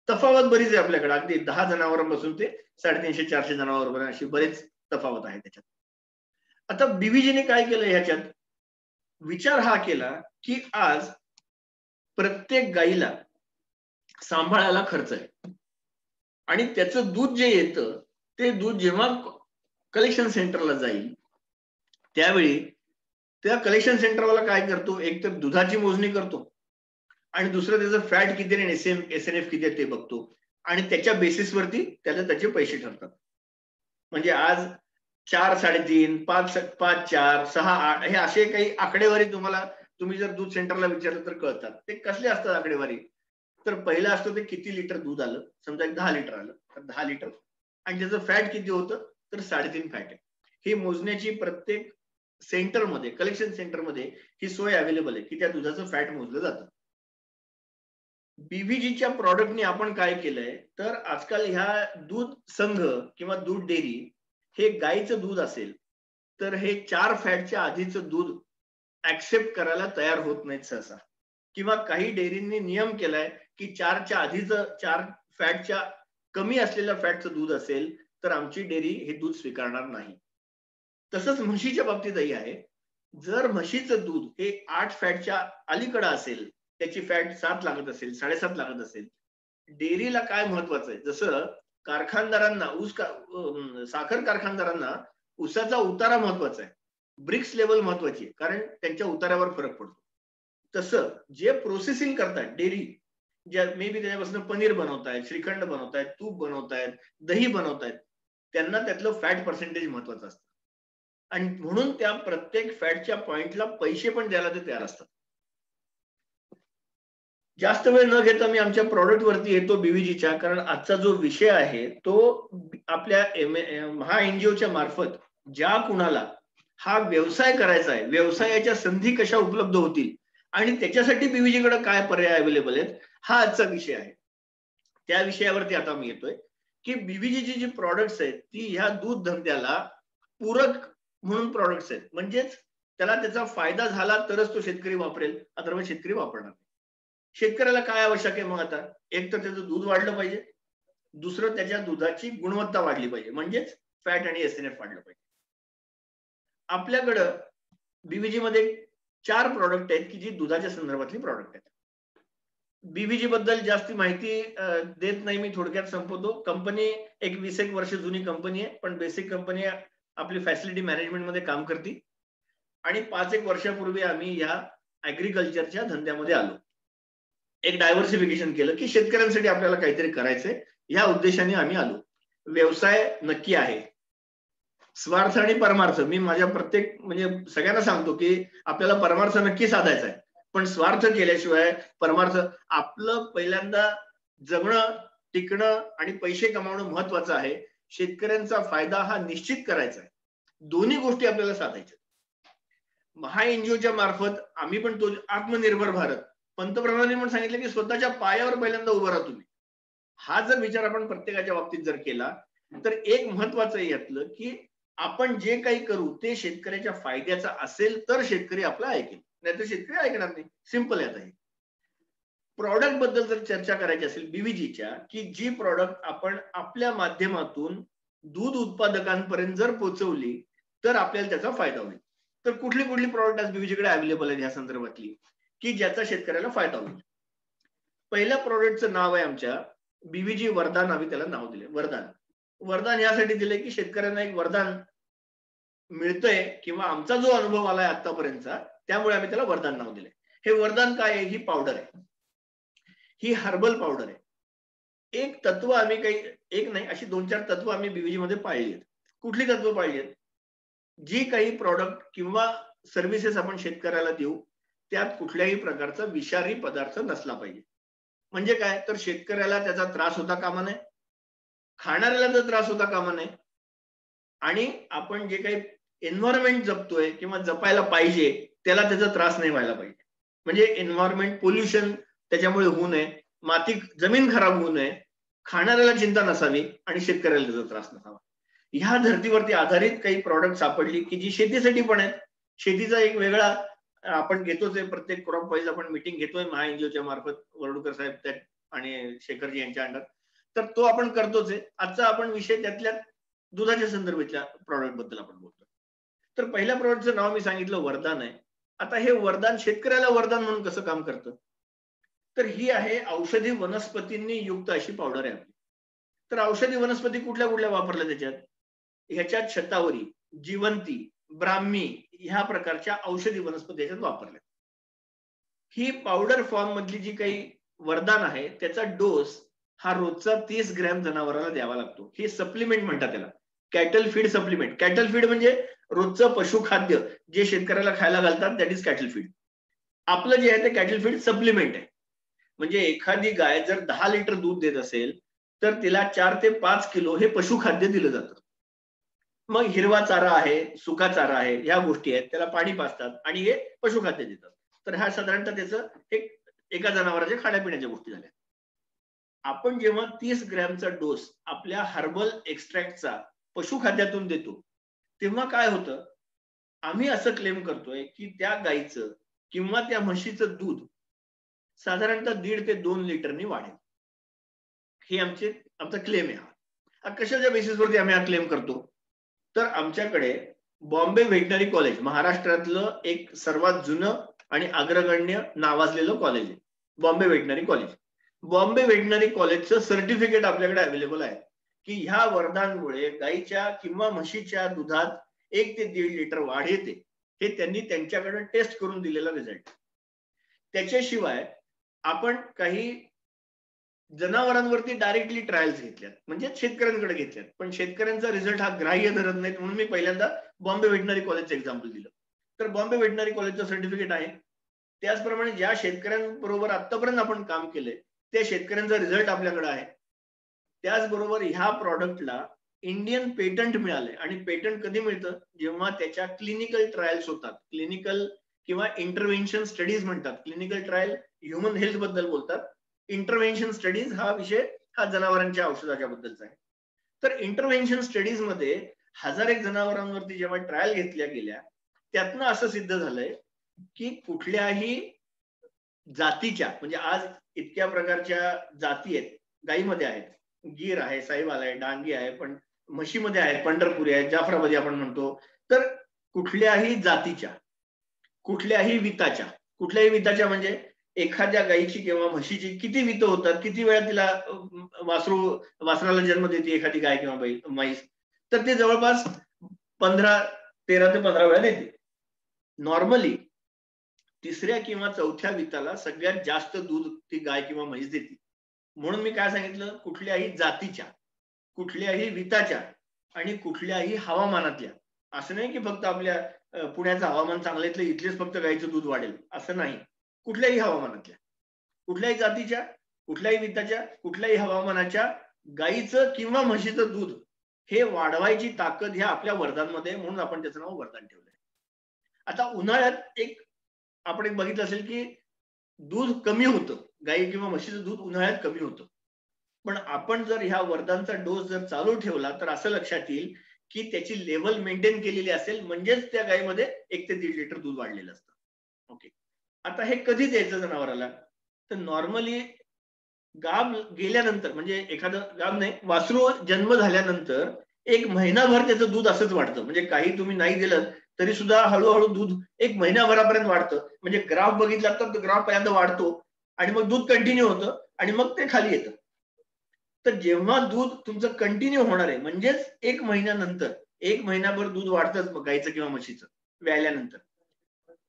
तफावत बरीच आहे आपल्याकडे, अगदी 10 जनावरांपासून ते 350-400 जनावर अशी बरेच तफावत आहे त्याच्यात. आता बीव्हीजीने काय केलं ह्याच्यात, विचार हा केला की आज प्रत्येक गाईला सांभाळायला खर्च आहे आणि त्याचं दूध जे येतं ते दूध जेव्हा कलेक्शन सेंटरला जाईल त्यावेळी त्या कलेक्शन सेंटरवाला काय करतो, एक तर दुधाची मोजणी करतो आणि दुसरं त्याचं फॅट किती आणि SNF किती आहे ते बघतो आणि त्याच्या बेसिसवरती त्याचे पैसे ठरतात. म्हणजे आज 4, 3.5, 5, 4, 6, 8 हे असे काही आकडेवारी तुम्ही जर दूध सेंटरला विचारलं तर कळतात. ते कसले असतात आकडेवारी, तर पहिलं असतं ते किती लिटर दूध आलं, समजा 10 लिटर आलं तर 10 लिटर आणि त्याचं फॅट किती होतं तर 3.5 फॅट आहे. ही मोजण्याची प्रत्येक सेंटरमध्ये, कलेक्शन सेंटरमध्ये ही सोय अवेलेबल आहे की त्या दुधाचं फॅट मोजलं जातं. बीव्हीजीच्या प्रॉडक्टने आपण काय केलंय तर आजकाल ह्या दूध संघ किंवा दूध डेअरी हे गाईचं दूध असेल तर हे 4 फॅटच्या आधीचं दूध ऍक्सेप्ट करायला तयार होत नाहीत सहसा, किंवा काही डेअरींनी नियम केलाय की 4च्या आधीचं 4 फॅटच्या कमी असलेल्या फॅटचं दूध असेल तर आमची डेअरी हे दूध स्वीकारणार नाही. तसंच म्हशीच्या बाबतीतही आहे. जर म्हशीचं दूध हे 8 फॅटच्या अलीकडे असेल, त्याची फॅट 7 लागत असेल, 7.5 लागत असेल, डेअरीला काय महत्वाचं आहे, जसं कारखानदारांना साखर कारखानदारांना ऊसाचा उतारा महत्वाचा आहे, ब्रिक्स लेवल महत्वाची आहे, कारण त्यांच्या उतारावर फरक पडतो. तसं जे प्रोसेसिंग करतात डेअरी, ज्या मे बी त्याच्यापासून पनीर बनवतायत, श्रीखंड बनवतायत, तूप बनवतायत, दही बनवतायत, त्यांना त्यातलं फॅट पर्सेंटेज महत्वाचं असतं आणि म्हणून त्या प्रत्येक फॅटच्या पॉइंटला पैसे पण द्यायला ते तयार असतात. जास्त वेळ न घेता मी आमच्या प्रॉडक्ट वरती येतो बीव्हीजीच्या, कारण आजचा जो विषय आहे तो आपल्या महा एनजीओच्या मार्फत ज्या कुणाला हा व्यवसाय करायचा आहे, व्यवसायाच्या संधी कशा उपलब्ध होतील आणि त्याच्यासाठी बीव्हीजीकडे काय पर्याय अवेलेबल आहेत, हा आजचा विषय आहे. त्या विषयावरती आता मी येतोय की बीव्हीजीची जी प्रॉडक्ट्स आहेत ती ह्या दूध धंद्याला पूरक म्हणून प्रॉडक्ट्स आहेत, म्हणजेच त्याला त्याचा फायदा झाला तरच तो शेतकरी वापरेल, अथवा शेतकरी वापरणार. शेतकऱ्याला काय आवश्यक आहे मग आता, एक तर त्याचं दूध वाढलं पाहिजे, दुसरं त्याच्या दुधाची गुणवत्ता वाढली पाहिजे, म्हणजेच फॅट आणि SNF वाढलं पाहिजे. आपल्याकडं बीव्हीजी मध्ये 4 प्रॉडक्ट आहेत की जी दुधाच्या संदर्भातली प्रॉडक्ट आहेत. बीव्हीजी बद्दल जास्त माहिती देत नाही मी, थोडक्यात संपवतो. कंपनी एक 20 वर्ष जुनी कंपनी आहे, पण बेसिक कंपनी आपली फॅसिलिटी मॅनेजमेंट मध्ये काम करते आणि 5-1 वर्षापूर्वी आम्ही या ऍग्रीकल्चरच्या धंद्यामध्ये आलो. एक डायव्हर्सिफिकेशन केलं की शेतकऱ्यांसाठी आपल्याला काहीतरी करायचंय, ह्या उद्देशाने आम्ही आलो. व्यवसाय नक्की आहे, स्वार्थ आणि परमार्थ मी माझ्या प्रत्येक म्हणजे सगळ्यांना सांगतो की आपल्याला परमार्थ नक्की साधायचा आहे, पण स्वार्थ केल्याशिवाय परमार्थ, आपलं पहिल्यांदा जगणं, टिकणं आणि पैसे कमावणं महत्वाचं आहे. शेतकऱ्यांचा फायदा हा निश्चित करायचा आहे, दोन्ही गोष्टी आपल्याला साधायच्या. महा एनजीओच्या मार्फत आम्ही पण तो आत्मनिर्भर भारत, पंतप्रधानांनी पण सांगितलं की स्वतःच्या पायावर पहिल्यांदा उभं राहा तुम्ही. हा जर विचार आपण प्रत्येकाच्या बाबतीत जर केला तर एक महत्वाचं यातलं की आपण जे काही करू ते शेतकऱ्याच्या फायद्याचं असेल तर शेतकरी आपला ऐकेल, नाही तर शेतकरी ऐकणार नाही. सिंपल आहे. आता प्रॉडक्ट बद्दल जर चर्चा करायची असेल बीव्हीजीच्या, की जी प्रॉडक्ट आपण आपल्या माध्यमातून दूध उत्पादकांपर्यंत जर पोहोचवली तर आपल्याला त्याचा फायदा होईल. तर कुठली कुठली प्रॉडक्ट आज बीव्हीजीकडे अवेलेबल आहे या संदर्भातली की ज्याचा शेतकऱ्याला फायदा होईल. पहिल्या प्रॉडक्टचं नाव आहे आमच्या बीव्हीजी वरदान, आम्ही त्याला नाव दिले वरदान. वरदान यासाठी दिले की शेतकऱ्यांना एक वरदान मिळतंय किंवा आमचा जो अनुभव आलाय आतापर्यंतचा, त्यामुळे आम्ही त्याला वरदान नाव दिले. हे वरदान काय आहे, ही पावडर आहे, ही हर्बल पावडर आहे. एक तत्व आम्ही काही, एक नाही अशी 2-4 तत्व आम्ही बीव्हीजी मध्ये पाळली आहेत. कुठली तत्व पाळली आहेत, जी काही प्रॉडक्ट किंवा सर्व्हिसेस आपण शेतकऱ्याला देऊ त्यात कुठल्याही प्रकारचा विषारी पदार्थ नसला पाहिजे. म्हणजे काय, तर शेतकऱ्याला त्याचा त्रास होता कामा नये, खाणाऱ्याला जर त्रास होता कामा नये, आणि आपण जे काही एन्व्हायरमेंट जपतोय किंवा जपायला पाहिजे त्याला त्याचा त्रास नाही व्हायला पाहिजे. म्हणजे एन्व्हायरमेंट पोल्युशन त्याच्यामुळे होऊ नये, माती जमीन खराब होऊ नये, खाणाऱ्याला चिंता नसावी आणि शेतकऱ्याला त्याचा त्रास नसावा. ह्या धर्तीवरती आधारित काही प्रॉडक्ट सापडली की जी शेतीसाठी पण आहेत. शेतीचा एक वेगळा आपण घेतोच आहे, प्रत्येक क्रॉप वाईज आपण मीटिंग घेतोय महा एनजीओच्या मार्फत, वरडूकर साहेब त्यात आणि शेखरजी यांच्या अंडर, तर तो आपण करतोच आहे. आजचा आपण विषय त्यातल्या दुधाच्या संदर्भातल्या प्रॉडक्ट बद्दल आपण बोलतो. तर पहिल्या प्रॉडक्टचं नाव मी सांगितलं वरदान आहे. आता हे वरदान शेतकऱ्याला वरदान म्हणून कसं काम करतं, तर ही आहे औषधी वनस्पतींनी युक्त अशी पावडर आहे आपली. तर औषधी वनस्पती कुठल्या कुठल्या वापरल्या त्याच्यात, ह्याच्यात शतावरी, जिवंती, ब्राह्मी ह्या प्रकारच्या औषधी वनस्पती याच्यात वापरल्या. ही पावडर फॉर्म मधली जी काही वरदान आहे त्याचा डोस हा रोजचा 30 ग्रॅम जनावराला द्यावा लागतो. हे सप्लिमेंट म्हणतात त्याला, cattle feed supplement. Cattle feed म्हणजे रोजचं पशुखाद्य जे शेतकऱ्याला खायला घालतात, दॅट इज कॅटल फीड. आपलं जे आहे ते कॅटल फीड सप्लिमेंट आहे. म्हणजे एखादी गाय जर 10 लिटर दूध देत असेल तर तिला 4 ते 5 किलो हे पशुखाद्य दिलं जातं. मग हिरवा चारा आहे, सुका चारा आहे, ह्या गोष्टी आहेत, त्याला पाणी पाजतात आणि हे पशुखाद्य देतात. तर ह्या साधारणतः त्याचं एक एका जनावराच्या खाण्यापिण्याच्या गोष्टी झाल्या. आपण जेव्हा 30 ग्रॅमचा डोस आपल्या हर्बल एक्स्ट्रॅक्टचा पशुखाद्यातून देतो तेव्हा काय होतं, आम्ही असं क्लेम करतोय की त्या गाईचं किंवा त्या म्हशीचं दूध साधारणतः 1.5 ते 2 लिटरनी वाढेल. हे आमचा क्लेम आहे. हा कशाच्या बेसिसवरती आम्ही हा क्लेम करतो, तर आमच्याकडे बॉम्बे व्हेटनरी कॉलेज महाराष्ट्रातलं एक सर्वात जुनं आणि अग्रगण्य नावाजलेलं कॉलेज आहे, बॉम्बे व्हेटनरी कॉलेज. बॉम्बे व्हेटनरी कॉलेजचं सर्टिफिकेट आपल्याकडे अवेलेबल आहे की ह्या वरदानमुळे गाईच्या किंवा म्हशीच्या दुधात 1 ते 1.5 लिटर वाढ येते. हे त्यांनी त्यांच्याकडे टेस्ट करून दिलेला रिझल्ट. त्याच्याशिवाय आपण काही जनावरांवरती डायरेक्टली ट्रायल्स घेतल्यात, म्हणजे शेतकऱ्यांकडे घेतल्यात, पण शेतकऱ्यांचा रिझल्ट हा ग्राह्य धरत नाहीत, म्हणून मी पहिल्यांदा बॉम्बे व्हेटनरी कॉलेजचं एक्झाम्पल दिलं. तर बॉम्बे व्हेटनरी कॉलेजचं सर्टिफिकेट आहे. त्याचप्रमाणे ज्या शेतकऱ्यांबरोबर आतापर्यंत आपण काम केलंय त्या शेतकऱ्यांचा रिझल्ट आपल्याकडे आहे. त्याचबरोबर ह्या प्रॉडक्टला इंडियन पेटंट मिळालंय. आणि पेटंट कधी मिळतं, जेव्हा त्याच्या क्लिनिकल ट्रायल्स होतात. क्लिनिकल किंवा इंटरव्हेन्शन स्टडीज म्हणतात. क्लिनिकल ट्रायल ह्युमन हेल्थ बद्दल बोलतात, इंटरव्हेन्शन स्टडीज हा विषय हा जनावरांच्या औषधाच्या बद्दलचा आहे. तर इंटरव्हेन्शन स्टडीज मध्ये 1000 जनावरांवरती जेव्हा ट्रायल घेतल्या गेल्या त्यातनं असं सिद्ध झालंय की कुठल्याही जातीच्या, म्हणजे आज इतक्या प्रकारच्या जाती आहेत, गाईमध्ये आहेत, गीर आहे, साहिवाल आहे, डांगी आहे, पण म्हशीमध्ये आहेत, पंढरपुरी आहे, जाफराबादी आपण म्हणतो. तर कुठल्याही जातीच्या, कुठल्याही विताच्या म्हणजे एखाद्या गाईची किंवा म्हशीची किती वितं होतात, किती वेळा तिला वासराला जन्म देते एखादी गाय किंवा म्हैस, तर ते जवळपास 13 ते 15 वेळा देते. नॉर्मली तिसऱ्या किंवा चौथ्या विताला सगळ्यात जास्त दूध ती गाय किंवा म्हैस देते. म्हणून मी काय सांगितलं, कुठल्याही जातीच्या, कुठल्याही विताच्या आणि कुठल्याही हवामानातल्या. असं नाही की फक्त आपल्या पुण्याचं हवामान चांगलं इथलं इथलेच फक्त गाईचं दूध वाढेल, असं नाही. कुठल्याही हवामानातल्या, कुठल्याही जातीच्या, कुठल्याही विताच्या, कुठल्याही हवामानाच्या गाईचं किंवा म्हशीचं दूध हे वाढवायची ताकद ह्या आपल्या वरदानमध्ये, म्हणून आपण त्याचं नाव वरदान ठेवलंय. आता उन्हाळ्यात आपण एक बघितलं असेल की दूध कमी होतं, गाई किंवा म्हशीचं दूध उन्हाळ्यात कमी होतं. पण आपण जर ह्या वरदानचा डोस जर चालू ठेवला तर असं लक्षात येईल की त्याची लेवल मेंटेन केलेली असेल, म्हणजेच त्या गायीमध्ये 1 ते 1.5 लिटर दूध वाढलेलं असतं. ओके, आता हे कधी द्यायचं जनावराला, तर नॉर्मली गाभ गेल्यानंतर, म्हणजे एखादं गाभ नाही, वासरू जन्म झाल्यानंतर 1 महिनाभर त्याचं दूध असंच वाढतं. म्हणजे काही तुम्ही नाही दिलं तरी सुद्धा हळूहळू दूध 1 महिनाभरापर्यंत वाढतं. म्हणजे ग्राफ बघितला तर ग्राफ पहिल्यांदा वाढतो आणि मग दूध कंटिन्यू होतं आणि मग ते खाली येतं. तर जेव्हा दूध तुमचं कंटिन्यू होणार आहे, म्हणजेच 1 महिन्यानंतर, 1 महिनाभर दूध वाढतंच मग गाईचं किंवा म्हशीचं व्याल्यानंतर.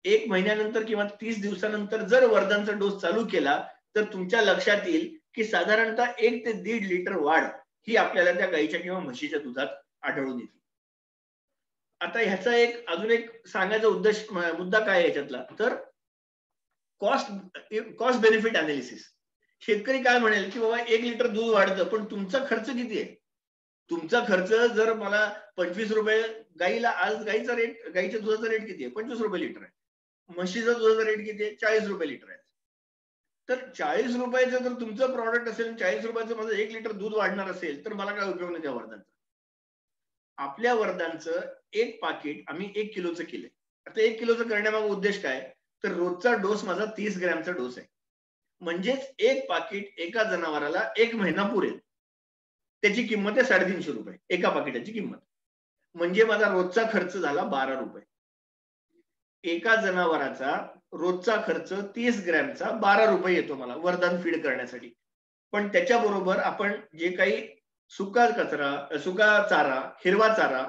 1 महिन्यानंतर किंवा 30 दिवसानंतर जर वरदानचा डोस चालू केला तर तुमच्या लक्षात येईल की साधारणतः 1 ते 1.5 लिटर वाढ ही आपल्याला त्या गाईच्या किंवा म्हशीच्या दुधात आढळून येते. आता ह्याचा अजून एक सांगायचा मुद्दा काय आहे याच्यातला, तर कॉस्ट बेनिफिट अनालिसिस. शेतकरी काय म्हणेल की बाबा 1 लिटर दूध वाढतं, पण तुमचा खर्च किती आहे? तुमचा खर्च जर मला 25 रुपये, गाईला आज गाईच्या दुधाचा रेट किती आहे? 25 रुपये लिटर आहे. म्हशीचा दुधाचा रेट किती आहे? 40 रुपये लिटर आहे. तर 40 रुपयाचं जर तुमचं प्रॉडक्ट असेल, 40 रुपयाचं माझं 1 लिटर दूध वाढणार असेल, तर मला काय उपयोग नाही त्या वरदानचा. आपल्या वरदानचं 1 पाकिट आम्ही 1 किलोचं केलंय. आता 1 किलोचं करण्यामागे उद्देश काय, तर रोजचा डोस माझा 30 ग्रॅमचा डोस आहे. म्हणजेच एक पाकिट एका जनावराला 1 महिना पुरेल. त्याची किंमत आहे 350 रुपये एका पाकिटाची किंमत. म्हणजे माझा रोजचा खर्च झाला 12 रुपये. एका जनावराचा रोजचा खर्च 30 ग्रॅमचा 12 रुपये येतो मला वरदान फीड करण्यासाठी. पण त्याच्याबरोबर आपण जे काही सुका कचरा, सुका चारा, हिरवा चारा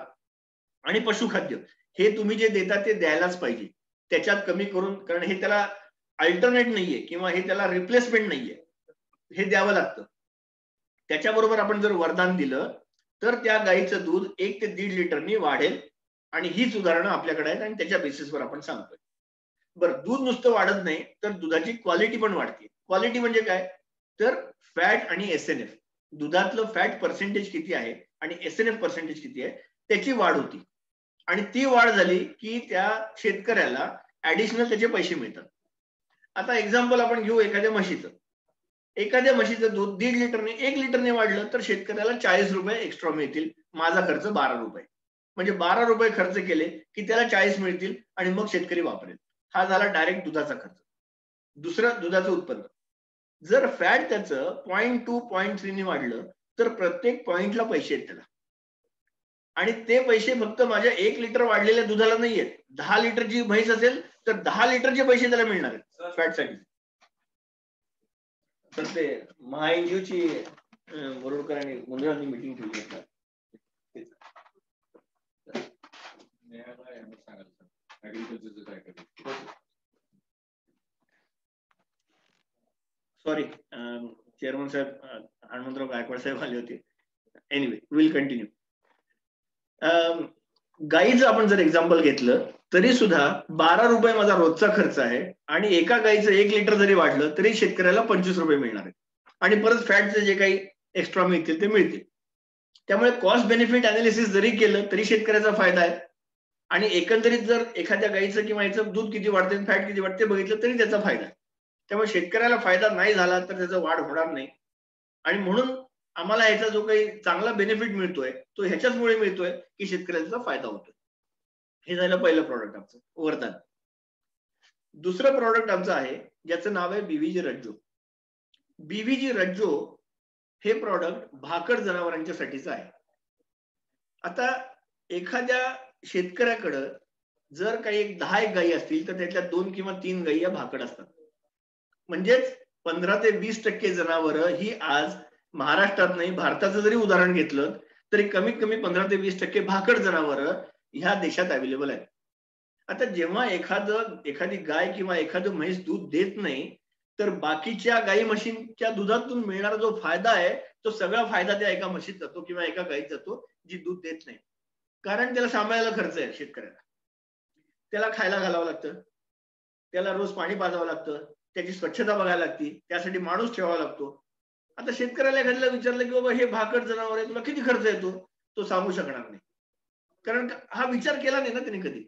आणि पशुखाद्य हे तुम्ही जे देता ते द्यायलाच पाहिजे. त्याच्यात कमी करून, कारण हे त्याला अल्टरनेट नाहीये किंवा हे त्याला रिप्लेसमेंट नाहीये, हे द्यावं लागतं. त्याच्याबरोबर आपण जर वरदान दिलं तर त्या गाईचं दूध 1 ते 1.5 लिटरनी वाढेल. आणि हीच उदाहरणं आपल्याकडे आहेत आणि त्याच्या बेसिसवर आपण सांगतोय. बरं, दूध नुसतं वाढत नाही तर दुधाची क्वालिटी पण वाढते. क्वालिटी म्हणजे काय, तर फॅट आणि एसएनएफ, दुधातलं फॅट पर्सेंटेज किती आहे आणि एसएनएफ पर्सेंटेज किती आहे त्याची वाढ होती. आणि ती वाढ झाली की त्या शेतकऱ्याला ऍडिशनल त्याचे पैसे मिळतात. आता एक्झाम्पल आपण घेऊ एखाद्या म्हशीचं. एखाद्या म्हशीचं दूध 1.5 लिटरने 1 लिटरने वाढलं तर शेतकऱ्याला 40 रुपये एक्स्ट्रा मिळतील. माझा खर्च 12 रुपये, म्हणजे 12 रुपये खर्च केले की त्याला 40 मिळतील आणि मग शेतकरी वापरेल. हा झाला डायरेक्ट दुधाचा खर्च. दुसरं दुधाचं उत्पन्न. जर फॅट त्याचं 0.2 0.3 ने वाढलं तर प्रत्येक पॉइंटला पैसे आहेत त्याला. आणि ते पैसे फक्त माझ्या 1 लिटर वाढलेल्या दुधाला नाही आहेत. 10 लिटरची म्हैस असेल तर 10 लिटरचे पैसे त्याला मिळणार आहेत फॅटसाठी. तर ते महाएनजीओची बोरडकर आणि मुंद्रांनी मीटिंग ठेवली होती. सॉरी, चेअरमन साहेब हनुमंतराव गायकवाड साहेब आले होते. Anyway, will continue. गाईचं आपण जर एक्झाम्पल घेतलं तरी सुद्धा 12 रुपये माझा रोजचा खर्च आहे आणि एका गाईचं 1 लिटर जरी वाढलं तरी शेतकऱ्याला 25 रुपये मिळणार आहेत आणि परत फॅटचे जे काही एक्स्ट्रा मिळतील ते मिळतील. त्यामुळे कॉस्ट बेनिफिट अनालिसिस जरी केलं तरी शेतकऱ्याचा फायदा आहे. आणि एकंदरीत जर एखाद्या गाईचं किंवा याचं दूध किती वाढते, फॅट किती वाढते बघितलं तरी त्याचा फायदा आहे. त्यामुळे शेतकऱ्याला फायदा नाही झाला तर त्याचा वाढ होणार नाही. आणि म्हणून आम्हाला याचा जो काही चांगला बेनिफिट मिळतोय तो ह्याच्याचमुळे मिळतोय की शेतकऱ्याचा फायदा होतोय. हे झालं पहिलं प्रॉडक्ट आमचं वरदान. दुसरं प्रॉडक्ट आमचं आहे ज्याचं नाव आहे बीव्हीजी रज्जो. बीव्हीजी रज्जो हे प्रॉडक्ट भाकड जनावरांच्यासाठीच आहे. आता एखाद्या शेतकऱ्याकडं जर काही 10 गायी असतील तर त्यातल्या 2 किंवा 3 गायी या भाकड असतात. म्हणजेच 15 ते 20% जनावरं ही आज महाराष्ट्रात नाही, भारताचं जरी उदाहरण घेतलं तरी कमीत कमी 15 ते 20% भाकड जनावरं ह्या देशात अवेलेबल आहेत. आता जेव्हा एखादी गाय किंवा एखादं म्हैस दूध देत नाही तर बाकीच्या गाई म्हशींच्या दुधातून मिळणारा जो फायदा आहे तो सगळा फायदा त्या एका म्हशीत जातो किंवा एका गाईत जातो जी दूध देत नाही. कारण त्याला सांभाळायला खर्च आहे शेतकऱ्याला. त्याला खायला घालावं लागतं, त्याला रोज पाणी पाजावं लागतं, त्याची स्वच्छता बघायला लागते, त्यासाठी माणूस ठेवावा लागतो. आता शेतकऱ्याला एखाद्याला विचारलं की बाबा हे भाकड जनावर आहे तुला किती खर्च येतो, तो सांगू शकणार नाही. कारण हा विचार केला नाही ना त्याने कधी.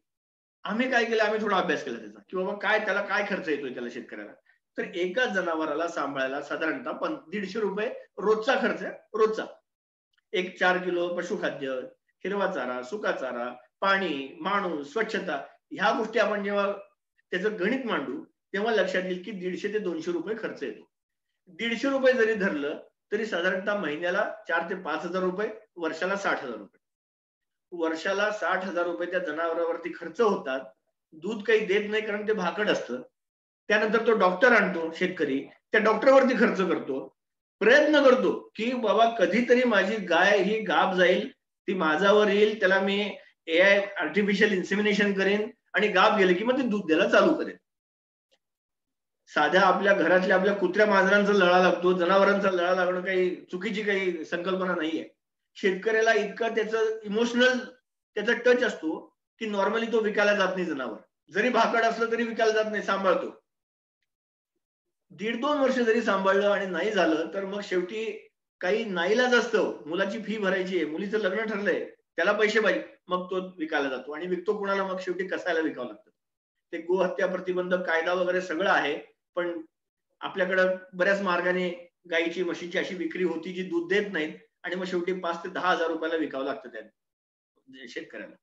आम्ही काय केलं, आम्ही थोडा अभ्यास केला त्याचा की बाबा काय त्याला काय खर्च येतोय त्याला शेतकऱ्याला. तर एका जनावराला सांभाळायला साधारणतः 150 रुपये रोजचा खर्च आहे. रोजचा 4 किलो पशुखाद्य, हिरवा चारा, सुका चारा, पाणी, माणूस, स्वच्छता, ह्या गोष्टी आपण जेव्हा त्याचं गणित मांडू तेव्हा लक्षात येईल की 150 ते 200 रुपये खर्च येतो. 150 रुपये जरी धरलं तरी साधारणतः महिन्याला 4 ते 5,000 रुपये, वर्षाला 60,000 रुपये. वर्षाला 60,000 रुपये त्या जनावरांवरती खर्च होतात. दूध काही देत नाही कारण ते भाकड असतं. त्यानंतर तो डॉक्टर आणतो शेतकरी, त्या डॉक्टरवरती खर्च करतो, प्रयत्न करतो की बाबा कधीतरी माझी गाय ही गाब जाईल, ती माझ्यावर येईल, त्याला मी AI आर्टिफिशियल इन्सेमिनेशन करेन आणि गाब गेले की मग ते दूध द्यायला चालू करेन. साध्या आपल्या घरातल्या आपल्या कुत्र्या मांजरांचा लळा लागतो, जनावरांचा लळा लागणं काही चुकीची काही संकल्पना नाहीये. शेतकऱ्याला इतका त्याचं इमोशनल त्याचा टच असतो की नॉर्मली तो विकायला जात नाही जनावर. जरी भाकड असलं तरी विकायला जात नाही, सांभाळतो. 1.5-2 वर्ष जरी सांभाळलं आणि नाही झालं तर मग शेवटी काही नाईलाज असतं, मुलाची फी भरायची आहे, मुलीचं लग्न ठरलंय, त्याला पैसे पाहिजे, मग तो विकायला जातो आणि विकतो कुणाला, मग शेवटी कसायला विकावं लागतं. ते गोहत्या प्रतिबंधक कायदा वगैरे सगळं आहे, पण आपल्याकडं बऱ्याच मार्गाने गायीची म्हशीची अशी विक्री होती जी दूध देत नाहीत आणि मग शेवटी 5 ते 10,000 रुपयाला विकावं लागतं त्या शेतकऱ्याला.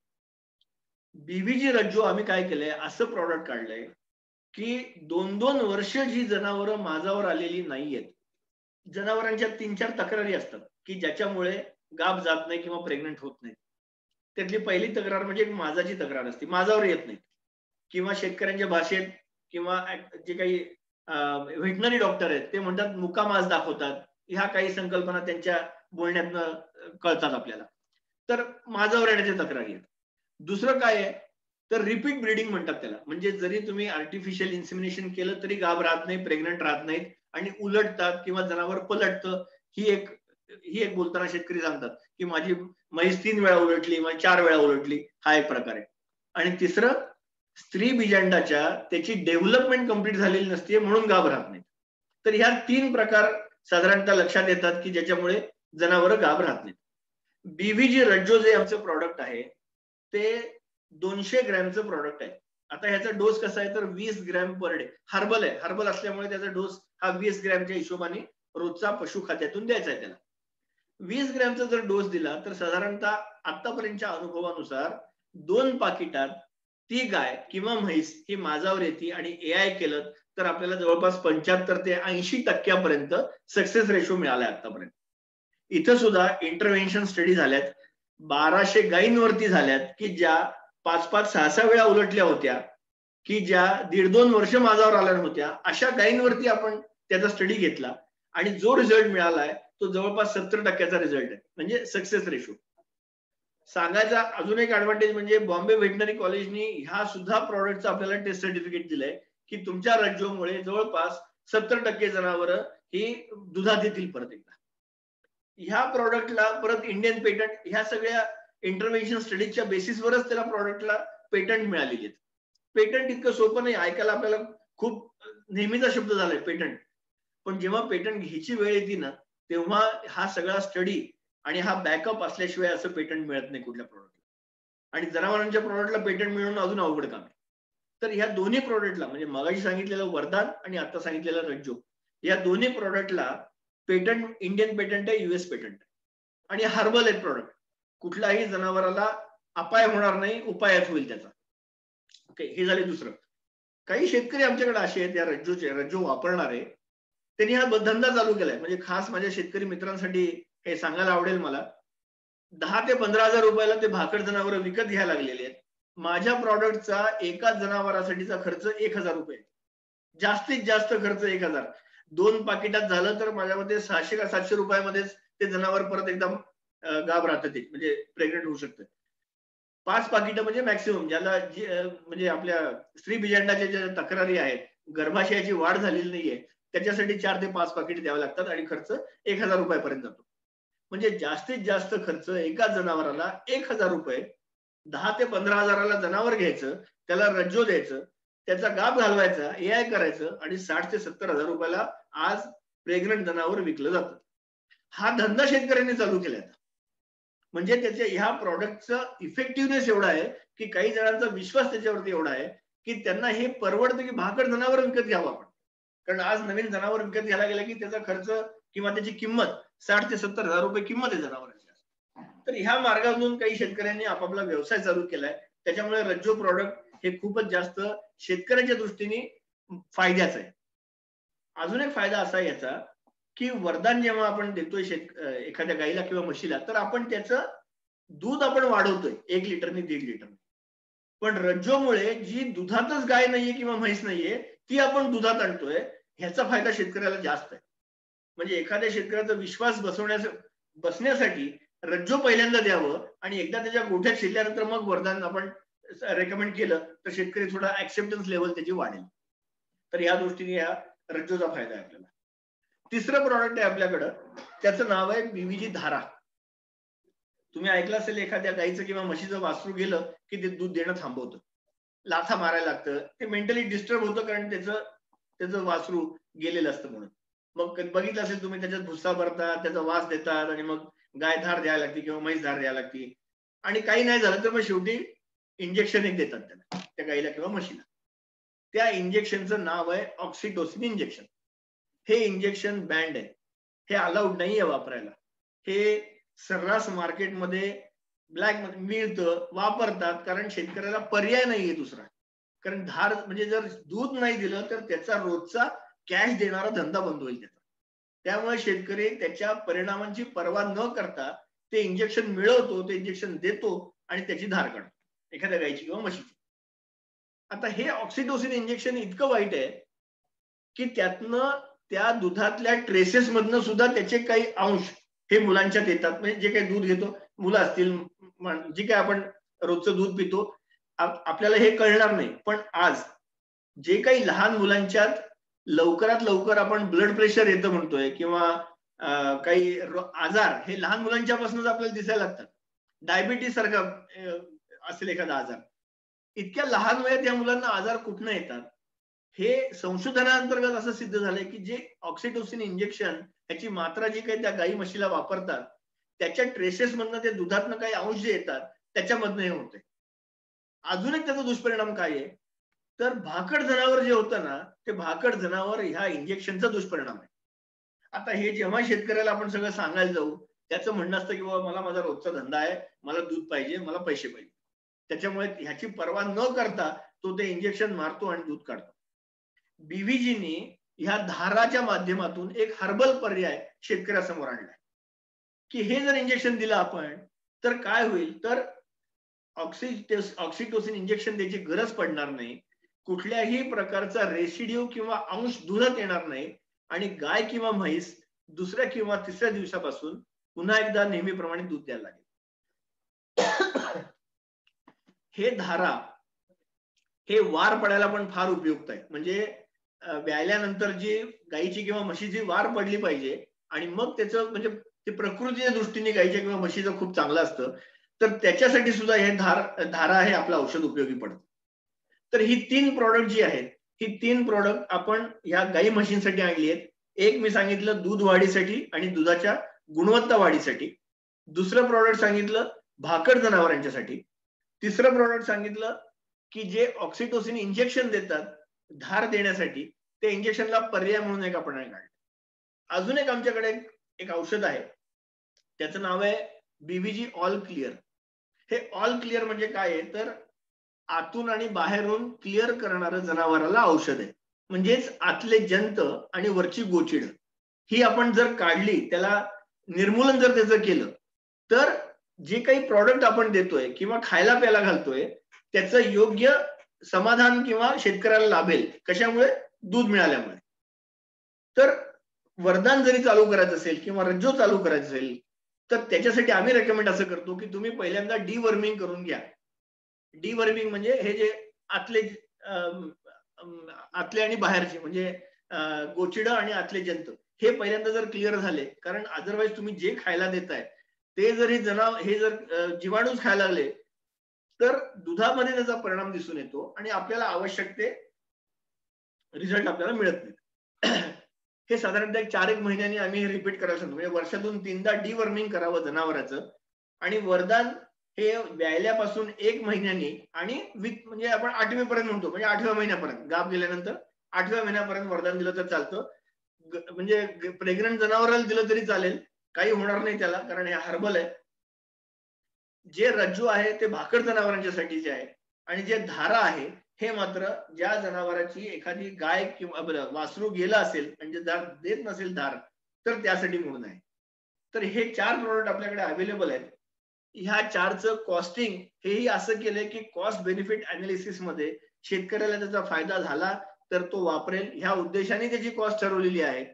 बीव्हीजी रज्जो आम्ही काय केलंय, असं प्रॉडक्ट काढलंय की 2-2 वर्ष जी जनावरं माझावर आलेली नाहीयेत, जनावरांच्या 3-4 तक्रारी असतात की ज्याच्यामुळे गाभ जात नाही किंवा प्रेग्नंट होत नाही. त्यातली पहिली तक्रार म्हणजे माझाची तक्रार असते, माझावर येत नाही. किंवा शेतकऱ्यांच्या भाषेत किंवा जे काही व्हेटनरी डॉक्टर आहेत ते म्हणतात मुका मास दाखवतात. ह्या काही संकल्पना त्यांच्या बोलण्यातनं कळतात आपल्याला. तर माझावर येण्याच्या तक्रारी आहेत. दुसरं काय आहे, तर रिपीट ब्रीडिंग म्हणतात त्याला. म्हणजे जरी तुम्ही आर्टिफिशियल इन्सेमिनेशन केलं तरी गाभ राहत नाही, प्रेग्नंट राहत नाहीत आणि उलटतात किंवा जनावर पलटतं. ही एक बोलताना शेतकरी सांगतात की माझी म्हैस 3 वेळा उलटली, माझी 4 वेळा उलटली. हा एक प्रकार आहे. आणि तिसरं, स्त्री बीजांडाच्या त्याची डेव्हलपमेंट कंप्लीट झालेली नसते म्हणून गाभ राहत नाही. तर ह्या 3 प्रकार साधारणतः लक्षात येतात की ज्याच्यामुळे जनावर गाभ राहत नाहीत. बीव्हीजी रज्जो जे आमचं प्रॉडक्ट आहे ते 200 ग्रॅमचं प्रॉडक्ट आहे. आता ह्याचा डोस कसा आहे तर 20 ग्रॅम पर डे. हर्बल आहे, हर्बल असल्यामुळे त्याचा डोस हा 20 ग्रॅमच्या हिशोबाने रोजचा पशुखाद्यातून द्यायचा आहे त्याला. 20 ग्रॅमचा जर डोस दिला तर साधारणतः आतापर्यंतच्या अनुभवानुसार 2 पाकिटात ती गाय किंवा म्हैस ही माझावर येते आणि एआय केलं तर आपल्याला जवळपास 75 ते 80% सक्सेस रेशो मिळालाय आतापर्यंत. इथं सुद्धा इंटरव्हेन्शन स्टडी झाल्यात, 1200 गायींवरती झाल्यात की ज्या 5-5, 6-6 वेळा उलटल्या होत्या, की ज्या 1.5-2 वर्ष माझावर आल्या होत्या. अशा गायींवरती आपण त्याचा स्टडी घेतला आणि जो रिझल्ट मिळालाय तो जवळपास 70% रिझल्ट आहे, म्हणजे सक्सेस रेशो. सांगायचा अजून एक ऍडव्हान्टेज म्हणजे बॉम्बे व्हेटनरी कॉलेजनी ह्या सुद्धा प्रॉडक्टचं आपल्याला टेस्ट सर्टिफिकेट दिलंय की तुमच्या रज्जोमुळे जवळपास 70% जनावरं ही दुधात येतील परत एकदा. ह्या प्रॉडक्टला परत इंडियन पेटंट, ह्या सगळ्या इंटरव्हेन्शन स्टडीजच्या बेसिसवरच त्याला प्रॉडक्टला पेटंट मिळालेली आहेत. पेटंट इतकं सोपं नाही, ऐकायला आपल्याला खूप नेहमीचा शब्द झालाय पेटंट. पण जेव्हा पेटंट घ्यायची वेळ येते ना तेव्हा हा सगळा स्टडी आणि हा बॅकअप असल्याशिवाय असं पेटंट मिळत नाही कुठल्या प्रॉडक्टला. आणि जनावरांच्या प्रॉडक्टला पेटंट मिळवणं अजून अवघड काम आहे. तर ह्या दोन्ही प्रॉडक्टला म्हणजे मगाशी सांगितलेलं वरदान आणि आता सांगितलेलं रज्जो, या दोन्ही प्रॉडक्टला पेटंट इंडियन पेटंट आहे, युएस पेटंट आहे. आणि हर्बल आहेत प्रॉडक्ट, कुठल्याही जनावराला अपाय होणार नाही, उपायच होईल त्याचा. ओके, हे झाले दुसरं. काही शेतकरी आमच्याकडे असे आहेत या रज्जो वापरणारे, त्यांनी हा धंदा चालू केलाय. म्हणजे खास माझ्या शेतकरी मित्रांसाठी हे सांगायला आवडेल मला, 10 ते 15,000 रुपयाला ते भाकड जनावर विकत घ्यायला लागलेले आहेत. माझ्या प्रॉडक्टचा एका जनावरासाठीचा खर्च 1,000 रुपये, जास्तीत जास्त खर्च 1,000. 2 पाकिटात झालं तर माझ्या मते 600 का 700 रुपयामध्येच ते जनावर परत एकदम गाभ राहतं, ते म्हणजे प्रेग्नंट होऊ शकतं. 5 पाकिटं म्हणजे मॅक्सिमम, ज्याला म्हणजे आपल्या स्त्री बीजांडाच्या ज्या तक्रारी आहेत, गर्भाशयाची वाढ झालेली नाहीये, त्याच्यासाठी 4 ते 5 पाकिट द्यावे लागतात आणि खर्च 1,000 रुपयापर्यंत जातो. म्हणजे जास्तीत जास्त खर्च एका जनावराला 1,000 रुपये. 10 ते 15,000ला जनावर घ्यायचं, त्याला रज्जो द्यायचं, त्याचा गाभ घालवायचा, एआय करायचं आणि 60 ते 70,000 रुपयाला आज प्रेग्नंट जनावर विकलं जातं. हा धंदा शेतकऱ्यांनी चालू केलाय. म्हणजे त्याच्या ह्या प्रॉडक्टचं इफेक्टिव्हनेस एवढा आहे की काही जणांचा विश्वास त्याच्यावरती एवढा आहे की त्यांना हे परवडतं की भाकड जनावर विकत घ्यावं आपण. कारण आज नवीन जनावर विकत घ्यायला गेला की त्याचा खर्च किंवा त्याची किंमत 60 ते 70,000 रुपये किंमत आहे जनावरांची. तर ह्या मार्गातून काही शेतकऱ्यांनी आपापला व्यवसाय चालू केलाय. त्याच्यामुळे रज्जो प्रॉडक्ट हे खूपच जास्त शेतकऱ्याच्या दृष्टीने फायद्याचं आहे. अजून एक फायदा असा याचा की वरदान जेव्हा आपण देतोय एखाद्या गाईला किंवा म्हशीला, तर आपण त्याचं दूध आपण वाढवतोय 1 लिटरनी 1.5 लिटरनी. पण रज्जोमुळे जी दुधातच गाय नाहीये किंवा म्हैस नाहीये ती आपण दुधात आणतोय, ह्याचा फायदा शेतकऱ्याला जास्त आहे. म्हणजे एखाद्या शेतकऱ्याचा विश्वास बसण्यासाठी रज्जो पहिल्यांदा द्यावं आणि एकदा त्याच्या गोठ्यात शिरल्यानंतर मग वरदान आपण रेकमेंड केलं तर शेतकरी थोडा ऍक्सेप्टन्स लेवल त्याची वाढेल. तर या दृष्टीने या रज्जोचा फायदा आहे आपल्याला. तिसरं प्रॉडक्ट आहे आपल्याकडं, त्याचं नाव आहे बीव्हीजी धारा. तुम्ही ऐकलं असेल एखाद्या गाईचं किंवा म्हशीचं वासरू गेलं की ते दूध देणं थांबवतं, लाथा मारायला लागतं, ते मेंटली डिस्टर्ब होतं कारण त्याचं वासरू गेलेलं असतं म्हणून. मग बघितलं असेल तुम्ही, त्याच्यात भुस्सा भरतात, त्याचा वास देतात आणि मग गाय धार द्यायला लागते किंवा म्हैस धार द्यायला लागते. आणि काही नाही झालं तर मग शेवटी इंजेक्शन एक देतात त्याला, त्या गाईला किंवा म्हशीला. त्या इंजेक्शनचं नाव आहे ऑक्सिटोसिन इंजेक्शन. हे इंजेक्शन बँड आहे, हे अलाउड नाहीये वापरायला. हे सर्रास मार्केटमध्ये ब्लॅक मध्ये मिळतं, वापरतात, कारण शेतकऱ्याला पर्याय नाहीये दुसरा. कारण धार म्हणजे जर दूध नाही दिलं तर त्याचा रोजचा कॅश देणारा धंदा बंद होईल त्याचा. त्यामुळे शेतकरी त्याच्या परिणामांची पर्वा न करता ते इंजेक्शन मिळवतो, ते इंजेक्शन देतो आणि त्याची धार काढतो एखाद्या गायची किंवा म्हशीची. आता हे ऑक्सिटोसिन इंजेक्शन इतकं वाईट आहे की त्यातनं त्या दुधातल्या ट्रेसेस मधनं सुद्धा त्याचे काही अंश हे मुलांच्यात येतात. म्हणजे जे काही दूध घेतो, मुलं असतील, जे काही आपण रोजचं दूध पितो, आपल्याला हे कळणार नाही. पण आज जे काही लहान मुलांच्यात लवकरात लवकर आपण ब्लड प्रेशर येतं म्हणतोय किंवा काही आजार हे लहान मुलांच्यापासूनच आपल्याला दिसायला लागतात. डायबिटीस सारखा असेल एखादा आजार, इतक्या लहान वयात या मुलांना आजार कुठनं येतात हे संशोधनाअंतर्गत असं सिद्ध झालंय की जे ऑक्सिटोसिन इंजेक्शन याची मात्रा जी काही त्या गाई म्हशीला वापरतात त्याच्या ट्रेसेस मधनं ते दुधातनं काही अंश जे येतात त्याच्यामधनं हे होते. अजून एक त्याचा दुष्परिणाम काय आहे तर भाकड जनावर जे होतं ना ते भाकड जनावर ह्या इंजेक्शनचा दुष्परिणाम आहे. आता हे जेव्हा शेतकऱ्याला आपण सगळं सांगायला जाऊ त्याचं म्हणणं असतं की बाबा मला माझा रोजचा धंदा आहे, मला दूध पाहिजे, मला पैसे पाहिजे, त्याच्यामुळे ह्याची पर्वा न करता तो ते इंजेक्शन मारतो आणि दूध काढतो. बीव्हीजीनी ह्या धाराच्या माध्यमातून एक हर्बल पर्याय शेतकऱ्यासमोर आणलाय की हे जर इंजेक्शन दिलं आपण तर काय होईल तर ऑक्सिटोसिन इंजेक्शन द्यायची गरज पडणार नाही, कुठल्याही प्रकारचा रेसिड्यू किंवा अंश दुधात येणार नाही आणि गाय किंवा म्हैस दुसऱ्या किंवा तिसऱ्या दिवसापासून पुन्हा एकदा नेहमीप्रमाणे दूध द्यायला लागेल. हे धारा हे वार पडायला पण फार उपयुक्त आहे. म्हणजे व्यायल्यानंतर जी गायीची किंवा म्हशीची वार पडली पाहिजे आणि मग त्याचं म्हणजे ते प्रकृतीच्या दृष्टीने गायीच्या किंवा म्हशीचं खूप चांगलं असतं, तर त्याच्यासाठी सुद्धा हे धारा हे आपलं औषध उपयोगी पडतं. तर ही 3 प्रॉडक्ट जी आहेत ही 3 प्रॉडक्ट आपण या गाई म्हशींसाठी आणली आहेत. एक मी सांगितलं दूध वाढीसाठी आणि दुधाच्या गुणवत्ता वाढीसाठी, दुसरं प्रॉडक्ट सांगितलं भाकड जनावरांच्यासाठी, तिसरं प्रॉडक्ट सांगितलं की जे ऑक्सिटोसिन इंजेक्शन देतात धार देण्यासाठी, ते इंजेक्शनला पर्याय म्हणून एक आपण काढलं. अजून एक आमच्याकडे एक औषध आहे त्याचं नाव आहे बीव्हीजी ऑल क्लिअर. हे ऑल क्लिअर म्हणजे काय आहे तर आतून आणि बाहेरून क्लिअर करणारं जनावराला औषध आहे. म्हणजेच आतले जंत आणि वरची गोचिड ही आपण जर काढली, त्याला निर्मूलन जर त्याचं केलं तर जे काही प्रॉडक्ट आपण देतोय किंवा खायला प्यायला घालतोय त्याचं योग्य समाधान किंवा शेतकऱ्याला लाभेल. कशामुळे? दूध मिळाल्यामुळे. तर वरदान जरी चालू करायचं असेल किंवा रज्जो चालू करायचं असेल तर त्याच्यासाठी आम्ही रेकमेंड असं करतो की तुम्ही पहिल्यांदा डिवर्मिंग करून घ्या. डिवर्मिंग म्हणजे हे जे आतले आणि बाहेरचे म्हणजे गोचिड आणि आतले जंत हे पहिल्यांदा जर क्लिअर झाले, कारण अदरवाईज तुम्ही जे खायला देताय ते जर हे जर जीवाणूच खायला लागले तर दुधामध्ये त्याचा परिणाम दिसून येतो आणि आपल्याला आवश्यक ते रिझल्ट आपल्याला मिळत नाही. हे साधारणतः 4-1 महिन्यांनी आम्ही हे रिपीट करायला सांगतो. म्हणजे वर्षातून 3दा डिवर्मिंग करावं जनावरांचं. आणि वरदान हे व्यायल्यापासून 1 महिन्यांनी आणि म्हणजे आपण 8वे पर्यंत म्हणतो, म्हणजे 8व्या महिन्यापर्यंत गाभ गेल्यानंतर 8व्या महिन्यापर्यंत वरदान दिलं तर चालतं. म्हणजे प्रेग्नंट जनावराला दिलं तरी चालेल, काही होणार नाही त्याला, कारण हे हर्बल आहे. जे रज्जू आहे ते भाकड जनावरांच्यासाठीचे आहे आणि जे धारा आहे हे मात्र ज्या जनावराची एखादी गाय किंवा वासरू गेला असेल म्हणजे देत नसेल धार तर त्यासाठी म्हणून आहे. तर हे 4 प्रोडक्ट आपल्याकडे अवेलेबल आहेत. ह्या 4चं कॉस्टिंग हेही असं केलंय की कॉस्ट बेनिफिट अनालिसिस मध्ये शेतकऱ्याला त्याचा फायदा झाला तर तो वापरेल ह्या उद्देशाने त्याची कॉस्ट ठरवलेली आहे.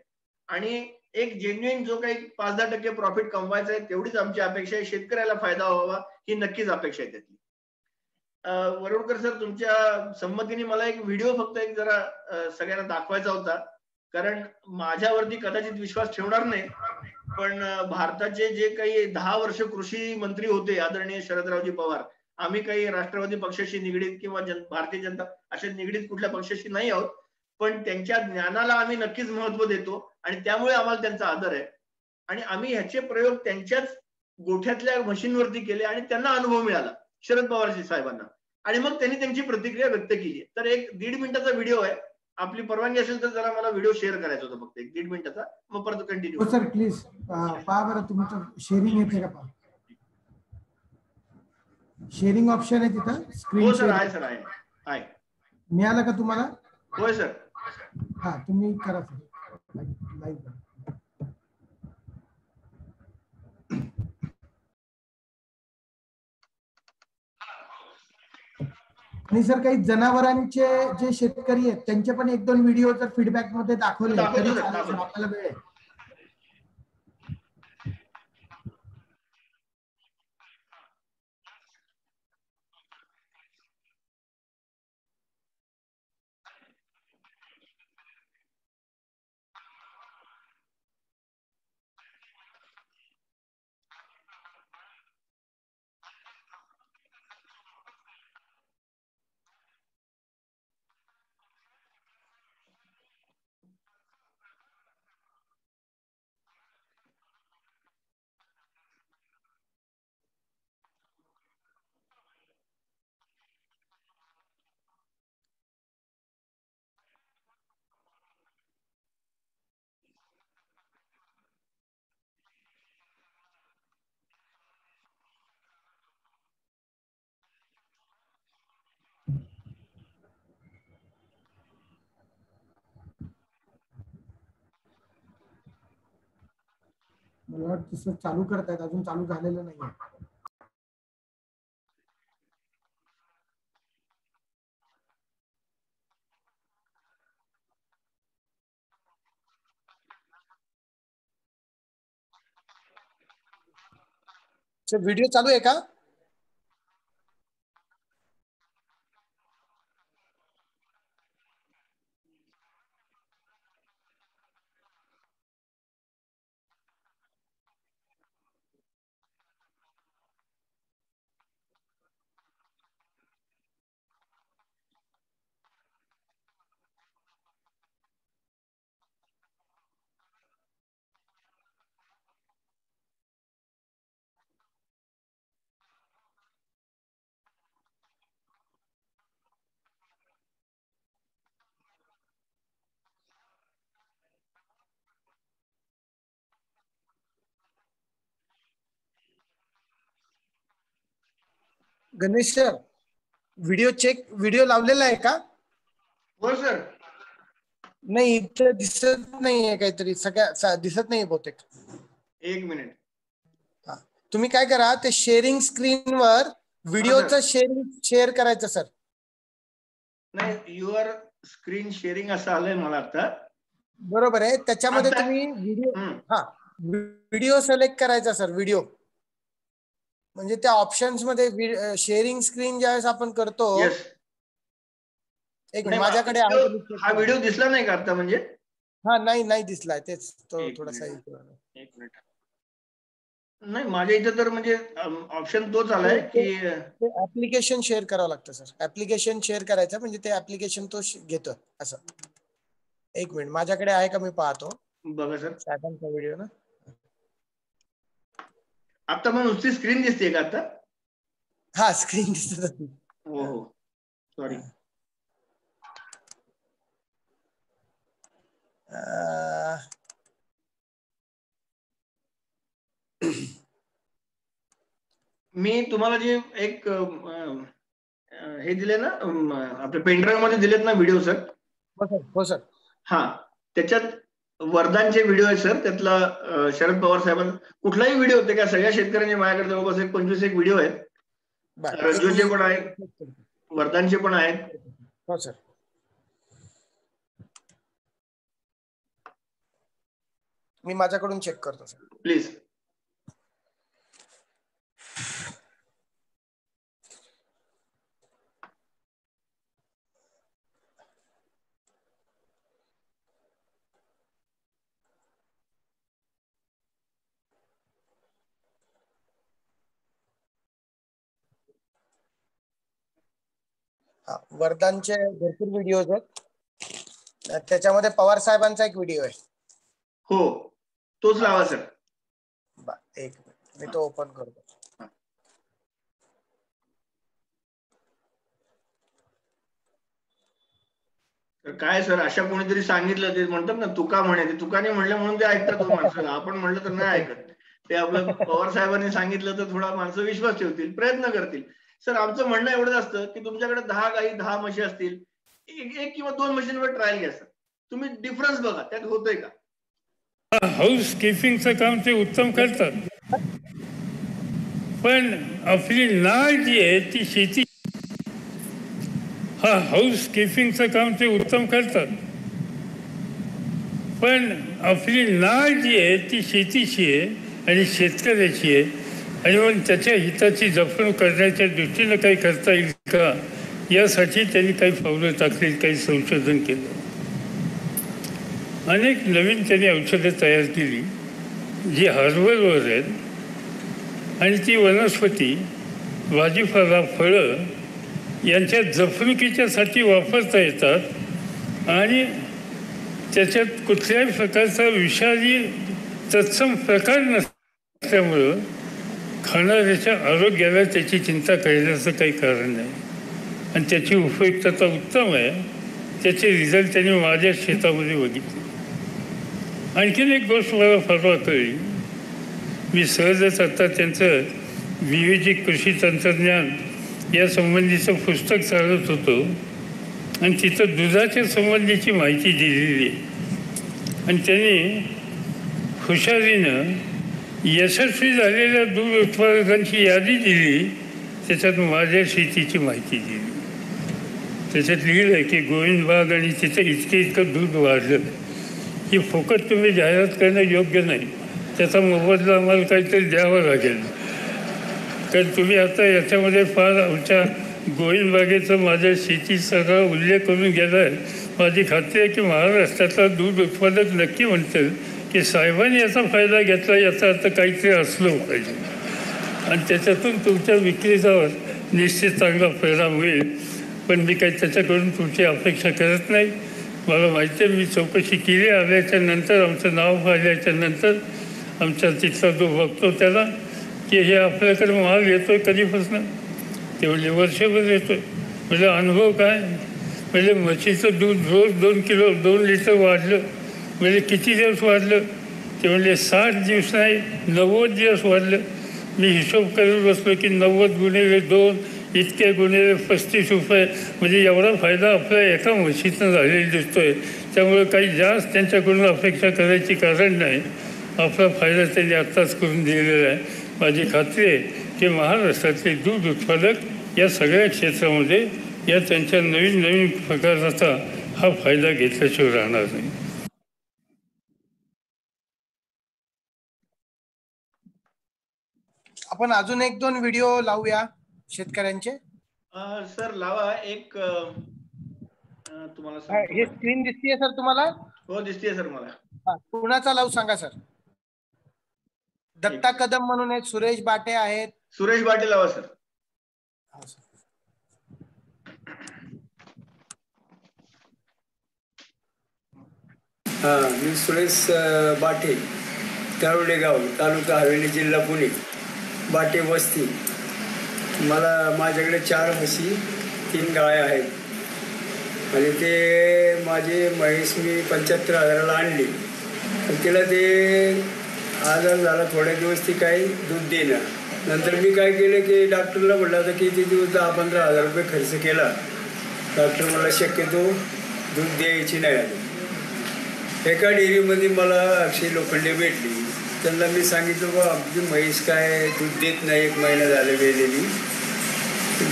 आणि एक जेन्युइन जो काही 5-10% प्रॉफिट कमवायचा आहे तेवढीच आमची अपेक्षा आहे. शेतकऱ्याला फायदा व्हावा ही नक्कीच अपेक्षा आहे त्याची. वरुणकर सर, तुमच्या संमतीने मला एक व्हिडिओ फक्त एक जरा सगळ्यांना दाखवायचा होता, कारण माझ्यावरती कदाचित विश्वास ठेवणार नाही पण भारताचे जे काही 10 वर्ष कृषी मंत्री होते आदरणीय शरदरावजी पवार, आम्ही काही राष्ट्रवादी पक्षाशी निगडीत किंवा भारतीय जनता अशा निगडीत कुठल्या पक्षाशी नाही आहोत, पण त्यांच्या ज्ञानाला आम्ही नक्कीच महत्व देतो आणि त्यामुळे आम्हाला त्यांचा आदर आहे. आणि आम्ही ह्याचे प्रयोग त्यांच्याच गोठ्यातल्या मशीनवरती केले आणि त्यांना अनुभव मिळाला शरद पवारजी साहेबांना, आणि मग त्यांनी त्यांची प्रतिक्रिया व्यक्त केली. तर एक 1.5 मिनिटाचा व्हिडिओ आहे, आपली परवानगी असेल तर जरा मला व्हिडिओ शेअर करायचा होता, फक्त 1-1.5 मिनिटाचा, मग परत कंटिन्यू. हो सर प्लीज पहा बरं तुमचं शेअरिंग येते का पहा. शेअरिंग ऑप्शन आहे तिथं स्क्रीन. हो सर आहे, सर आहे. मिळालं का तुम्हाला? होय सर. हा तुम्ही करा सर लाईव्ह करा. आणि सर काही जनावरांचे जे शेतकरी आहेत त्यांचे पण 1-2 व्हिडिओ जर फीडबॅक मध्ये दाखवले तरी चालेल सर, आपल्याला वेळ आहे. मला वाटतं सर चालू करतायत, अजून चालू झालेलं नाहीये. व्हिडिओ चालू आहे का? गणेश सर व्हिडिओ लावलेला आहे का? हो सर. नाही इथं दिसत नाहीये, काहीतरी सगळ्या दिसत नाही बहुतेक. 1 मिनिट. तुम्ही काय करा, ते शेअरिंग स्क्रीनवर व्हिडिओचं शेअर करायचं सर. नाही, युअर स्क्रीन शेअरिंग असं आलंय मला आता. बरोबर आहे, त्याच्यामध्ये तुम्ही व्हिडिओ सिलेक्ट करायचा सर. व्हिडिओ म्हणजे त्या ऑप्शन्स मध्ये शेअरिंग स्क्रीन ज्यावेळेस आपण करतो. एक मिनिट, माझ्याकडे हा व्हिडिओ दिसला नाही का आता? म्हणजे नाही दिसलाय, तेच तो थोडासा. 1 मिनिट. नाही, माझ्या इथे तर म्हणजे ऑप्शन तोच आलाय की ऍप्लिकेशन शेअर करावं लागतं सर. ऍप्लिकेशन शेअर करायचं म्हणजे ते ऍप्लिकेशन तो घेतो असं. 1 मिनिट, माझ्याकडे आहे का मी पाहतो. बघा सर. साहेबांचा व्हिडिओ ना. आता मग नुसती स्क्रीन दिसते का आता? हा, स्क्रीन दिसत. हो हो, सॉरी. मी तुम्हाला जे एक हे दिले ना, आपल्या पेनड्राईव्ह मध्ये दिलेत ना व्हिडिओ सर. हो सर. हा, त्याच्यात वरदानचे व्हिडिओ आहे सर. त्यातला शरद पवार साहेबांचा कुठलाही व्हिडिओ होते का? सगळ्या शेतकऱ्यांचे माझ्याकडे जवळपास 25 व्हिडिओ आहेत. रंजूचे पण आहेत, वरदानचे पण आहेत. हो सर. मी माझ्याकडून चेक करतो सर. प्लीज. वरदानचे भरपूर व्हिडिओ आहेत. त्याच्यामध्ये पवार साहेबांचा एक व्हिडिओ आहे. हो, तोच लावा सर. 1 मिनिट, मी तो ओपन करतो. काय सर, अशा कोणीतरी सांगितलं, ते म्हणतात ना तुका म्हणे, ते तुकाने म्हणलं म्हणून ते ऐकतात माणसं. आपण म्हणलं तर नाही ऐकत. ते आपलं पवार साहेबांनी सांगितलं तर थोडा माणसं विश्वास ठेवतील, प्रयत्न करतील. सर, आमचं म्हणणं एवढंच असतं की तुमच्याकडे 10 गाई 10 म्हशी असतील, एक किंवा 2 मशीनवर ट्रायल घ्या सर, तुम्ही डिफरन्स बघा त्यात होतंय का. हाऊस कीपिंगचं काम ते उत्तम करतात, पण आपली नाळ जी आहे ती शेती, हा हाऊस कीपिंगचं काम ते उत्तम करतात, पण आपली नाळ जी आहे ती शेतीची आहे आणि शेतकऱ्याची आहे, आणि म्हणून त्याच्या हिताची जपणूक करण्याच्या दृष्टीनं काही करता येईल का यासाठी त्यांनी काही पावलं टाकली, काही संशोधन केलं. अनेक नवीन त्यांनी औषधं तयार केली जी हर्बलवर आहेत आणि ती वनस्पती, भाजीपाला, फळं यांच्या जपणुकीच्यासाठी वापरता येतात आणि त्याच्यात कुठल्याही प्रकारचा विषारी तत्सम प्रकार नसल्यामुळं खाणाऱ्याच्या आरोग्याला त्याची चिंता करण्याचं काही कारण नाही आणि त्याची उपयुक्तता उत्तम आहे. त्याचे रिझल्ट त्यांनी माझ्या शेतामध्ये बघितले. आणखीन एक गोष्ट मला परवा कळली. मी सहजच आता त्यांचं BVG कृषी तंत्रज्ञान या संबंधीचं पुस्तक चालत होतो आणि तिथं दुधाच्या संबंधीची माहिती दिलेली आहे आणि त्यांनी हुशारीनं यशस्वी झालेल्या दूध उत्पादकांची यादी दिली. त्याच्यात माझ्या शेतीची माहिती दिली. त्याच्यात लिहिलं आहे की गोविंदबाग आणि तिथं इतकं दूध वाढलं. ही फुकट तुम्ही जाहिरात करणं योग्य नाही, त्याचा मोबदला आम्हाला काहीतरी द्यावं लागेल. कारण तुम्ही आता याच्यामध्ये फार आमच्या गोविंदबागेचं माझ्या शेतीचा उल्लेख करून गेला आहे. माझी खात्री आहे की महाराष्ट्रातला दूध उत्पादक नक्की म्हणतील की साहेबांनी याचा फायदा घेतला, याचा अर्थ काहीतरी असलं पाहिजे आणि त्याच्यातून तुमच्या विक्रीवर निश्चित चांगला परिणाम होईल. पण मी काही त्याच्याकडून तुमची अपेक्षा करत नाही. मला माहिती आहे, मी चौकशी केली. आल्याच्या नंतर आमचं नाव आल्याच्या नंतर आमच्या तिथला जो बघतो त्याला की हे आपल्याकडे माल येतो आहे कधीपासून, ते म्हणजे वर्षभर येतो आहे. म्हणजे अनुभव काय, म्हणजे म्हशीचं दूध रोज 2 लिटर वाढलं. म्हणजे किती दिवस वाढलं, ते म्हणजे 60 दिवस नाही 90 दिवस वाढलं. मी हिशोब करत बसलो की 90 गुणिले 2 इतके गुणिले 35 रुपये, म्हणजे एवढा फायदा आपल्या एका म्हशीतनं झालेला दिसतोय. त्यामुळे काही जास्त त्यांच्याकडून अपेक्षा करायची कारण नाही. आपला फायदा त्यांनी आत्ताच करून दिलेला आहे. माझी खात्री आहे की महाराष्ट्रातले दूध उत्पादक या सगळ्या क्षेत्रामध्ये या त्यांच्या नवीन प्रकाराचा हा फायदा घेतल्याशिवाय राहणार नाही. आपण अजून 1-2 व्हिडिओ लावूया शेतकऱ्यांचे. सर लावा एक. तुम्हाला हे स्क्रीन दिसतीये सर तुम्हाला? हो दिसतीये सर मला. कुणाचा लावू सांगा सर. दत्ता कदम म्हणून आहेत, सुरेश बाटे आहेत. सुरेश बाटे लावा सर. मी सुरेश बाटे, तरोडे गाव, तालुका हवेली, जिल्हा पुणे, बाटे वस्ती. मला माझ्याकडे 4 म्हशी 3 गाय आहेत आणि ते माझे म्हैस मी 75,000ला आणली. तिला ते आजार झाला, थोड्या दिवस ती काही दूध देणार. नंतर मी काय केलं की डॉक्टरला म्हटलं होतं की ती दिवस 10-15,000 रुपये खर्च केला. डॉक्टर मला शक्यतो दूध द्यायची नाही आली. एका डेअरीमध्ये मला अक्षय लोखंडे भेटली. त्यांना मी सांगितलं बा आमची म्हैस काय दूध देत नाही, 1 महिना झाले वेलेली.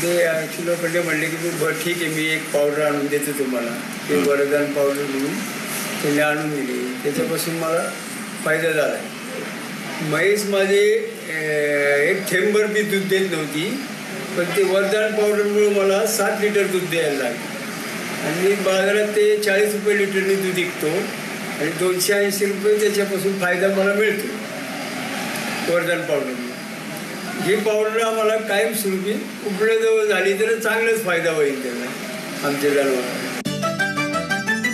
ते अक्षय लोखंडे म्हणले की मी बरं ठीक आहे, मी एक पावडर आणून देतो तुम्हाला. ते वरदान पावडर म्हणून त्यांनी आणून दिली. त्याच्यापासून मला फायदा झाला. म्हैस माझे 1 थेंबर बी दूध देत नव्हती, पण ते वरदान पावडरमुळे मला 7 लिटर दूध द्यायला लागले आणि मी बाजारात ते 40 रुपये लिटरने दूध विकतो आणि 280 रुपये त्याच्यापासून फायदा मला मिळतो वरदान पावडर. ही पावडर आम्हाला कायमस्वरूपी उपलब्ध झाली तर चांगलाच फायदा होईल त्याला आमच्या जनावरांना.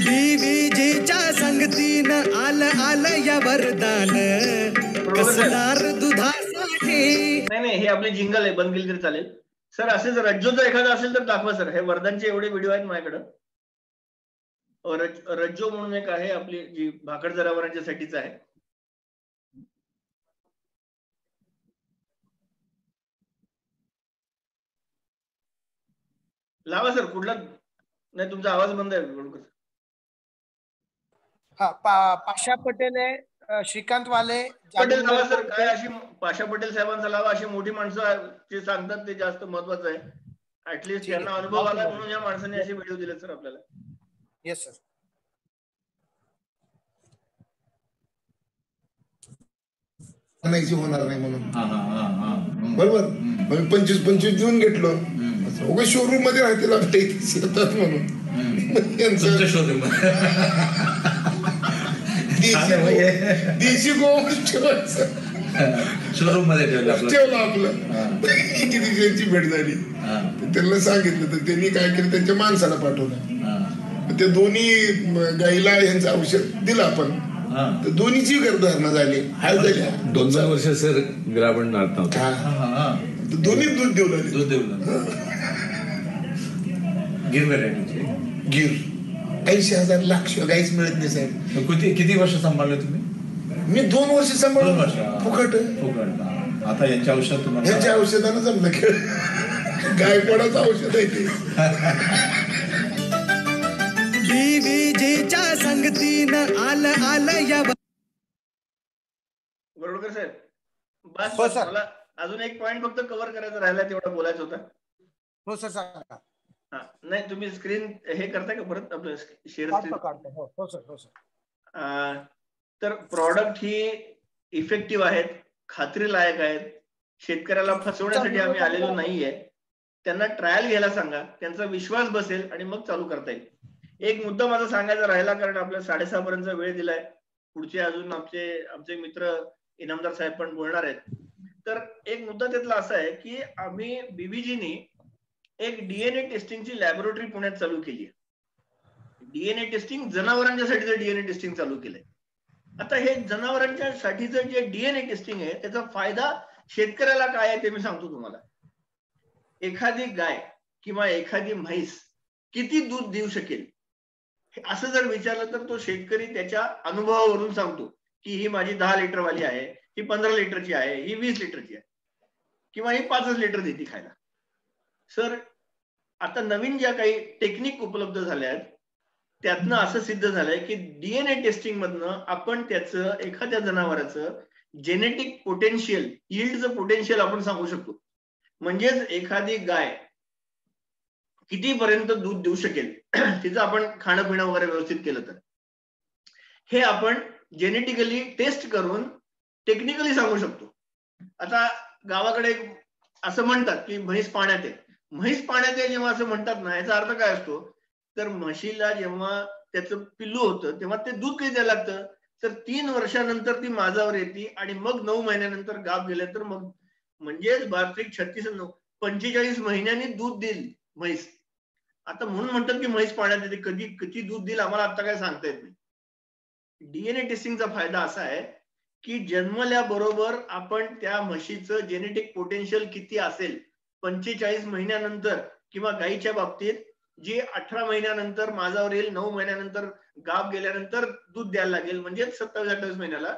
BVGच्या संगतीनं आलं या वरदान कसदार दुधासाठी. नाही हे आपले जिंगल आहे, बंद केली तरी चालेल सर. असेच रज्जो जर एखादा असेल तर दाखवा सर. हे वरदानचे एवढे व्हिडिओ आहेत माझ्याकडं. रज्जो म्हणून एक आहे आपली जी भाकड जनावरांच्या साठीच आहे. लावा सर. कुठला नाही, तुमचा आवाज बंद आहे. हा, पाशा पटेल आहे, श्रीकांत वाले, पटेल लावा सर. काय अशी पाशा पटेल साहेबांचा लावा. अशी मोठी माणसं जे सांगतात ते जास्त महत्वाचं आहे. ऍटलिस्ट त्यांना अनुभव आला म्हणून या माणसाने असे व्हिडिओ दिले सर आपल्याला. Yes sir. होणार नाही म्हणून बरोबर. 25 देऊन घेतलो. शोरूम मध्ये राहतील आपल्या इथे येतात म्हणून शोरूम देशी गोवंश शोरूम मध्ये ठेवलं आपलं. त्यांची भेट झाली, त्यांना सांगितलं तर त्यांनी काय केलं, त्यांच्या माणसाला पाठवलं. ते दोन्ही गाईला यांचं औषध दिलं आपण, तर दोन्हीची गर्भधारणा झाली. हाय झाली 2 वर्ष सर ग्रामीण नव्हता. दोन्ही दूध देऊ लागले. गिर 80,000 लाख शिवाय काहीच मिळत नाही साहेब. किती वर्ष सांभाळले तुम्ही? मी 2 वर्ष सांभाळलो. फुकट. आता यांच्या औषध तुम्हाला, यांच्या औषधानं जमलं खेळ. गायकवाडाचं औषध आहे ते. बीव्हीजीच्या संगतीनं आलं या. बरोबर साहेब. बस मला अजून एक पॉइंट फक्त कव्हर करायचा राहिला, तेवढा बोलायचं होता. हो सर सांगा. हा, नाही तुम्ही स्क्रीन हे करताय का परत आपलं शेअर स्क्रीन? हो सर. हो सर. तर प्रॉडक्ट ही इफेक्टिव्ह आहेत, खात्रीलायक आहेत. शेतकऱ्याला फसवण्यासाठी आम्ही आलेलो नाहीये. त्यांना ट्रायल घ्यायला सांगा, त्यांचा विश्वास बसेल आणि मग चालू करता येईल. एक मुद्दा माझा सांगायचा राहिला, कारण आपल्या 6:30 पर्यंत वेळ दिलाय. पुढचे अजून आमचे मित्र इनामदार साहेब पण बोलणार आहेत. तर एक मुद्दा त्यातला असा आहे की आम्ही बीव्हीजीनी एक डीएनए टेस्टिंगची लॅबोरेटरी पुण्यात चालू केली आहे. डीएनए टेस्टिंग जनावरांच्या साठीचं डीएनए टेस्टिंग चालू केलंय. आता हे जनावरांच्या साठीचं जे डीएनए टेस्टिंग आहे त्याचा फायदा शेतकऱ्याला काय आहे ते मी सांगतो तुम्हाला. एखादी गाय किंवा एखादी म्हैस किती दूध देऊ शकेल असं जर विचारलं तर तो शेतकरी त्याच्या अनुभवावरून सांगतो की ही माझी 10 लिटर वाली आहे, ही 15 लिटरची आहे, ही 20 लिटरची आहे, किंवा ही 5 लिटर देते खायला. सर आता नवीन ज्या काही टेक्निक उपलब्ध झाल्या आहेत त्यातनं असं सिद्ध झालंय की डीएनए टेस्टिंग मधनं आपण त्याचं एखाद्या जनावराचं जेनेटिक पोटेन्शियल, यील्डचं पोटेन्शियल आपण सांगू शकतो. म्हणजेच एखादी गाय कितीपर्यंत दूध देऊ शकेल तिचं आपण खाणं पिणं वगैरे व्यवस्थित केलं तर हे आपण जेनेटिकली टेस्ट करून टेक्निकली सांगू शकतो. आता गावाकडे असं म्हणतात की म्हैस पाण्यात आहे. म्हैस पाण्यात आहे जेव्हा असं म्हणतात ना, याचा अर्थ काय असतो, तर म्हशीला जेव्हा त्याचं पिल्लू होतं तेव्हा ते दूध काही द्यायला लागतं. तर 3 वर्षानंतर ती माझावर येते आणि मग 9 महिन्यानंतर गाभ गेल्यानंतर मग म्हणजेच 45 महिन्यांनी दूध देईल म्हैस. आता म्हणून म्हणतात की म्हैस पाण्यात येते, कधी किती दूध देईल आम्हाला आता काय सांगता येत नाही. डीएनए टेस्टिंगचा फायदा असा आहे की जन्मल्याबरोबर आपण त्या म्हशीचं जेनेटिक पोटेन्शियल किती असेल 45 महिन्यानंतर, किंवा गायीच्या बाबतीत जी 18 महिन्यानंतर माझावर येईल, 9 महिन्यानंतर गाभ गेल्यानंतर दूध द्यायला लागेल, म्हणजे 27-28 महिन्याला,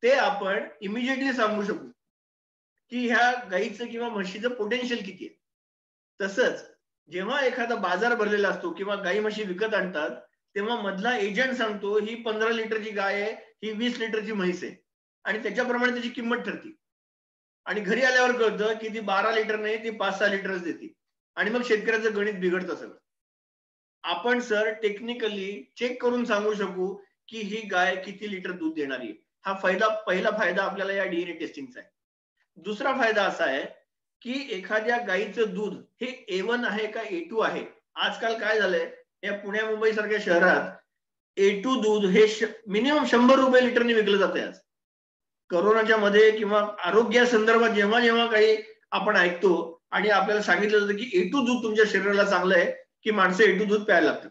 ते आपण इमिजिएटली सांगू शकू की ह्या गायीचं किंवा म्हशीचं पोटेन्शियल किती आहे. तसंच जेव्हा एखादा बाजार भरलेला असतो किंवा गाई म्हशी विकत आणतात तेव्हा मधला एजंट सांगतो ही 15 लिटरची गाय आहे, ही 20 लिटरची म्हैस आहे, आणि त्याच्याप्रमाणे त्याची किंमत ठरते. आणि घरी आल्यावर कळतं की ती 12 लिटर नाही, ती 5-6 लिटरच देते, आणि मग शेतकऱ्याचं गणित बिघडतं सगळं. आपण सर टेक्निकली चेक करून सांगू शकू की ही गाय किती लिटर दूध देणारी आहे. हा पहिला फायदा आपल्याला या डीएनए टेस्टिंगचा आहे. दुसरा फायदा असा आहे की एखाद्या गायीचं दूध हे A1 आहे का A2 आहे. आजकाल काय झालंय, या पुण्या मुंबई सारख्या शहरात A2 दूध हे मिनिमम 100 रुपये लिटरने विकलं जाते आज. कोरोनाच्या मध्ये किंवा आरोग्या संदर्भात जेव्हा जेव्हा काही आपण ऐकतो आणि आपल्याला सांगितलं जातं की A2 दूध तुमच्या शरीराला चांगलं आहे, की माणसं A2 दूध प्यायला लागतात.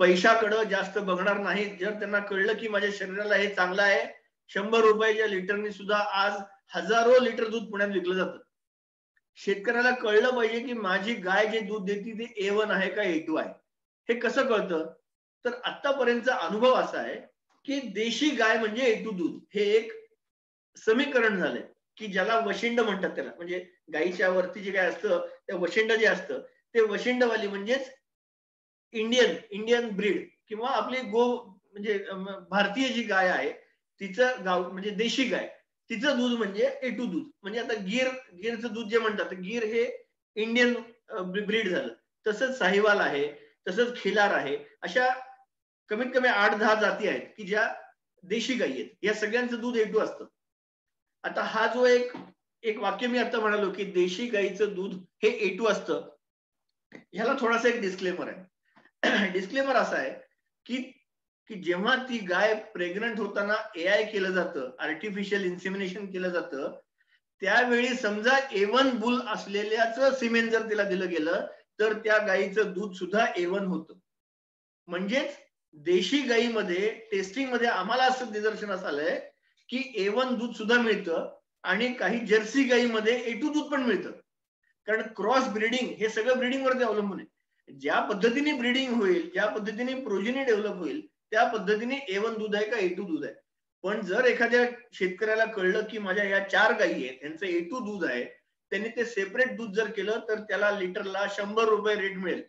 पैशाकडं जास्त बघणार नाहीत. जर त्यांना कळलं की माझ्या शरीराला हे चांगलं आहे, 100 रुपयाच्या लिटरने सुद्धा आज हजारो लिटर दूध पुण्यात विकलं जातं. शेतकऱ्याला कळलं पाहिजे की माझी गाय जे दूध देते ते A1 आहे का A2 आहे. हे कसं कळतं, तर आतापर्यंतचा अनुभव असा आहे की देशी गाय म्हणजे A2 दूध हे एक समीकरण झालंय की ज्याला वशिंड म्हणतात. त्याला म्हणजे गायीच्या वरती जे काय असतं त्या वशिंड जे असतं ते वशिंडवाली म्हणजेच इंडियन ब्रीड किंवा आपली म्हणजे भारतीय जी गाय आहे तिचं गाव म्हणजे देशी गाय, तिचं दूध म्हणजे A2 दूध. म्हणजे आता गिरचं दूध जे म्हणतात, गिर हे इंडियन ब्रीड झालं. तसंच साहिवाल आहे, तसंच खिलार आहे. अशा कमीत कमी 8-10 जाती आहेत की ज्या देशी गायी आहेत. या सगळ्यांचं दूध A2 असतं. आता हा जो एक वाक्य मी आता म्हणालो की देशी गायीचं दूध हे A2 असतं, ह्याला थोडासा एक डिस्क्लेमर आहे. डिस्क्लेमर असा आहे की जेव्हा ती गाय प्रेग्नंट होताना AI केलं जातं, आर्टिफिशियल इन्सेमिनेशन केलं जातं, त्यावेळी समजा A1 बुल असलेल्याच सिमेन जर तिला दिलं गेलं तर त्या गायीचं दूध सुद्धा A1 होतं. म्हणजेच देशी गायीमध्ये टेस्टिंग मध्ये आम्हाला असं निदर्शनास आलंय की A1 दूध सुद्धा मिळतं आणि काही जर्सी गायीमध्ये A2 दूध पण मिळतं. कारण क्रॉस ब्रीडिंग हे सगळं ब्रीडिंग वरती अवलंबून आहे. ज्या पद्धतीने ब्रीडिंग होईल, ज्या पद्धतीने प्रोजेनी डेव्हलप होईल, त्या पद्धतीने A1 दूध आहे का A2 दूध आहे. पण जर एखाद्या शेतकऱ्याला कळलं की माझ्या या 4 गायी आहेत, त्यांचं A2 दूध आहे, त्यांनी ते सेपरेट दूध जर केलं तर त्याला लिटरला 100 रुपये रेट मिळेल.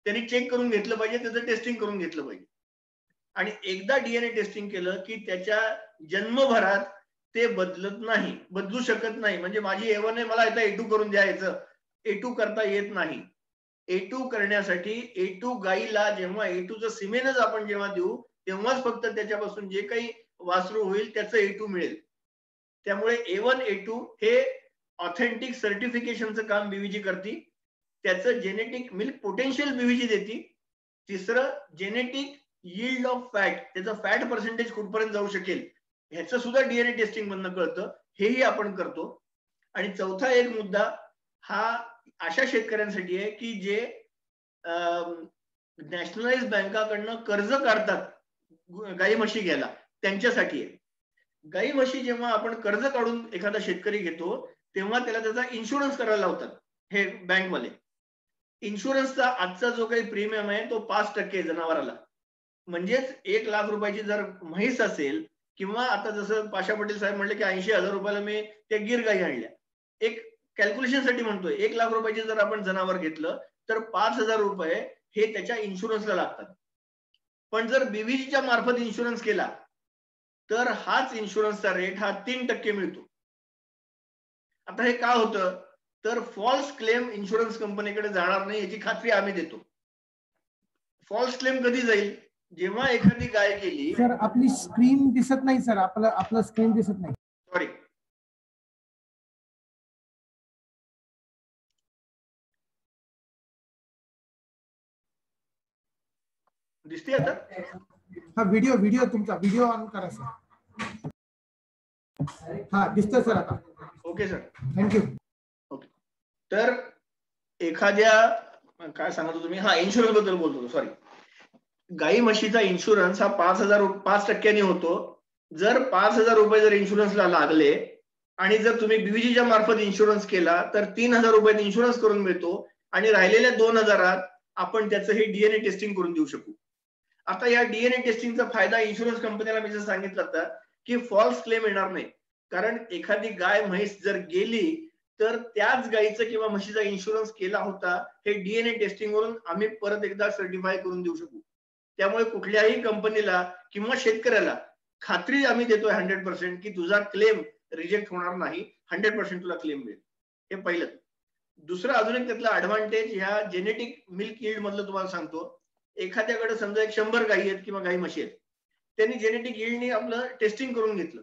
त्यांनी चेक करून घेतलं पाहिजे, त्याचं टेस्टिंग करून घेतलं पाहिजे. आणि एकदा DNA टेस्टिंग केलं की त्याच्या जन्मभरात ते बदलू शकत नाही. म्हणजे माझी A1 आहे, मला आता A2 करून द्यायचं, A2 करता येत नाही. A2 करण्यासाठी A2 गाईला जेव्हा A2चं सिमेनच आपण जेव्हा देऊ तेव्हाच फक्त त्याच्यापासून जे काही वासरू होईल त्याचं A2 मिळेल. त्यामुळे A1 A2 हे ऑथेंटिक सर्टिफिकेशनचं काम BVG करते. त्याचं जेनेटिक मिल्क पोटेन्शियल BVG देते. तिसरं जेनेटिक यील्ड ऑफ फॅट, त्याचं फॅट पर्सेंटेज कुठपर्यंत जाऊ शकेल ह्याचं सुद्धा DNA टेस्टिंग मधनं कळतं, हेही आपण करतो. आणि चौथा एक मुद्दा हा अशा शेतकऱ्यांसाठी आहे की जे नॅशनलाइज बँकाकडनं कर्ज काढतात गाई म्हशी घ्यायला, त्यांच्यासाठी आहे. गाई म्हशी जेव्हा आपण कर्ज काढून एखादा शेतकरी घेतो तेव्हा त्याला त्याचा इन्शुरन्स करायला लावतात हे बँकवाले. इन्शुरन्सचा आजचा जो काही प्रीमियम आहे तो 5% जनावराला. म्हणजेच 1 लाख रुपयाची जर म्हैस असेल किंवा आता जसं पाशा पटेल साहेब म्हणले की 80,000 रुपयाला मी त्या गिर गाई आणल्या, एक कॅल्क्युलेशन साठी म्हणतोय, 1 लाख रुपयाचे जर आपण जनावर घेतलं तर 5,000 रुपये हे त्याच्या इन्शुरन्सला लागतात. पण जर BVGच्या मार्फत इन्शुरन्स केला तर हाच इन्शुरन्सचा रेट हा 3% मिळतो. आता हे का होतं तर फॉल्स क्लेम इन्शुरन्स कंपनीकडे जाणार नाही याची खात्री आम्ही देतो. फॉल्स क्लेम कधी जाईल जेव्हा एखादी गाय गेली. सर आपली स्क्रीन दिसत नाही सर, आपलं स्क्रीन दिसत नाही. सॉरी, दिसते आता? हा व्हिडिओ तुमचा व्हिडिओ ऑन करा सर. हा दिसतोय सर आता. Okay sir, thank you. ओके. तर एखाद्या काय सांगतो तुम्ही, हा इन्शुरन्स बद्दल बोलतो. सॉरी, गाई म्हशीचा इन्शुरन्स हा 5% होतो. जर 5,000 रुपये जर इन्शुरन्सला लागले आणि जर तुम्ही BVGच्या मार्फत इन्शुरन्स केला तर 3,000 रुपयात इन्शुरन्स करून मिळतो आणि राहिलेल्या 2,000 आपण त्याचं हे DNA टेस्टिंग करून देऊ शकू. आता या DNA टेस्टिंगचा फायदा इन्शुरन्स कंपनीला मी जर सांगितलं होता की फॉल्स क्लेम येणार नाही. कारण एखादी गाय म्हैस जर गेली तर त्याच गायीचं किंवा म्हशीचा इन्शुरन्स केला होता हे DNA टेस्टिंग वरून आम्ही परत एकदा सर्टिफाय करून देऊ शकू. त्यामुळे कुठल्याही कंपनीला किंवा शेतकऱ्याला खात्री आम्ही देतोय 100% की तुझा क्लेम रिजेक्ट होणार नाही, 100% तुला क्लेम मिळेल. हे पहिलं. दुसरं अजून एक त्यातला ऍडव्हान्टेज ह्या जेनेटिक मिल्क यील्ड मधलं तुम्हाला सांगतो. एखाद्याकडे समजा 100 गायी आहेत किंवा गाई म्हशी आहेत, त्यांनी जेनेटिक यील्डनी आपलं टेस्टिंग करून घेतलं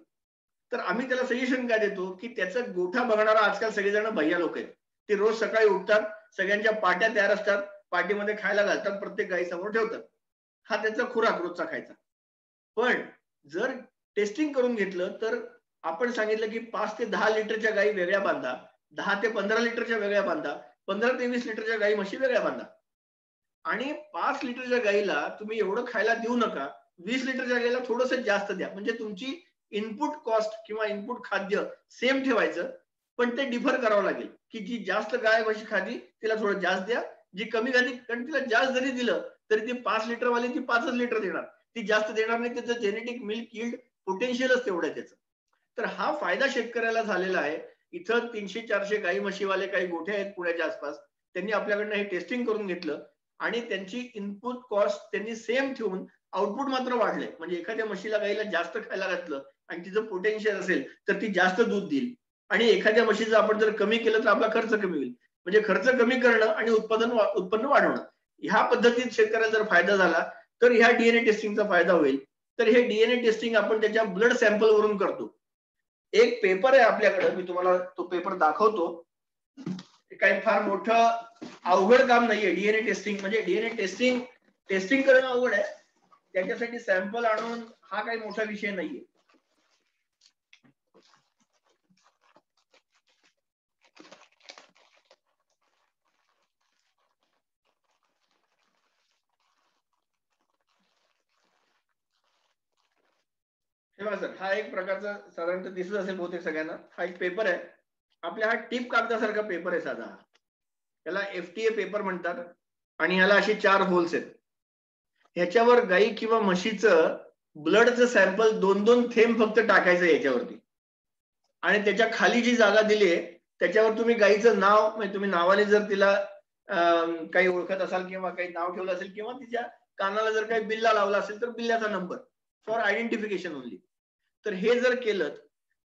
तर आम्ही त्याला सजेशन काय देतो की त्याचं गोठा बघणारा आजकाल सगळेजण भैया लोक आहेत. ते रोज सकाळी उठतात, सगळ्यांच्या पाट्या तयार असतात, पाठीमध्ये खायला घालतात, प्रत्येक गाई समोर ठेवतात. हा त्याचा खुराक रोजचा खायचा. पण जर टेस्टिंग करून घेतलं तर आपण सांगितलं की 5 ते 10 लिटरच्या गाई वेगळ्या बांधा, 10 ते 15 लिटरच्या वेगळ्या बांधा, 15 ते 20 लिटरच्या गाई म्हशी वेगळ्या बांधा. आणि 5 लिटरच्या गाईला तुम्ही एवढं खायला देऊ नका, 20 लिटरच्या गाईला थोडंसं जास्त द्या. म्हणजे तुमची इनपुट कॉस्ट किंवा इनपुट खाद्य सेम ठेवायचं, पण ते डिफर करावं लागेल की जी जास्त गाय म्हशी खाती तिला थोडं जास्त द्या, जी कमी खाती कारण तिला जास्त जरी दिलं तरी ती 5 लिटर वाली ती 5च लिटर देणार, ती जास्त देणार नाही. त्याचं जेनेटिक मिल्क यील्ड पोटेन्शियलच तेवढं आहे त्याचं. तर हा फायदा शेतकऱ्याला झालेला आहे. इथं 300-400 गाई म्हशीवाले काही गोठे आहेत पुण्याच्या आसपास, त्यांनी आपल्याकडनं हे टेस्टिंग करून घेतलं आणि त्यांची इनपुट कॉस्ट त्यांनी सेम ठेवून आउटपुट मात्र वाढले. म्हणजे एखाद्या म्हशीला गाईला जास्त खायला घातलं आणि तिचं पोटेन्शियल असेल तर ती जास्त दूध देईल, आणि एखाद्या म्हशीचं आपण जर कमी केलं तर आपला खर्च कमी होईल. म्हणजे खर्च कमी करणं आणि उत्पन्न वाढवणं, ह्या पद्धतीत शेतकऱ्याला जर फायदा झाला तर ह्या डीएनए टेस्टिंगचा फायदा होईल. तर हे डीएनए टेस्टिंग आपण त्याच्या ब्लड सॅम्पल वरून करतो. एक पेपर आहे आपल्याकडे, मी तुम्हाला तो पेपर दाखवतो. काही फार मोठं अवघड काम नाहीये डीएनए टेस्टिंग. म्हणजे डीएनए टेस्टिंग करणं अवघड आहे, त्याच्यासाठी सॅम्पल आणून हा काही मोठा विषय नाहीये. हे बघा सर, हा एक प्रकारचा साधारणतः दिसत असेल बहुतेक सगळ्यांना, हा एक पेपर आहे आपल्या. हा टिप कागदासारखा पेपर आहे साधा. याला FTA पेपर म्हणतात आणि ह्याला अशी 4 होल्स आहेत. ह्याच्यावर गाई किंवा म्हशीचं ब्लडचं सॅम्पल 2-2 थेंब फक्त टाकायचं याच्यावरती, आणि त्याच्या खाली जी जागा दिली आहे त्याच्यावर तुम्ही गाईचं नाव, म्हणजे तुम्ही नावाने जर तिला काही ओळखत असाल किंवा काही नाव ठेवलं असेल किंवा तिच्या कानाला जर काही बिल्ला लावला असेल तर बिल्ल्याचा नंबर फॉर आयडेंटिफिकेशन ओनली. तर हे जर केलं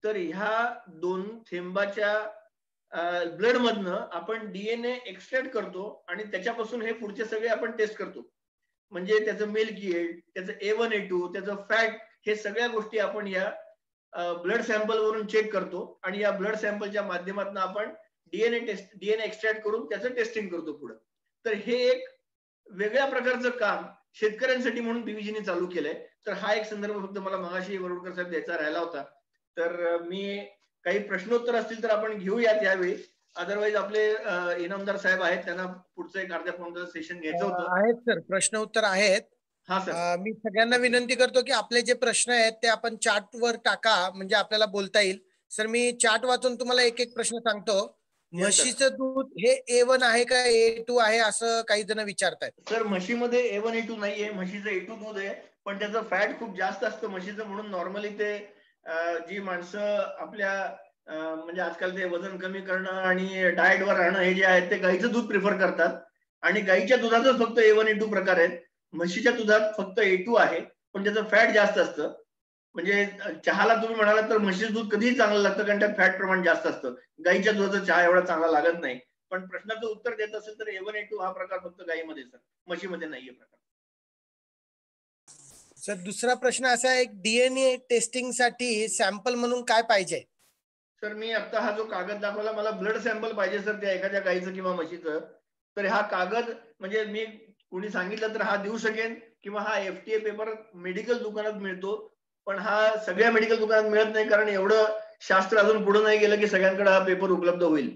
तर ह्या 2 थेंबाच्या ब्लड मधनं आपण डीएनए एक्सट्रॅक्ट करतो आणि त्याच्यापासून हे पुढचे सगळे आपण टेस्ट करतो. म्हणजे त्याचं मिल्क यील्ड, त्याचं A1 A2, त्याचं फॅट, हे सगळ्या गोष्टी आपण या ब्लड सॅम्पल वरून चेक करतो आणि या ब्लड सॅम्पलच्या माध्यमातून आपण डीएनए एक्सट्रॅक्ट करून त्याचं टेस्टिंग करतो पुढे. तर हे एक वेगळ्या प्रकारचं काम शेतकऱ्यांसाठी म्हणून बीव्हीजीने चालू केलंय. तर हा एक संदर्भ फक्त मला मगाशी वरुडकर साहेब द्यायचा राहिला होता. तर मी काही प्रश्नोत्तर असतील तर आपण घेऊयात यावेळी. अदरवाईज आपले इनामदार साहेब आहेत, त्यांना पुढचं एक अर्ध्या पाऊण तास सेशन घ्यायचं होतं. आहेत सर, प्रश्न उत्तर आहेत. हा सर. मी सगळ्यांना विनंती करतो की आपले जे प्रश्न आहेत ते आपण चार्ट वर टाका, म्हणजे आपल्याला बोलता येईल. सर मी चार्ट वाचून तुम्हाला एक एक प्रश्न सांगतो. म्हशीचं दूध हे A1 आहे का A2 आहे असं काही जण विचारतायत. सर म्हशीमध्ये A1 A2 नाहीये, म्हशीचं A2 दूध आहे, पण त्याचं फॅट खूप जास्त असतं म्हशीचं. म्हणून नॉर्मली ते जी माणसं आपल्या म्हणजे आजकाल ते वजन कमी करणं आणि डाएटवर राहणं हे जे आहे ते गाईचं दूध प्रिफर करतात. आणि गाईच्या दुधातच फक्त A1 A2 प्रकार आहेत. म्हशीच्या दुधात फक्त A2 आहे, पण त्याचं फॅट जास्त असतं. म्हणजे चहाला तुम्ही म्हणाला तर म्हशीचं दूध कधीही चांगलं लागतं कारण त्यात फॅट प्रमाण जास्त असतं. गाईच्या दुधाचा चहा एवढा चांगला लागत नाही. पण प्रश्नाचं उत्तर देत असेल तर A1 A2 हा प्रकार फक्त गाईमध्ये सर, म्हशीमध्ये नाहीये प्रकार. सर दुसरा प्रश्न असा आहे, डीएनए टेस्टिंग साठी सॅम्पल म्हणून काय पाहिजे. सर मी आता हा जो कागद दाखवला, मला ब्लड सॅम्पल पाहिजे सर त्या एखाद्या गाईचं किंवा म्हशीचं. तर हा कागद म्हणजे मी कोणी सांगितलं तर हा देऊ शकेन, किंवा हा FTA पेपर मेडिकल दुकानात मिळतो, पण हा सगळ्या मेडिकल दुकानात मिळत नाही कारण एवढं शास्त्र अजून पुढे नाही गेलं की सगळ्यांकडे हा पेपर उपलब्ध होईल.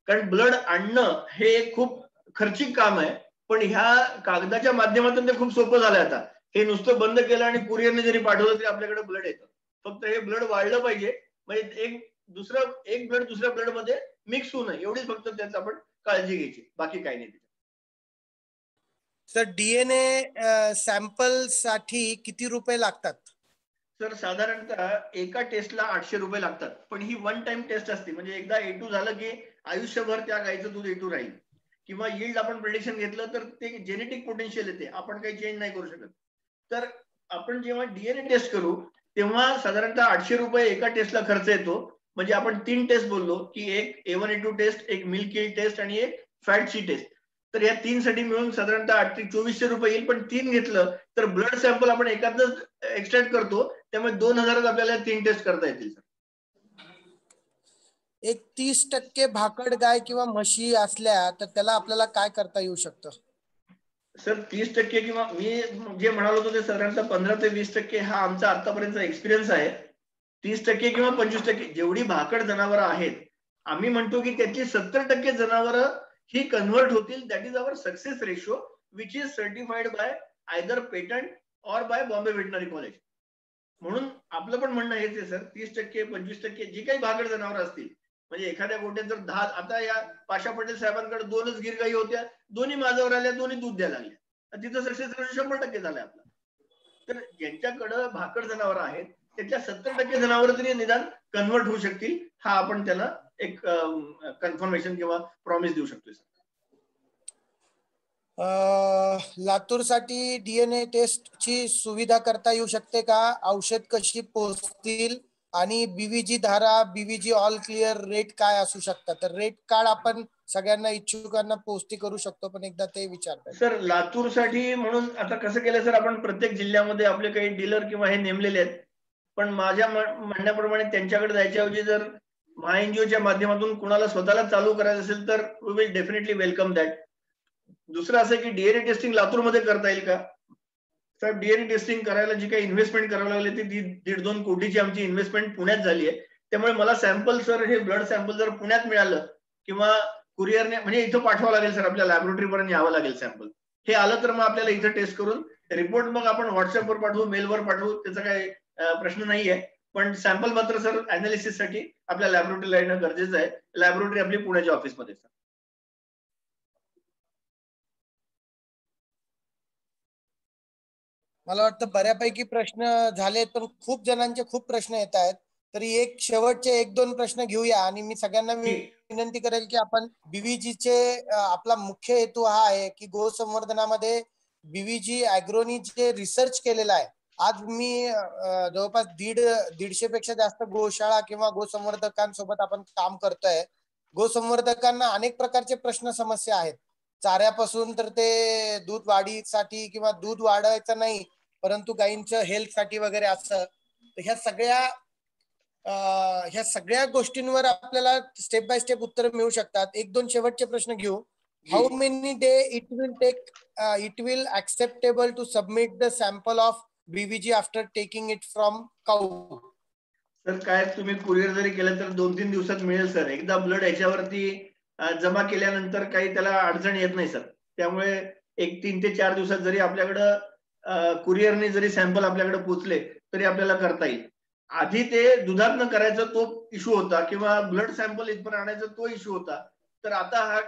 कारण ब्लड आणणं हे खूप खर्चिक काम आहे, पण ह्या कागदाच्या माध्यमातून ते खूप सोपं झालंय आता. हे नुसतं बंद केलं आणि कुरिअरने जरी पाठवलं तरी आपल्याकडे ब्लड येतं. फक्त हे ब्लड वाढलं पाहिजे, म्हणजे एक ब्लड दुसऱ्या ब्लड मध्ये मिक्स होऊ नये, एवढीच फक्त त्याचं आपण काळजी घ्यायची, बाकी काही नाही. सर डीएनए सॅम्पल साठी किती रुपये लागतात. सर साधारणतः एका टेस्टला 800 रुपये लागतात, पण ही 1 टाइम टेस्ट असते. म्हणजे एकदा A2 झालं की आयुष्यभर त्या गाईचं दूध A2 राहील. किंवा यील्ड आपण प्रेडिक्शन घेतलं तर ते जेनेटिक पोटेन्शियल येते, आपण काही चेंज नाही करू शकत. तर आपण जेव्हा डीएनए टेस्ट करू तेव्हा साधारणतः 800 रुपये एका टेस्टला खर्च येतो. म्हणजे आपण 3 टेस्ट बोललो की एक A1 A2 टेस्ट, एक मिल्क यील्ड टेस्ट आणि एक फॅटची टेस्ट. तर या 3 साठी मिळून साधारणतः 2400 रुपये येईल. पण 3 घेतलं तर ब्लड सॅम्पल आपण एखादच एक्सट्रॅक्ट करतो, त्यामुळे 2000 आपल्याला 3 टेस्ट करता येतील. एक 30% भाकड गाय किंवा म्हशी असल्या तर त्याला आपल्याला काय करता येऊ शकतं. सर 30% किंवा मी जे म्हणालो होतो ते साधारणतः 15 ते 20% हा आमचा आतापर्यंतचा एक्सपिरियन्स आहे. 30% किंवा 25% जेवढी भाकड जनावरं आहेत, आम्ही म्हणतो की त्यातली 70% जनावरं ही कन्व्हर्ट होतील. That is our success ratio which is certified by either patent or by Bombay veterinary college. म्हणून आपलं पण म्हणणं हेच आहे सर, 30% 25% जी काही भाकड जनावरं असतील, म्हणजे एखाद्या गोट्यात जर 10, आता या पाशा पटेल साहेबांकडे 2च गिर गाई होत्या, दोन्ही माझ्यावर आल्या, दोन्ही दूध द्यायला लागल्या, तिथं सक्सेस रेशो 100% झालाय आपला. तर ज्यांच्याकडे भाकड जनावर आहेत त्याच्या 70% जनावर तरी निदान कन्व्हर्ट होऊ शकतील, हा आपण त्याला एक कन्फर्मेशन किंवा प्रॉमिस देऊ शकतो. लातूरसाठी डीएनए टेस्टची सुविधा करता येऊ शकते का? औषध कशी पोहोचतील आणि बीव्हीजी धारा, बीव्हीजी ऑल क्लिअर रेट काय असू शकतात? तर रेट कार्ड आपण सगळ्यांना इच्छुकांना पोहोचती करू शकतो, पण एकदा ते विचारतात. सर लातूरसाठी म्हणून आता कसं केलं सर, आपण प्रत्येक जिल्ह्यामध्ये आपले काही डीलर किंवा हे नेमलेले आहेत, पण माझ्या म्हणण्याप्रमाणे त्यांच्याकडे जायच्याऐवजी जर महाएनजीओच्या माध्यमातून कुणाला स्वतःला चालू करायचं असेल तर we will definitely welcome that. दुसरं असं की डीएनए टेस्टिंग लातूरमध्ये करता येईल का? साहेब डीएनए टेस्टिंग करायला जी काही इन्व्हेस्टमेंट करावी लागली ती 1.5-2 कोटीची आमची इन्व्हेस्टमेंट पुण्यात झाली आहे. त्यामुळे मला सॅम्पल सर हे ब्लड सॅम्पल जर पुण्यात मिळालं किंवा कुरिअरने म्हणजे इथं पाठवावं लागेल सर, आपल्या लॅबोरेटरी पर्यंत यावं लागेल सॅम्पल. हे आलं तर मग आपल्याला इथं टेस्ट करून रिपोर्ट मग आपण व्हॉट्सअपवर पाठवू, मेलवर पाठवू, त्याचा काही प्रश्न नाहीये. पण सॅम्पल मात्र सर अनालिसिस साठी आपल्या लॅबोरेटरीला येणं गरजेचं आहे. लॅबोरेटरी आपली पुण्याच्या ऑफिसमध्ये सर. मला वाटतं बऱ्यापैकी प्रश्न झालेत, पण खूप जणांचे खूप प्रश्न येत आहेत. तरी एक शेवटचे 1-2 प्रश्न घेऊया आणि मी सगळ्यांना विनंती करेल की आपण बीव्हीजीचे आपला मुख्य हेतू हा आहे की गो संवर्धनामध्ये बीव्हीजी ॲग्रोनी जे रिसर्च केलेला आहे. आज मी जवळपास 150 पेक्षा जास्त गोशाळा किंवा गोसंवर्धकांसोबत आपण काम करतोय. गोसंवर्धकांना अनेक प्रकारचे प्रश्न समस्या आहेत. चाऱ्यापासून तर ते दूध वाढीसाठी किंवा दूध वाढायचं नाही परंतु गायींचं हेल्थसाठी वगैरे असं. तर ह्या सगळ्या गोष्टींवर आपल्याला स्टेप बाय स्टेप उत्तर मिळू शकतात. 1-2 शेवटचे प्रश्न घेऊ. How many day it will acceptable to submit the sample of BVG after taking it from cow? Sir काय तुम्ही कुरिअर जरी केलं तर 2-3 दिवसात मिळेल सर. एकदा ब्लड याच्यावरती जमा केल्यानंतर काही त्याला अडचण येत नाही सर. त्यामुळे 3 ते 4 दिवसात जरी आपल्याकडं कुरिअरने जरी सॅम्पल आपल्याकडे पोहोचले तरी आपल्याला करता येईल. आधी ते दुधातनं करायचं तो इश्यू होता किंवा ब्लड सॅम्पल इथपर्यंत आणायचा तो इश्यू होता. तर आता हा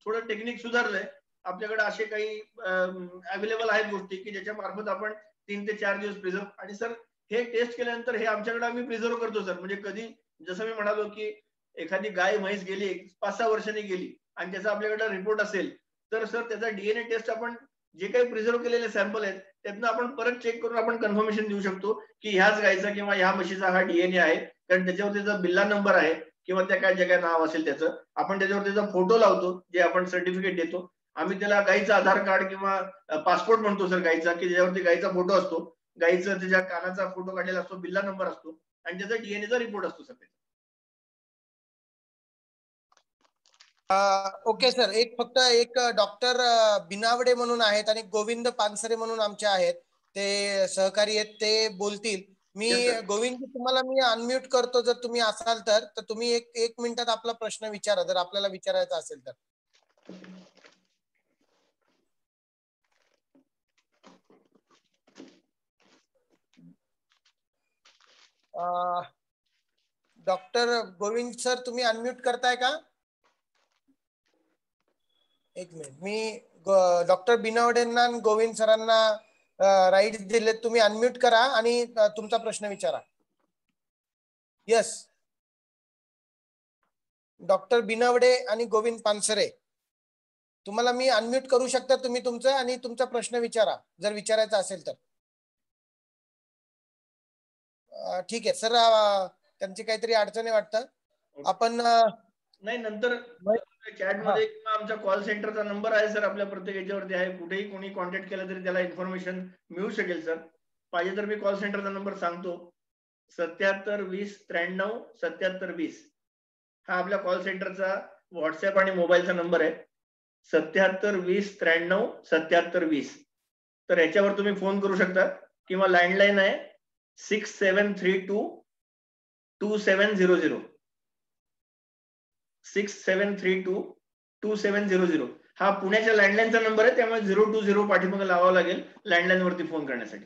थोडं टेक्निक सुधारलंय. आपल्याकडे असे काही अवेलेबल आहेत गोष्टी की ज्याच्या मार्फत आपण 3 ते 4 दिवस प्रिझर्व. आणि सर हे टेस्ट केल्यानंतर हे आमच्याकडे आम्ही प्रिझर्व करतो सर. म्हणजे कधी जसं मी म्हणालो की एखादी गाय म्हैस गेली 5-6 वर्षांनी गेली आणि त्याचा आपल्याकडे रिपोर्ट असेल तर सर त्याचा डीएनए टेस्ट आपण जे काही प्रिझर्व केलेले सॅम्पल आहेत त्यातनं आपण परत चेक करून आपण कन्फर्मेशन देऊ शकतो की ह्याच गायचा किंवा ह्या म्हशीचा हा डीएनए आहे. कारण त्याच्यावर त्याचा बिल्ला नंबर आहे किंवा त्या काय जे काय नाव असेल त्याचं आपण त्याच्यावर त्याचा फोटो लावतो, जे आपण सर्टिफिकेट देतो. आम्ही त्याला गायीचं आधार कार्ड किंवा पासपोर्ट म्हणतो सर गायीचा, की ज्यावरती गायीचा फोटो असतो, गायीचं त्याच्या कानाचा फोटो काढलेला असतो, बिल्ला नंबर असतो आणि त्याचा डीएनएचा रिपोर्ट असतो सर. Okay sir. फक्त एक डॉक्टर बिनावडे म्हणून आहेत आणि गोविंद पानसरे म्हणून आमचे आहेत, ते सहकारी आहेत, ते बोलतील. मी गोविंद तुम्हाला मी अनम्यूट करतो. जर तुम्ही असाल तर तुम्ही एक मिनिटात आपला प्रश्न विचारा जर आपल्याला विचारायचा असेल तर. डॉक्टर गोविंद सर तुम्ही अनम्यूट करताय का? एक मिनिट. मी डॉक्टर बिनावडेंना आणि गोविंद सरांना राईट दिले. तुम्ही अनम्यूट करा आणि तुमचा प्रश्न विचारा. यस, डॉक्टर बिनावडे आणि गोविंद पानसरे तुम्हाला मी अनम्यूट करू शकता. तुम्ही तुमचं आणि तुमचा प्रश्न विचारा जर विचारायचा असेल तर. ठीक आहे सर. त्यांची काहीतरी अडचणी वाटतं. आपण नाही नंतर चॅट मध्ये किंवा आमच्या कॉल सेंटरचा नंबर आहे सर आपल्या प्रत्येक याच्यावरती आहे. कुठेही कोणी कॉन्टॅक्ट केला तरी त्याला इन्फॉर्मेशन मिळू शकेल सर. पाहिजे तर मी कॉल सेंटरचा नंबर सांगतो. 77-20-93-77-20 हा आपल्या कॉल सेंटरचा व्हॉट्सअप आणि मोबाईलचा नंबर आहे. 77-20-93-77-20. तर याच्यावर तुम्ही फोन करू शकता किंवा लँडलाईन आहे 6732-2700 6732-2700. हा पुण्याच्या लँडलाईनचा नंबर आहे. त्यामुळे 020 पाठीमागे लावावं लागेल लँडलाईन वरती फोन करण्यासाठी.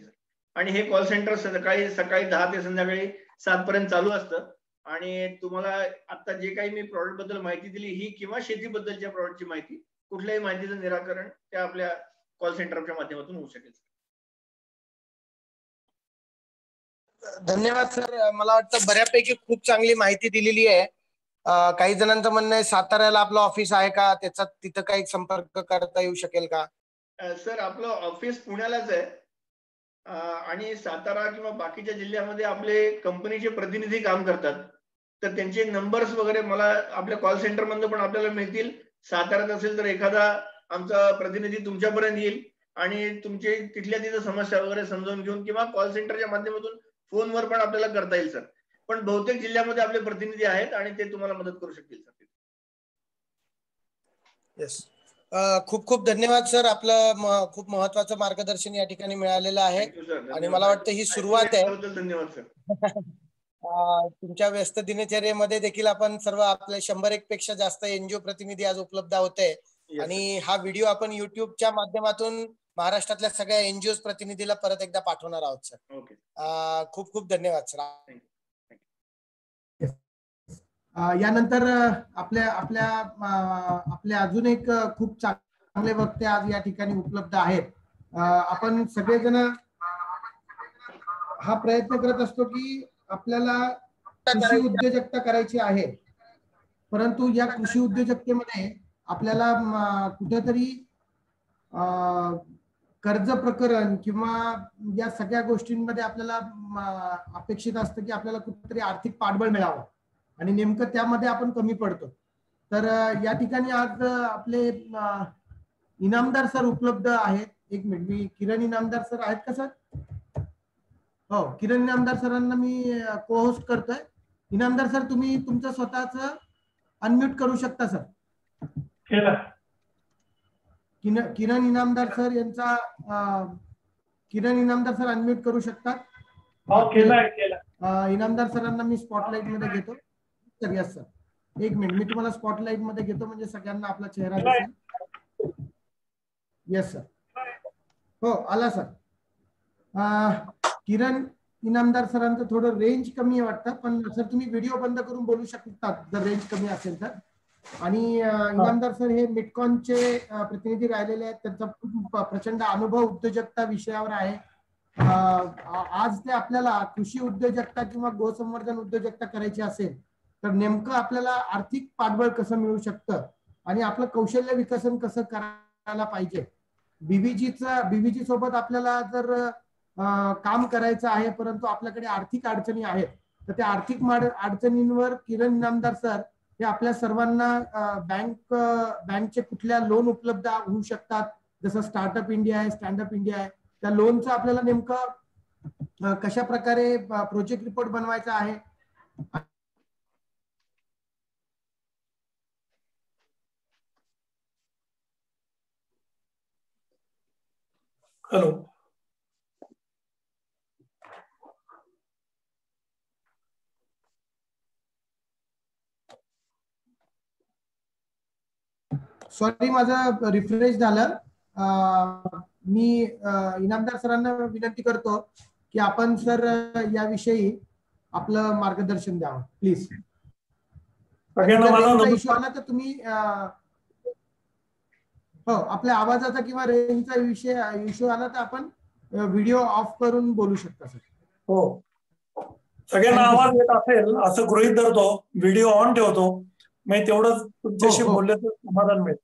आणि हे कॉल सेंटर सकाळी 10 ते संध्याकाळी 7 पर्यंत चालू असतं. आणि तुम्हाला आता जे काही मी प्रॉडक्ट बद्दल माहिती दिली ही किंवा शेतीबद्दलच्या प्रॉडक्टची माहिती, कुठल्याही माहितीचं निराकरण त्या आपल्या कॉल सेंटरच्या माध्यमातून होऊ शकेल. धन्यवाद सर. मला वाटतं बऱ्यापैकी खूप चांगली माहिती दिलेली आहे. काही जणांचं म्हणणं आहे साताऱ्याला आपलं ऑफिस आहे का, त्याचा तिथं काही संपर्क करता येऊ शकेल का? सर आपलं ऑफिस पुण्यालाच आहे आणि सातारा किंवा बाकीच्या जिल्ह्यामध्ये आपले कंपनीचे प्रतिनिधी काम करतात, तर त्यांचे नंबर्स वगैरे मला आपल्या कॉल सेंटर मधून पण आपल्याला मिळतील. साताऱ्यात असेल तर एखादा आमचा प्रतिनिधी तुमच्यापर्यंत येईल आणि तुमची तिथल्या तिथं समस्या वगैरे समजावून घेऊन किंवा कॉल सेंटरच्या माध्यमातून फोनवर पण आपल्याला करता येईल सर. पण बहुतेक जिल्ह्यामध्ये आपले प्रतिनिधी आहेत आणि ते तुम्हाला मदत करू शकतील सर. येस, खूप खूप धन्यवाद सर. आपलं खूप महत्वाचं मार्गदर्शन या ठिकाणी मिळालेलं आहे आणि मला वाटतं ही सुरुवात आहे. धन्यवाद सर. तुमच्या व्यस्त दिनचर्येमध्ये देखील आपण सर्व आपले 101 पेक्षा जास्त एनजीओ प्रतिनिधी आज उपलब्ध होते आणि हा व्हिडिओ आपण युट्यूबच्या माध्यमातून महाराष्ट्रातल्या सगळ्या एनजीओ प्रतिनिधीला परत एकदा पाठवणार आहोत सर. खूप खूप धन्यवाद सर. यानंतर आपले अजून एक खूप चांगले वक्ते आज या ठिकाणी उपलब्ध आहेत. आपण सगळेजण हा प्रयत्न करत असतो की आपल्याला कृषी उद्योजकता करायची आहे, परंतु या कृषी उद्योजकतेमध्ये आपल्याला कुठेतरी कर्ज प्रकरण किंवा या सगळ्या गोष्टींमध्ये आपल्याला अपेक्षित असतं की आपल्याला कुठेतरी आर्थिक पाठबळ मिळावं आणि नेमकं त्यामध्ये आपण कमी पडतो. तर या ठिकाणी आज आपले इनामदार सर उपलब्ध आहेत. एक मिनिट, मी किरण इनामदार सर आहेत का सर? हो, किरण इनामदार सरांना मी को होस्ट करतोय. इनामदार सर तुम्ही तुमचं स्वतःच अनम्यूट करू शकता सर. किरण इनामदार सर यांचा किरण इनामदार सर अनम्यूट करू शकतात. इनामदार सरांना मी स्पॉटलाइट मध्ये घेतो सर. यस सर, एक मिनिट मी तुम्हाला स्पॉटलाइट मध्ये घेतो म्हणजे सगळ्यांना आपला चेहरा दिसेल. यस सर, हो आला सर. किरण इनामदार सरांचं थोडं रेंज कमी आहे वाटतं, पण सर तुम्ही व्हिडिओ बंद करून बोलू शकतात जर रेंज कमी असेल तर. आणि इनामदार सर हे मिटकॉनचे प्रतिनिधी राहिलेले आहेत. त्यांचा खूप प्रचंड अनुभव उद्योजकता विषयावर आहे. आज ते आपल्याला कृषी उद्योजकता किंवा गोसंवर्धन उद्योजकता करायची असेल तर नेमकं आपल्याला आर्थिक पाठबळ कसं मिळू शकतं आणि आपलं कौशल्य विकसन कसं करायला पाहिजे. बीव्हीजी सोबत आपल्याला जर काम करायचं आहे परंतु आपल्याकडे आर्थिक अडचणी आहेत, तर त्या आर्थिक अडचणींवर किरण इनामदार सर हे आपल्या सर्वांना बँकचे कुठल्या लोन उपलब्ध होऊ शकतात, जसं स्टार्टअप इंडिया आहे, स्टँडअप इंडिया आहे, त्या लोनचं आपल्याला नेमकं कशा प्रकारे प्रोजेक्ट रिपोर्ट बनवायचा आहे. हॅलो, सॉरी माझं रिफ्रेश झालं. मी इनामदार सरांना विनंती करतो की आपण सर याविषयी आपलं मार्गदर्शन द्यावं प्लीज. इश्यू आला तर तुम्ही हो आपल्या आवाजाचा किंवा रेंजचा इश्यू आला तर आपण व्हिडिओ ऑफ करून बोलू शकता सर. हो, सगळ्यांना आवाज येत असेल असं गृहीत धरतो, व्हिडिओ ऑन ठेवतो, मी तेवढंच तुमच्याशी बोलले तर समाधान मिळेल.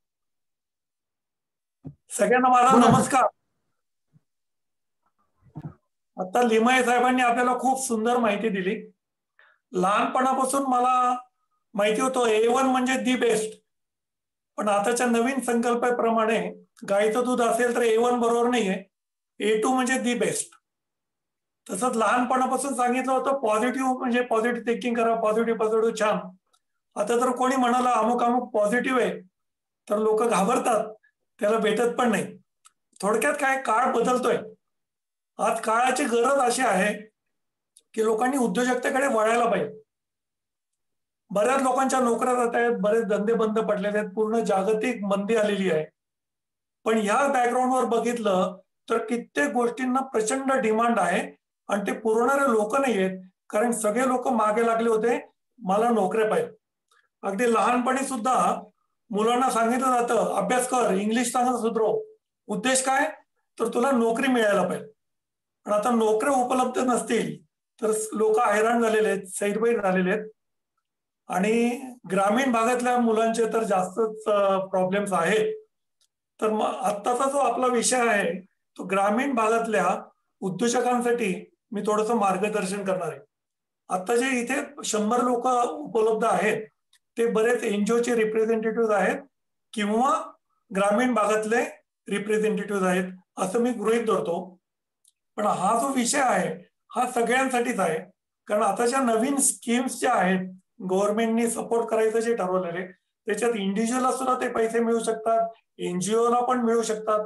सगळ्यांना माझा नमस्कार. आता लिमाये साहेबांनी आपल्याला खूप सुंदर माहिती दिली. लहानपणापासून मला माहिती होतं A1 म्हणजे दी बेस्ट, पण आताच्या नवीन संकल्पनेप्रमाणे गाईचं दूध असेल तर A1 बरोबर नाहीये, A2 म्हणजे दी बेस्ट. तसंच लहानपणापासून सांगितलं होतं पॉझिटिव्ह म्हणजे पॉझिटिव्ह थिंकिंग करा, पॉझिटिव्ह छान. आता जर कोणी म्हणाला अमुक अमुक पॉझिटिव्ह आहे तर लोक घाबरतात, त्याला भेटत पण नाही. थोडक्यात काय, काळ बदलतोय. आज काळाची गरज अशी आहे की लोकांनी उद्योजकतेकडे वळायला पाहिजे. बऱ्याच लोकांच्या नोकऱ्या जात आहेत, बरेच धंदे बंद पडलेले आहेत, पूर्ण जागतिक मंदी आलेली आहे. पण ह्या बॅकग्राऊंडवर बघितलं तर कित्येक गोष्टींना प्रचंड डिमांड आहे आणि ते पुरवणारे लोक नाही आहेत, कारण सगळे लोक मागे लागले होते मला नोकऱ्या पाहिजे. अगदी लहानपणी सुद्धा मुलांना सांगितलं जातं अभ्यास कर, इंग्लिश चांगलं सुधरव. उद्देश काय, तर तुला नोकरी मिळायला पाहिजे. पण आता नोकऱ्या उपलब्ध नसतील तर लोक हैराण झालेले आहेत, सैरभैर झालेले आहेत. आणि ग्रामीण भागातल्या मुलांचे तर जास्तच प्रॉब्लेम्स आहेत. तर मग आत्ताचा जो आपला विषय आहे तो ग्रामीण भागातल्या उद्योजकांसाठी मी थोडंसं मार्गदर्शन करणार आहे. आता जे इथे 100 लोक उपलब्ध आहेत ते बरेच एनजीओचे रिप्रेझेंटेटिव्ह आहेत किंवा ग्रामीण भागातले रिप्रेझेंटेटिव्ह आहेत असं मी गृहीत धरतो. पण हा जो विषय आहे हा सगळ्यांसाठीच आहे, कारण आताच्या नवीन स्कीम्स ज्या आहेत गव्हर्नमेंटनी सपोर्ट करायचं जे ठरवलेले त्याच्यात इंडिव्हिज्युअलला सुद्धा ते पैसे मिळू शकतात, एनजीओला पण मिळू शकतात,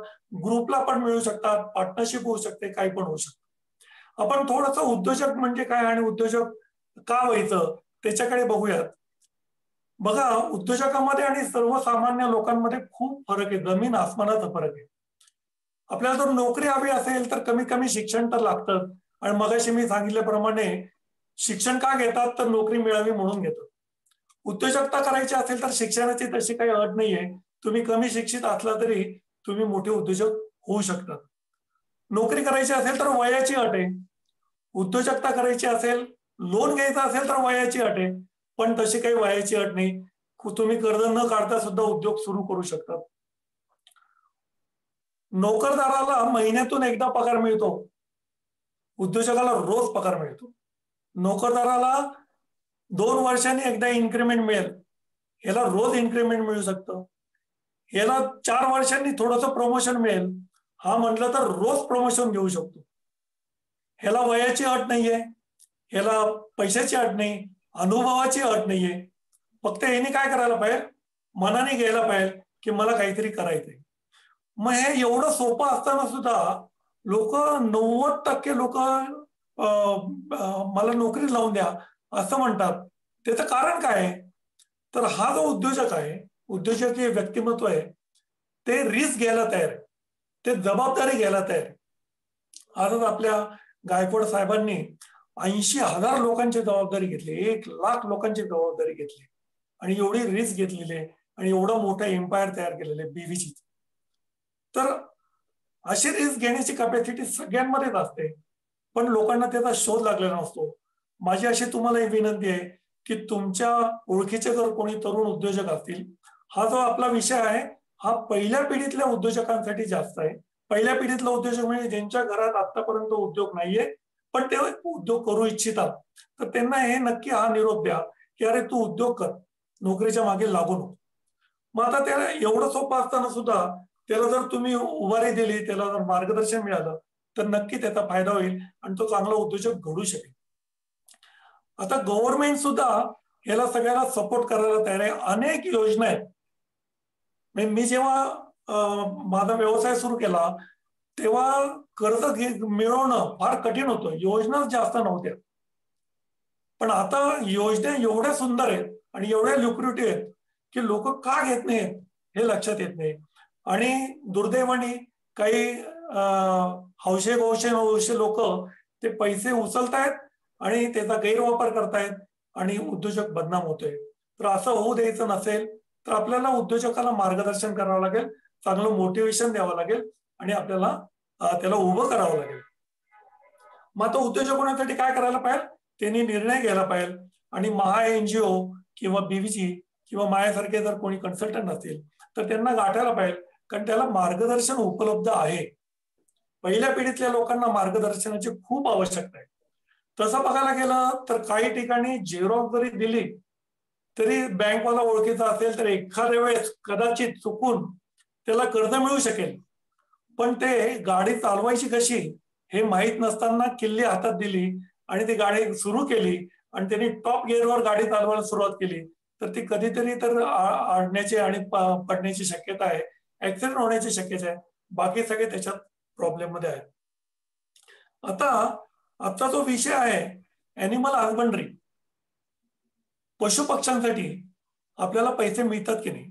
ग्रुपला पण मिळू शकतात, पार्टनरशिप होऊ शकते, काही पण होऊ शकतं. आपण थोडंसं उद्योजक म्हणजे काय आणि उद्योजक का व्हायचं त्याच्याकडे बघूयात. बघा, उद्योजकांमध्ये आणि सर्वसामान्य लोकांमध्ये खूप फरक आहे, जमीन आसमानाचा फरक आहे. आपल्याला जर नोकरी हवी असेल तर कमीत कमी शिक्षण तर लागतं, आणि मगाशी मी सांगितल्याप्रमाणे शिक्षण का घेतात तर नोकरी मिळावी म्हणून घेतात. उद्योजकता करायची असेल तर शिक्षणाची तशी काही अट नाहीये, तुम्ही कमी शिक्षित असला तरी तुम्ही मोठे उद्योजक होऊ शकतात. नोकरी करायची असेल तर वयाची अट आहे, उद्योजकता करायची असेल लोन घ्यायचा असेल तर वयाची अट आहे, पण तशी काही वयाची अट नाही, तुम्ही कर्ज न काढता सुद्धा उद्योग सुरू करू शकतात. नोकरदाराला महिन्यातून एकदा पगार मिळतो, उद्योजकाला रोज पगार मिळतो. नोकरदाराला 2 वर्षांनी एकदा इन्क्रीमेंट मिळेल, ह्याला रोज इन्क्रीमेंट मिळू शकतं. ह्याला 4 वर्षांनी थोडंसं प्रमोशन मिळेल, हा म्हटलं तर रोज प्रमोशन घेऊ शकतो. ह्याला वयाची अट नाहीये, ह्याला पैशाची अट नाही, अनुभवाची अट नाहीये. फक्त याने काय करायला पाहिजे, मनाने घ्यायला पाहिजे की मला काहीतरी करायचंय. मग हे एवढं सोपं असताना सुद्धा लोक 90% लोक मला नोकरी लावून द्या असं म्हणतात. त्याचं कारण काय आहे, तर हा जो उद्योजक आहे, उद्योजकीय व्यक्तिमत्व आहे, ते रिस्क घ्यायला तयार आहे, ते जबाबदारी घ्यायला तयार आहे. आजच आपल्या गायकवाड साहेबांनी 80,000 लोकांची जबाबदारी घेतली, 1,00,000 लोकांची जबाबदारी घेतली आणि एवढी रिस्क घेतलेली आहे आणि एवढं मोठं एम्पायर तयार केलेलं आहे बीव्हीजी. तर अशी रिस्क घेण्याची कॅपॅसिटी सगळ्यांमध्येच असते, पण लोकांना त्याचा शोध लागलेला नसतो. माझी अशी तुम्हाला एक विनंती आहे की तुमच्या ओळखीचे जर कोणी तरुण उद्योजक असतील, हा जो आपला विषय आहे हा पहिल्या पिढीतल्या उद्योजकांसाठी जास्त आहे. पहिल्या पिढीतला उद्योजक म्हणजे ज्यांच्या घरात आतापर्यंत उद्योग नाहीये पण ते उद्योग करू इच्छितात, तर त्यांना हे नक्की हा निरोप द्या की अरे तू उद्योग कर, नोकरीच्या मागे लागू नको. मग आता त्याला एवढं सोपं असताना सुद्धा त्याला जर तुम्ही उभारी दिली, त्याला जर मार्गदर्शन मिळालं तर नक्की त्याचा फायदा होईल आणि तो चांगला उद्योजक घडू शकेल. आता गव्हर्नमेंट सुद्धा याला सगळ्याला सपोर्ट करायला तयार आहे. अनेक योजना आहेत. मी जेव्हा माझा व्यवसाय सुरू केला तेव्हा कर्ज मिळवणं फार कठीण होतं, योजना जास्त नव्हत्या. पण आता योजना एवढ्या सुंदर आहेत आणि एवढ्या लुक्रेटिव्ह आहेत की लोक का घेत नाहीत हे लक्षात येत नाही. आणि दुर्दैवाने काही हौशे लोक ते पैसे उचलतायत आणि त्याचा गैरवापर करतायत आणि उद्योजक बदनाम होतोय. तर असं होऊ द्यायचं नसेल तर आपल्याला उद्योजकाला मार्गदर्शन करावं लागेल, चांगलं मोटिवेशन द्यावं लागेल आणि आपल्याला त्याला उभं करावं लागेल. मग आता उद्योजक होण्यासाठी काय करायला पाहिजे, त्यांनी निर्णय घ्यायला पाहिजे आणि महा एनजीओ किंवा बीव्हीजी किंवा माझ्यासारखे जर कोणी कन्सल्टंट असतील तर त्यांना गाठायला पाहिजे, कारण त्याला मार्गदर्शन उपलब्ध आहे. पहिल्या पिढीतल्या लोकांना मार्गदर्शनाची खूप आवश्यकता आहे. तसं बघायला गेलं तर काही ठिकाणी झेरॉक्स जरी दिली तरी बँकवाला ओळखीचा असेल तर एखाद्या वेळेस कदाचित चुकून त्याला कर्ज मिळू शकेल, पण ते गाडी चालवायची कशी हे माहीत नसताना किल्ली हातात दिली आणि ती गाडी सुरू केली आणि त्यांनी टॉप गिअरवर गाडी चालवायला सुरुवात केली तर ती कधीतरी तर आडण्याची आणि पडण्याची शक्यता आहे, ऍक्सिडेंट होण्याची शक्यता आहे. बाकी सगळे त्याच्यात प्रॉब्लेम मध्ये आहेत. आता जो विषय आहे ऍनिमल हजबंड्री, पशुपक्ष्यांसाठी आपल्याला पैसे मिळतात की नाही,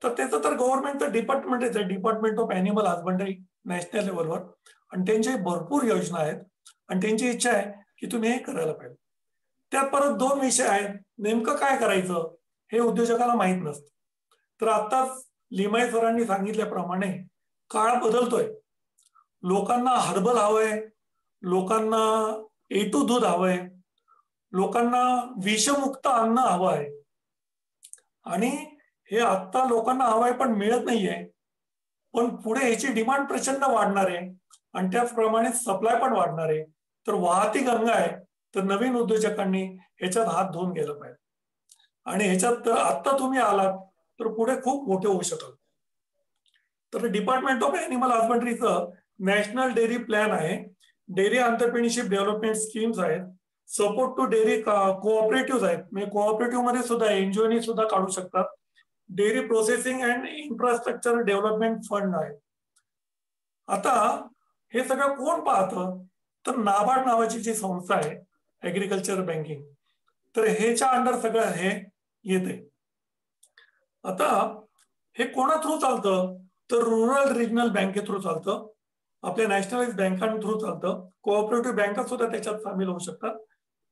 तर त्याचं तर गव्हर्नमेंटचं डिपार्टमेंटच आहे, department of animal husbandry national लेवलवर, आणि त्यांच्या भरपूर योजना आहेत आणि त्यांची इच्छा आहे की तुम्ही हे करायला पाहिजे. त्यात परत 2 विषय आहेत, नेमकं काय करायचं हे उद्योजकाला माहित नसतं. तर आताच लिमाय सरांनी सांगितल्याप्रमाणे काळ बदलतोय, लोकांना हर्बल हवंय, लोकांना A2 दूध हवंय, लोकांना विषमुक्त अन्न हवं आहे आणि हे आत्ता लोकांना हवंय पण मिळत नाहीये. पण पुढे याची डिमांड प्रचंड वाढणार आहे आणि त्याचप्रमाणे सप्लाय पण वाढणार आहे. तर वाहती गंगा आहे, तर नवीन उद्योजकांनी ह्याच्यात हात धुवून गेलं पाहिजे. आणि ह्याच्यात आता तुम्ही आलात तर पुढे खूप मोठे होऊ शकाल. तर डिपार्टमेंट ऑफ ॲनिमल हजबंड्रीचं नॅशनल डेअरी प्लॅन आहे, डेअरी एंटरप्रेन्योरशिप डेव्हलपमेंट स्कीम्स आहेत, सपोर्ट टू डेअरी कोऑपरेटिव्ह आहेत, म्हणजे कोऑपरेटिव्ह मध्ये सुद्धा एनजीओनी सुद्धा काढू शकतात. Dairy processing and infrastructure development fund आहे. आता हे सगळं कोण पाहतं, तर नाबार्ड नावाची जी संस्था आहे ऍग्रिकल्चर बँकिंग, तर ह्याच्या अंडर सगळं हे येते. आता हे कोणा थ्रू चालतं, तर रुरल रिजनल बँके थ्रू चालतं, आपल्या नॅशनलाइज बँकां थ्रू चालतं, कोऑपरेटिव्ह बँका सुद्धा त्याच्यात सामील होऊ शकतात,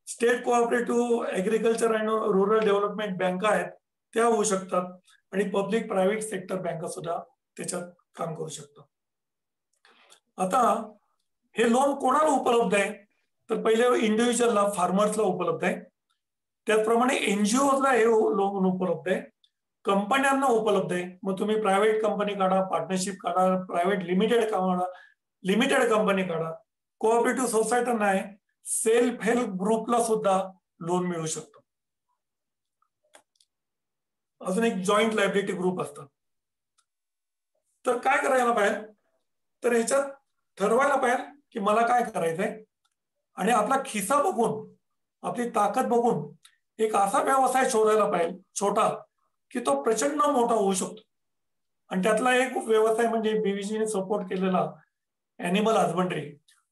state cooperative agriculture and rural development बँका आहेत त्या होऊ शकतात, आणि पब्लिक प्रायव्हेट सेक्टर बँका सुद्धा त्याच्यात काम करू शकतात. आता हे लोन कोणाला उपलब्ध आहे, तर पहिले इंडिव्हिज्युअलला, फार्मर्सला उपलब्ध आहे. त्याचप्रमाणे एनजीओला हे लोन उपलब्ध आहे, कंपन्यांना उपलब्ध आहे. मग तुम्ही प्रायव्हेट कंपनी काढा, पार्टनरशिप काढा, प्रायव्हेट लिमिटेड काढा, लिमिटेड कंपनी काढा, कोऑपरेटिव्ह सोसायटीना आहे, सेल्फ हेल्प ग्रुपला सुद्धा लोन मिळू शकतं. अजून एक जॉईंट लायबिलिटी ग्रुप असतात. तर काय करायला पाहिजे, तर ह्याच्यात ठरवायला पाहिजे की मला काय करायचंय, आणि आपला खिसा बघून, आपली ताकद बघून एक असा व्यवसाय शोधायला पाहिजे छोटा की तो प्रचंड मोठा होऊ शकतो. आणि त्यातला एक व्यवसाय म्हणजे बीव्हीजीने सपोर्ट केलेला ॲनिमल हजबंड्री.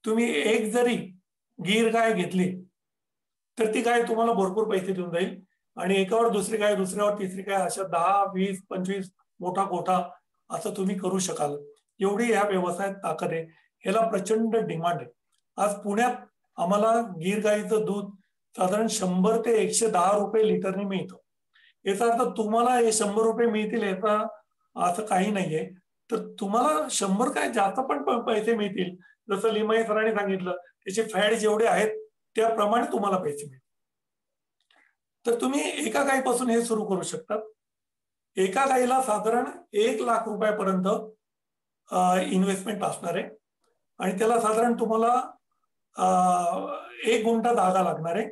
तुम्ही एक जरी गीर गाय घेतली तर ती गाय तुम्हाला भरपूर पैसे देऊन जाईल, आणि एकावर दुसरी गाय, दुसऱ्यावर तिसरी गाय, अशा 10, 20, 25 मोठा गोठा असं तुम्ही करू शकाल. एवढी या व्यवसायात ताकद आहे, ह्याला प्रचंड डिमांड आहे. आज पुण्यात आम्हाला गीर गाईचं दूध साधारण 100 ते 110 रुपये लिटरने मिळतं. याचा अर्थ तुम्हाला हे 100 रुपये मिळतील याचा असं काही नाहीये. तर तुम्हाला 100 काय जास्त पण पैसे मिळतील. जसं लिमाई सरांनी सांगितलं, त्याचे फॅट जेवढे आहेत त्याप्रमाणे तुम्हाला पैसे मिळतील. तर तुम्ही एका गायीपासून हे सुरू करू शकतात. एका गायीला साधारण 1 लाख रुपयापर्यंत इन्व्हेस्टमेंट असणार आहे, आणि त्याला साधारण तुम्हाला 1 गुंठा जागा लागणार आहे.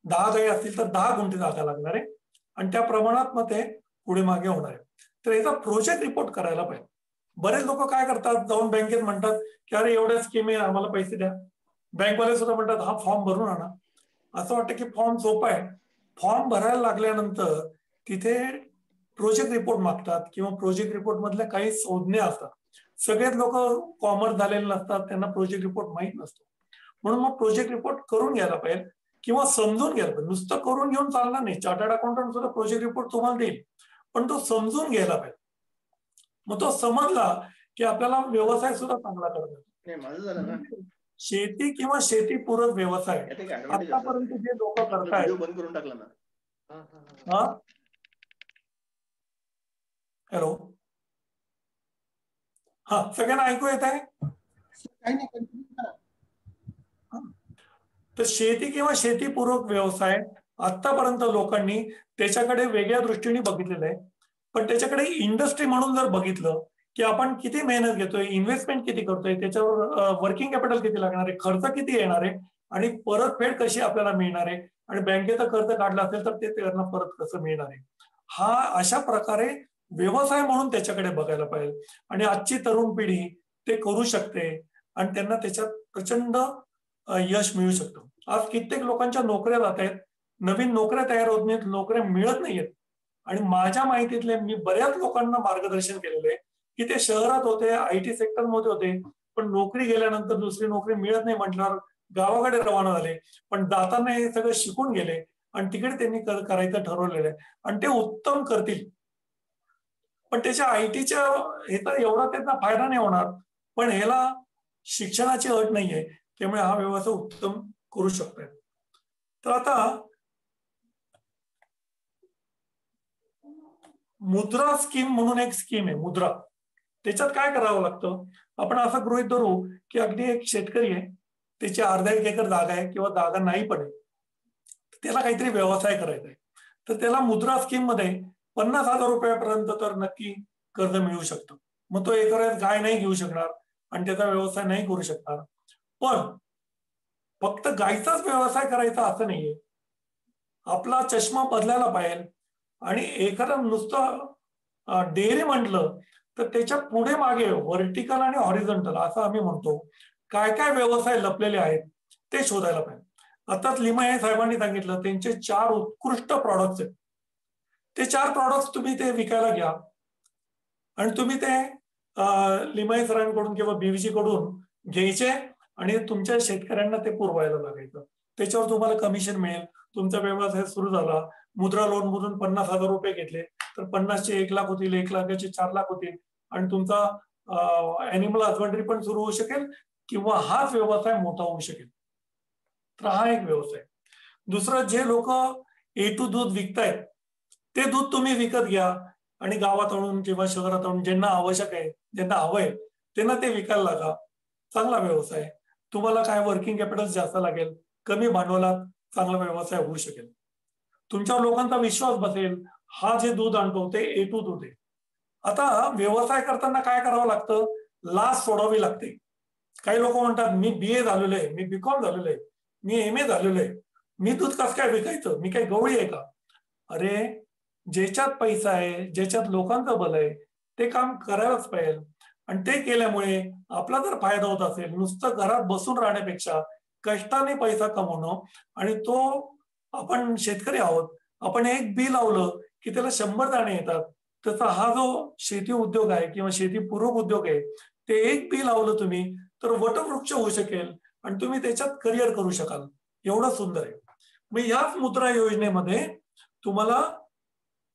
10 गायी असतील तर 10 गुंठे जागा लागणार आहे, आणि त्या प्रमाणात मग ते पुढे मागे होणार आहे. तर याचा प्रोजेक्ट रिपोर्ट करायला पाहिजे. बरेच लोक काय करतात, जाऊन बँकेत म्हणतात की अरे एवढ्या स्कीम आहे, आम्हाला पैसे द्या. बँकवाले सुद्धा म्हणतात हा फॉर्म भरून आणा. असं वाटतं की फॉर्म सोपा आहे. फॉर्म भरायला लागल्यानंतर तिथे प्रोजेक्ट रिपोर्ट मागतात, किंवा प्रोजेक्ट रिपोर्ट मधल्या काही संज्ञा असतात. सगळेच लोक कॉमर्स झालेले नसतात, त्यांना प्रोजेक्ट रिपोर्ट माहीत नसतो. म्हणून मग प्रोजेक्ट रिपोर्ट करून घ्यायला पाहिजे, किंवा समजून घ्यायला पाहिजे. नुसतं करून घेऊन चालणार नाही. चार्टर्ड अकाउंटंट सुद्धा प्रोजेक्ट रिपोर्ट तुम्हाला देईल, पण तो समजून घ्यायला पाहिजे. मग तो समजला की आपल्याला व्यवसाय सुद्धा चांगला करता. शेती किंवा शेतीपूरक व्यवसाय आतापर्यंत जे लोक करतायत. बंद करून टाकला ना. हॅलो, हा सगळ्यांना ऐकू येत आहे? तर शेती किंवा शेतीपूरक व्यवसाय आतापर्यंत लोकांनी त्याच्याकडे वेगळ्या दृष्टीने बघितलेलं आहे. पण त्याच्याकडे इंडस्ट्री म्हणून जर बघितलं की आपण किती मेहनत घेतोय, इन्व्हेस्टमेंट किती करतोय, त्याच्यावर वर्किंग कॅपिटल किती लागणार आहे, खर्च किती येणार आहे, आणि परतफेड कशी आपल्याला मिळणार आहे, आणि बँकेचं कर्ज काढलं असेल तर ते त्यांना परत कसं मिळणार आहे, हा अशा प्रकारे व्यवसाय म्हणून त्याच्याकडे बघायला पाहिजे. आणि आजची तरुण पिढी ते करू शकते, आणि त्यांना त्याच्यात प्रचंड यश मिळू शकतं. आज कित्येक लोकांच्या नोकऱ्या जात आहेत, नवीन नोकऱ्या तयार होत नाहीत, नोकऱ्या मिळत नाहीयेत. आणि माझ्या माहितीतले मी बऱ्याच लोकांना मार्गदर्शन केलेलं आहे की ते शहरात होते, IT सेक्टर मध्ये होते, पण नोकरी गेल्यानंतर दुसरी नोकरी मिळत नाही म्हटल्यावर गावाकडे रवाना झाले. पण जाताना हे सगळं शिकून गेले, आणि तिकडे त्यांनी करायचं ठरवलेलं आहे, आणि ते उत्तम करतील. पण त्याच्या ITच्या ह्याचा एवढा त्यांना फायदा नाही होणार, पण ह्याला शिक्षणाची अट नाहीये, त्यामुळे हा व्यवसाय उत्तम करू शकतात. तर आता मुद्रा स्कीम म्हणून एक स्कीम आहे, मुद्रा. त्याच्यात काय करावं लागतं, आपण असं गृहीत धरू की अगदी एक शेतकरी आहे, त्याची अर्धा 1 एकर जागा आहे, किंवा जागा नाही पण आहे, त्याला काहीतरी व्यवसाय करायचा आहे. तर त्याला मुद्रा स्कीम मध्ये 50,000 रुपयापर्यंत तर नक्की कर्ज मिळू शकतं. मग तो एखाद्यात गाय नाही घेऊ शकणार आणि त्याचा व्यवसाय नाही करू शकणार. पण फक्त गायचाच व्यवसाय करायचा असं नाहीये, आपला चष्मा बदलायला पाहिजे. आणि एखादं नुसतं डेअरी म्हटलं तर त्याच्या पुढे मागे व्हर्टिकल आणि हॉरिझॉन्टल असं आम्ही म्हणतो काय काय व्यवसाय लपलेले आहेत ते शोधायला पाहिजे. आताच लिमये साहेबांनी सांगितलं त्यांचे 4 उत्कृष्ट प्रॉडक्ट्स आहेत. ते 4 प्रॉडक्ट्स तुम्ही ते विकायला घ्या आणि तुम्ही ते लिमये सरांकडून किंवा बीव्हीजी कडून घ्यायचे आणि तुमच्या शेतकऱ्यांना ते पुरवायला लागायचं. त्याच्यावर तुम्हाला कमिशन मिळेल. तुमचा व्यवसाय सुरू झाला, मुद्रा लोन मधून 50,000 रुपये घेतले तर 50चे 1 लाख होतील, 1 लाखाचे 4 लाख होतील आणि तुमचा अॅनिमल हजबंडरी पण सुरू होऊ शकेल किंवा हाच व्यवसाय मोठा होऊ शकेल. तर हा एक व्यवसाय. दुसरं, जे लोक A2 दूध विकतायत ते दूध तुम्ही विकत घ्या आणि गावात आणून किंवा शहरात आणून ज्यांना आवश्यक आहे, ज्यांना हवंय त्यांना ते विकायला लागा. चांगला व्यवसाय. तुम्हाला काय वर्किंग कॅपिटल जास्त लागेल, कमी भांडवलात चांगला व्यवसाय होऊ शकेल. तुमच्यावर लोकांचा विश्वास बसेल. हा जे दूध आणतो ते A2 दूध आहे. आता व्यवसाय करताना काय करावं लागतं, लाच सोडावी लागते. काही लोक म्हणतात मी BA झालेलो आहे, मी BCom झालेलो आहे, मी MA झालेलो आहे, मी दूध कसं काय विकायचं, मी काही गवळी आहे का? अरे, ज्याच्यात पैसा आहे, ज्याच्यात लोकांचं बल आहे ते काम करायलाच पाहिजे. आणि ते केल्यामुळे आपला जर फायदा होत असेल, नुसतं घरात बसून राहण्यापेक्षा कष्टाने पैसा कमवणं, आणि तो आपण शेतकरी आहोत, आपण एक बी लावलं की त्याला 100 दाणे येतात. तसा हा जो शेती उद्योग आहे किंवा शेतीपूरक उद्योग आहे, ते एक बी लावलं तुम्ही तर वटवृक्ष होऊ शकेल आणि तुम्ही त्याच्यात करिअर करू शकाल. एवढं सुंदर आहे. मग याच मुद्रा योजनेमध्ये तुम्हाला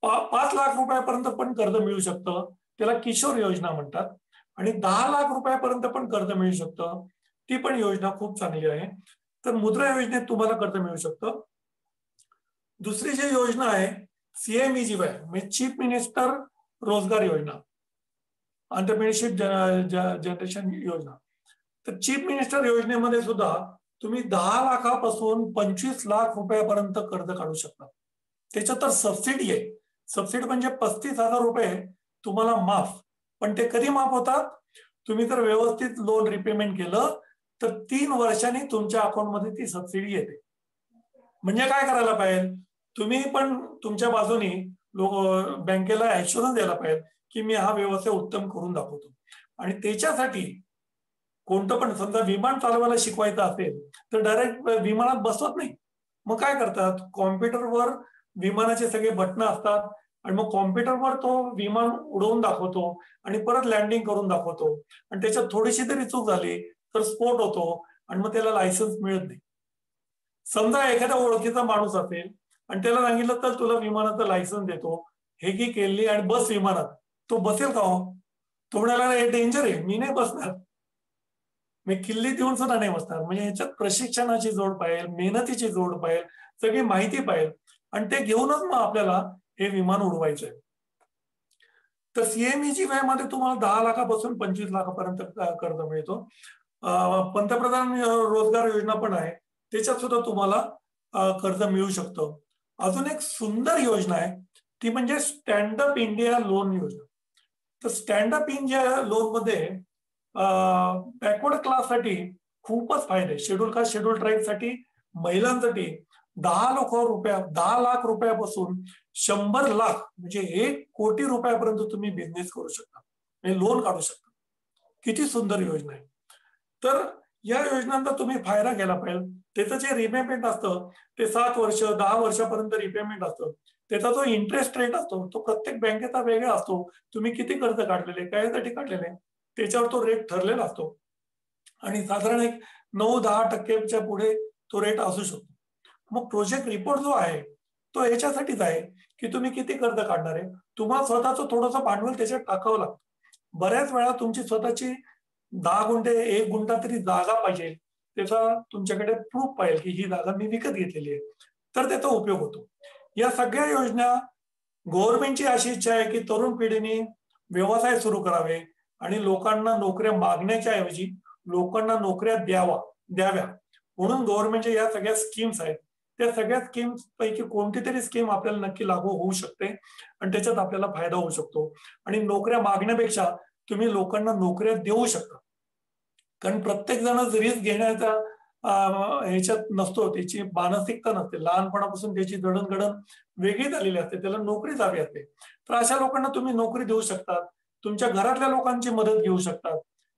5 लाख रुपयापर्यंत पण कर्ज मिळू शकतं. त्याला किशोर योजना म्हणतात. आणि 10 लाख रुपयापर्यंत पण कर्ज मिळू शकतं. ती पण योजना खूप चांगली आहे. तर मुद्रा योजनेत तुम्हाला कर्ज मिळू शकतं. दुसरी जी योजना आहे CMEGY म्हणजे चीफ मिनिस्टर रोजगार योजना, एंटरप्रेन्योरशिप जनरेशन योजना. तर चीफ मिनिस्टर योजनेमध्ये सुद्धा तुम्ही 10 लाखापासून 25 लाख रुपयापर्यंत कर्ज काढू शकता. त्याच्यात तर सबसिडी आहे. सबसिडी म्हणजे 35,000 रुपये तुम्हाला माफ. पण ते कधी माफ होतात, तुम्ही जर व्यवस्थित लोन रिपेमेंट केलं तर 3 वर्षांनी तुमच्या अकाउंटमध्ये ती सबसिडी येते. म्हणजे काय करायला पाहिजे, तुम्ही पण तुमच्या बाजूनी बँकेला ऍश्युरन्स द्यायला पाहिजे की मी हा व्यवसाय उत्तम करून दाखवतो. आणि त्याच्यासाठी कोणतं पण, समजा विमान चालवायला शिकवायचं असेल तर डायरेक्ट विमानात बसवत नाही. मग काय करतात, कॉम्प्युटरवर विमानाचे सगळे बटणं असतात आणि मग कॉम्प्युटरवर तो विमान उडवून दाखवतो आणि परत लँडिंग करून दाखवतो. आणि त्याच्यात थोडीशी तरी चूक झाली तर स्फोट होतो आणि मग त्याला लायसन्स मिळत नाही. समजा एखाद्या ओळखीचा माणूस असेल आणि त्याला सांगितलं तर तुला विमानाचं लायसन्स देतो, हे की केली आणि बस विमानात, तो बसेल का हो? तो म्हणाला हे डेंजर आहे, मी नाही बसणार. मी किल्ली देऊन सुद्धा नाही बसणार. म्हणजे ह्याच्यात प्रशिक्षणाची जोड पाहिजे, मेहनतीची जोड पाहिजे, सगळी माहिती पाहिजे आणि ते घेऊनच मग आपल्याला हे विमान उडवायचंय. तर CMEGY मध्ये तुम्हाला 10 लाखापासून 25 लाखापर्यंत कर्ज मिळतो. पंतप्रधान रोजगार योजना पण आहे, त्याच्यात सुद्धा तुम्हाला कर्ज मिळू शकतं. अजून एक सुंदर योजना आहे ती म्हणजे स्टँड अप इंडिया लोन योजना. तर स्टँड अप इंडिया लोन मध्ये बॅकवर्ड क्लास साठी खूपच फायदे. शेड्यूल कास्ट, शेड्यूल ट्राईब साठी, महिलांसाठी 10 लाख रुपयापासून 100 लाख म्हणजे 1 कोटी रुपयापर्यंत तुम्ही बिझनेस करू शकता, लोन काढू शकता. किती सुंदर योजना आहे. तर या योजनांचा तुम्ही फायदा घ्यायला पाहिजे. त्याचं जे रिपेमेंट असतं ते 7 वर्ष 10 वर्षापर्यंत रिपेमेंट असतं. त्याचा जो इंटरेस्ट रेट असतो तो प्रत्येक बँकेचा वेगळा असतो. तुम्ही किती कर्ज काढलेले, कशासाठी काढलेले, त्याच्यावर तो रेट ठरलेला असतो. आणि साधारण एक 9-10% पुढे तो रेट असू शकतो. मग प्रोजेक्ट रिपोर्ट जो आहे तो याच्यासाठीच आहे की तुम्ही किती कर्ज काढणार आहे. तुम्हाला स्वतःचं थोडंसं भांडवल त्याच्यात टाकावं लागतं. बऱ्याच वेळा तुमची स्वतःची 10 गुंठे 1 गुंठा तरी जागा पाहिजे, त्याचा तुमच्याकडे प्रूफ पाहिजे की ही जागा मी विकत घेतलेली आहे, तर त्याचा उपयोग होतो. या सगळ्या योजना गव्हर्नमेंटची अशी इच्छा आहे की तरुण पिढीने व्यवसाय सुरू करावे आणि लोकांना नोकऱ्या मागण्याच्या ऐवजी लोकांना नोकऱ्या द्याव्या. म्हणून गव्हर्नमेंटच्या या सगळ्या स्कीम्स आहेत. त्या सगळ्या स्कीम्स पैकी कोणती तरी स्कीम आपल्याला नक्की लागू होऊ शकते आणि त्याच्यात आपल्याला फायदा होऊ शकतो. आणि नोकऱ्या मागण्यापेक्षा तुम्ही लोकांना नोकऱ्या देऊ शकता. कारण प्रत्येक जण रिस्क घेण्याचा ह्याच्यात नसतो, त्याची मानसिकता नसते, लहानपणापासून त्याची जडणघडण वेगळी झालेली असते, त्याला नोकरी हवी असते. तर अशा लोकांना तुम्ही नोकरी देऊ शकतात, तुमच्या घरातल्या लोकांची मदत घेऊ शकतात.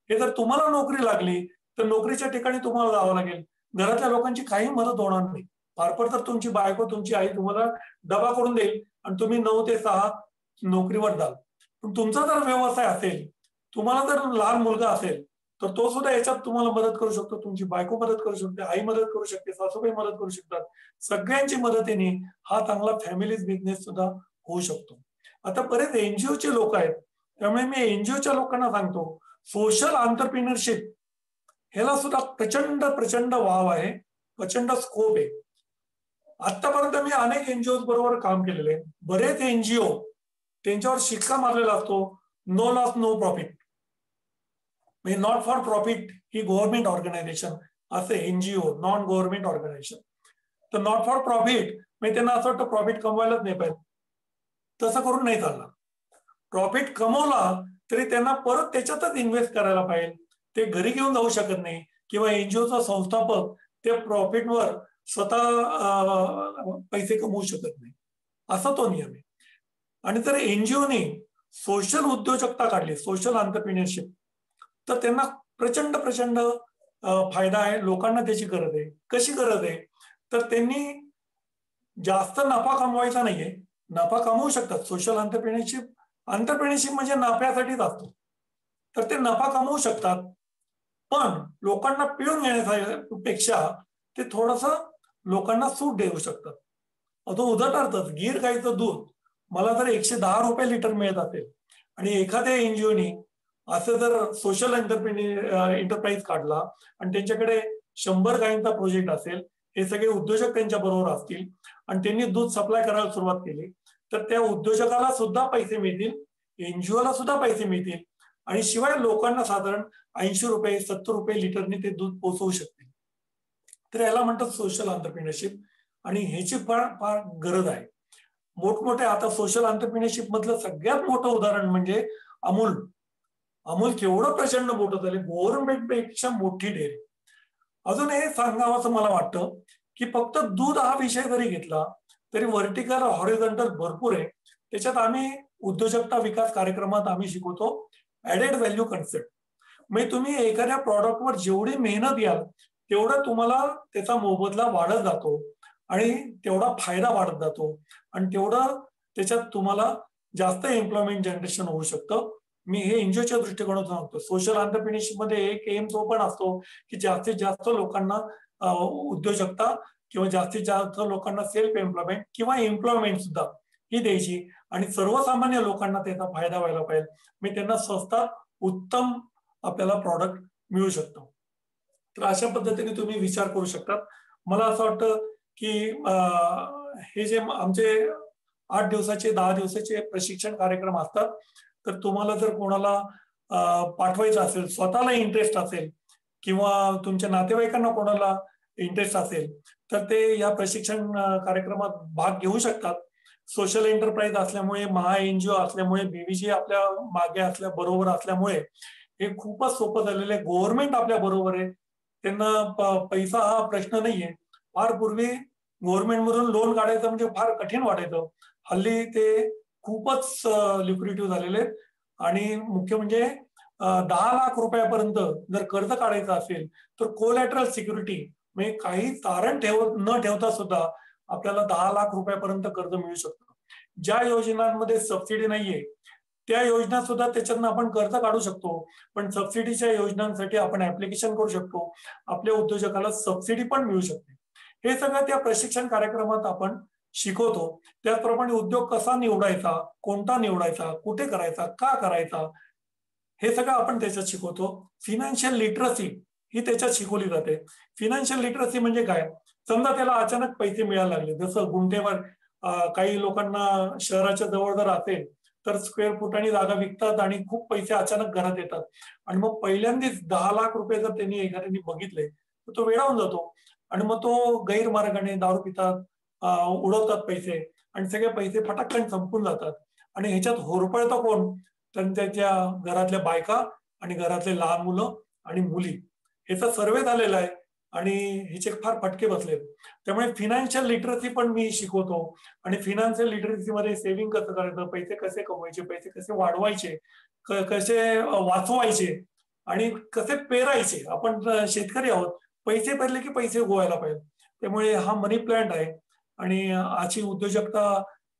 हे जर तुम्हाला नोकरी लागली तर नोकरीच्या ठिकाणी तुम्हाला जावं लागेल, घरातल्या लोकांची काही मदत होणार नाही. फारफार तर तुमची बायको, तुमची आई तुम्हाला डबा करून देईल आणि तुम्ही 9 ते 6 नोकरीवर जाल. पण तुमचा जर व्यवसाय असेल, तुम्हाला जर लहान मुलगा असेल, तर तो सुद्धा याच्यात तुम्हाला मदत करू शकतो, तुमची बायको मदत करू शकते, आई मदत करू शकते, सासूबाई मदत करू शकतात. सगळ्यांची मदतीने हा चांगला फॅमिलीज बिझनेस सुद्धा होऊ शकतो. आता बरेच एनजीओचे लोक आहेत, त्यामुळे मी एनजीओच्या लोकांना सांगतो, सोशल एंटरप्रिनरशिप ह्याला सुद्धा प्रचंड प्रचंड वाव आहे, प्रचंड स्कोप आहे. आतापर्यंत मी अनेक एनजीओ बरोबर काम केलेले आहे. बरेच एनजीओ त्यांच्यावर शिक्का मारलेला असतो, नो लॉस नो प्रॉफिट. म्हणजे नॉट फॉर प्रॉफिट ही गव्हर्नमेंट ऑर्गनायझेशन, असे एनजीओ नॉन गव्हर्नमेंट ऑर्गनायझेशन. तर नॉट फॉर प्रॉफिट म्हणजे त्यांना असं वाटतं प्रॉफिट कमवायलाच नाही पाहिजे. तसं करून नाही चालणार. प्रॉफिट कमवला तरी त्यांना परत त्याच्यातच इन्व्हेस्ट करायला पाहिजे. ते घरी घेऊन जाऊ शकत नाही, किंवा एनजीओचा संस्थापक त्या प्रॉफिटवर स्वतः पैसे कमवू शकत नाही, असा तो नियम आहे. आणि जर एनजीओने सोशल उद्योजकता काढली, सोशल एंटरप्रिनरशिप, तर त्यांना प्रचंड प्रचंड फायदा आहे. लोकांना त्याची गरज आहे. कशी गरज आहे? तर त्यांनी जास्त नफा कमवायचा नाहीये, नफा कमवू शकतात. सोशल एंटरप्रिनरशिप म्हणजे नफ्यासाठीच असतो. तर ते नफा कमवू शकतात, पण लोकांना पिळून घेण्यापेक्षा ते थोडस लोकांना सूट देऊ शकतात. आता उदाहरणार्थ गीर गाईचं दूध मला जर 110 रुपये लिटर मिळत असेल आणि एखाद्या एनजीओनी असं जर सोशल एंटरप्राइज काढला आणि त्यांच्याकडे 100 गायींचा प्रोजेक्ट असेल, हे सगळे उद्योजक त्यांच्या बरोबर असतील आणि त्यांनी दूध सप्लाय करायला सुरुवात केली, तर त्या उद्योजकाला सुद्धा पैसे मिळतील, एनजीओला सुद्धा पैसे मिळतील, आणि शिवाय लोकांना साधारण 80 रुपये 70 रुपये लिटरने ते दूध पोहोचवू शकतील. तर याला म्हणतात सोशल एंटरप्रिनरशिप, आणि ह्याची फार फार गरज आहे. मोठमोठे आता सोशल एंटरप्रिनरशिप मधलं सगळ्यात मोठं उदाहरण म्हणजे अमूल. अमूल केवढं प्रचंड मोठं झालं, गव्हर्नमेंट पेक्षा मोठी डेअरी. अजून हे सांगावं असं मला वाटतं की फक्त दूध हा विषय जरी घेतला तरी व्हर्टिकल हॉरिझॉन्टल भरपूर आहे. त्याच्यात आम्ही उद्योजकता विकास कार्यक्रमात आम्ही शिकवतो ऍडेड व्हॅल्यू कन्सेप्ट. म्हणजे तुम्ही एखाद्या प्रॉडक्टवर जेवढी मेहनत घ्याल तेवढं तुम्हाला त्याचा मोबदला वाढत जातो आणि तेवढा फायदा वाढत जातो आणि तेवढं त्याच्यात तुम्हाला जास्त एम्प्लॉयमेंट जनरेशन होऊ शकतं. मी हे एनजीओच्या दृष्टिकोनातून सांगतो. सोशल एंटरप्रिनरशिप मध्ये एक एम तो पण असतो की जास्तीत जास्त लोकांना उद्योजकता किंवा जास्तीत जास्त लोकांना सेल्फ एम्प्लॉयमेंट किंवा एम्प्लॉयमेंट सुद्धा ही द्यायची आणि सर्वसामान्य लोकांना त्याचा फायदा व्हायला पाहिजे. मी त्यांना स्वस्तात उत्तम आपल्याला प्रॉडक्ट मिळू शकतो. तर अशा पद्धतीने तुम्ही विचार करू शकतात. मला असं वाटतं की हे जे आमचे 8 दिवसाचे 10 दिवसाचे प्रशिक्षण कार्यक्रम असतात, तर तुम्हाला जर कोणाला पाठवायचं असेल, स्वतःला इंटरेस्ट असेल किंवा तुमच्या नातेवाईकांना कोणाला इंटरेस्ट असेल, तर ते या प्रशिक्षण कार्यक्रमात भाग घेऊ शकतात. सोशल एंटरप्राइज असल्यामुळे, महा एनजीओ असल्यामुळे, बीव्हीजी आपल्या मागे असल्या बरोबर असल्यामुळे हे खूपच सोपं झालेलं आहे. गव्हर्नमेंट आपल्या बरोबर आहे, त्यांना पैसा हा प्रश्न नाहीये. फार पूर्वी गव्हर्नमेंट मधून लोन काढायचं म्हणजे फार कठीण वाटायचं. हल्ली ते खूपच लिक्विडिटिव्ह झालेले आहेत आणि मुख्य म्हणजे 10 लाख रुपयापर्यंत जर कर्ज काढायचं असेल तर कोलॅटरल सिक्युरिटी म्हणजे काही तारण न ठेवता सुद्धा आपल्याला 10 लाख रुपयापर्यंत कर्ज मिळू शकतं. ज्या योजनांमध्ये सबसिडी नाहीये त्या योजना सुद्धा त्याच्यातनं आपण कर्ज काढू शकतो, पण सबसिडीच्या योजनांसाठी आपण ऍप्लिकेशन करू शकतो, आपल्या उद्योजकाला सबसिडी पण मिळू शकते. हे सगळं त्या प्रशिक्षण कार्यक्रमात आपण शिकवतो. त्याचप्रमाणे उद्योग कसा निवडायचा, कोणता निवडायचा, कुठे करायचा, का करायचा, हे सगळं आपण त्याच्यात शिकवतो. फिनान्शियल लिटरसी ही त्याच्यात शिकवली जाते. फिनान्शियल लिटरसी म्हणजे काय? समजा त्याला अचानक पैसे मिळायला लागले, जसं गुंठेवर काही लोकांना शहराच्या जवळ जर असेल तर स्क्वेअर फुटाने जागा विकतात आणि खूप पैसे अचानक घरात येतात आणि मग पहिल्यांदाच 10 लाख रुपये जर त्यांनी एखाद्याने बघितले तर तो वेडावून जातो आणि मग तो गैरमार्गाने दारू पितात, उडवतात पैसे आणि सगळे पैसे फटाकन संपून जातात. आणि ह्याच्यात होरपळतं कोण? त्यांच्या घरातल्या बायका आणि घरातले लहान मुलं आणि मुली, ह्याचा सर्वे झालेला आहे आणि ह्याचे फार फटके बसलेत. त्यामुळे फिनान्शियल लिटरसी पण मी शिकवतो आणि फिनान्शियल लिटरसी मध्ये सेव्हिंग कसं करायचं, पैसे कसे कमवायचे, पैसे कसे वाढवायचे, कसे वाचवायचे आणि कसे पेरायचे. आपण शेतकरी आहोत, पैसे पेरले की पैसे उगवायला पाहिजे. त्यामुळे हा मनी प्लांट आहे आणि अशी उद्योजकता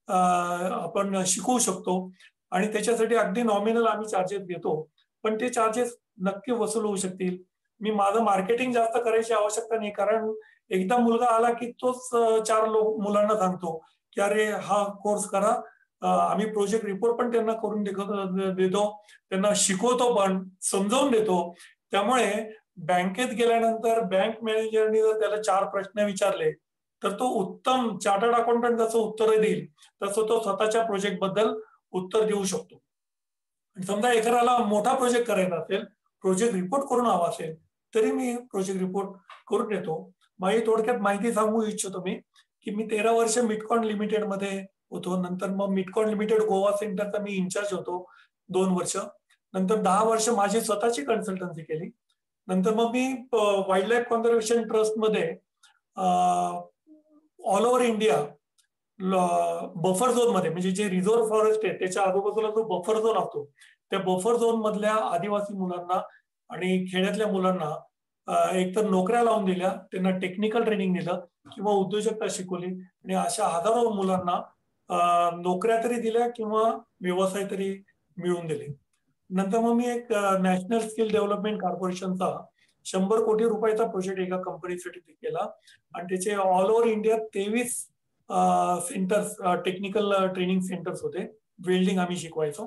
आपण शिकवू शकतो आणि त्याच्यासाठी अगदी नॉमिनल आम्ही चार्जेस घेतो, पण ते चार्जेस नक्की वसूल होऊ शकतील. मी माझं मार्केटिंग जास्त करायची आवश्यकता नाही, कारण एकदा मुलगा आला की तोच 4 मुलांना सांगतो की अरे हा कोर्स करा. आम्ही प्रोजेक्ट रिपोर्ट पण त्यांना करून देतो, त्यांना शिकवतो पण, समजावून देतो. त्यामुळे बँकेत गेल्यानंतर बँक मॅनेजरने जर त्याला 4 प्रश्न विचारले तर तो उत्तम चार्टर्ड अकाउंटंट जसं उत्तर देईल तसं तो स्वतःच्या प्रोजेक्ट बद्दल उत्तर देऊ शकतो. समजा एखाद्याला मोठा प्रोजेक्ट करायचा असेल, प्रोजेक्ट रिपोर्ट करून हवा असेल, तरी मी प्रोजेक्ट रिपोर्ट करून देतो. माझी थोडक्यात माहिती सांगू इच्छितो मी की मी 13 वर्ष मिटकॉन लिमिटेड मध्ये होतो. नंतर मग मिटकॉन लिमिटेड गोवा सेंटरचा मी इन्चार्ज होतो 2 वर्ष. नंतर 10 वर्ष माझी स्वतःची कन्सल्टन्सी केली. नंतर मग मी वाईल्ड लाईफ कॉन्झर्वेशन ट्रस्ट मध्ये all over India buffer zone मध्ये, म्हणजे जे रिझर्व्ह फॉरेस्ट आहे त्याच्या आजूबाजूला जो बफर झोन असतो, त्या बफर झोन मधल्या आदिवासी मुलांना आणि खेड्यातल्या मुलांना एकतर नोकऱ्या लावून दिल्या, त्यांना टेक्निकल ट्रेनिंग दिलं किंवा उद्योजकता शिकवली आणि अशा हजारो मुलांना नोकऱ्या तरी दिल्या किंवा व्यवसाय तरी मिळवून दिले. नंतर मग मी एक नॅशनल स्किल डेव्हलपमेंट कॉर्पोरेशनचा 100 कोटी रुपयाचा प्रोजेक्ट एका कंपनीसाठी केला आणि त्याचे all over India 23 centres, technical training centres होते. वेल्डिंग आम्ही शिकवायचो.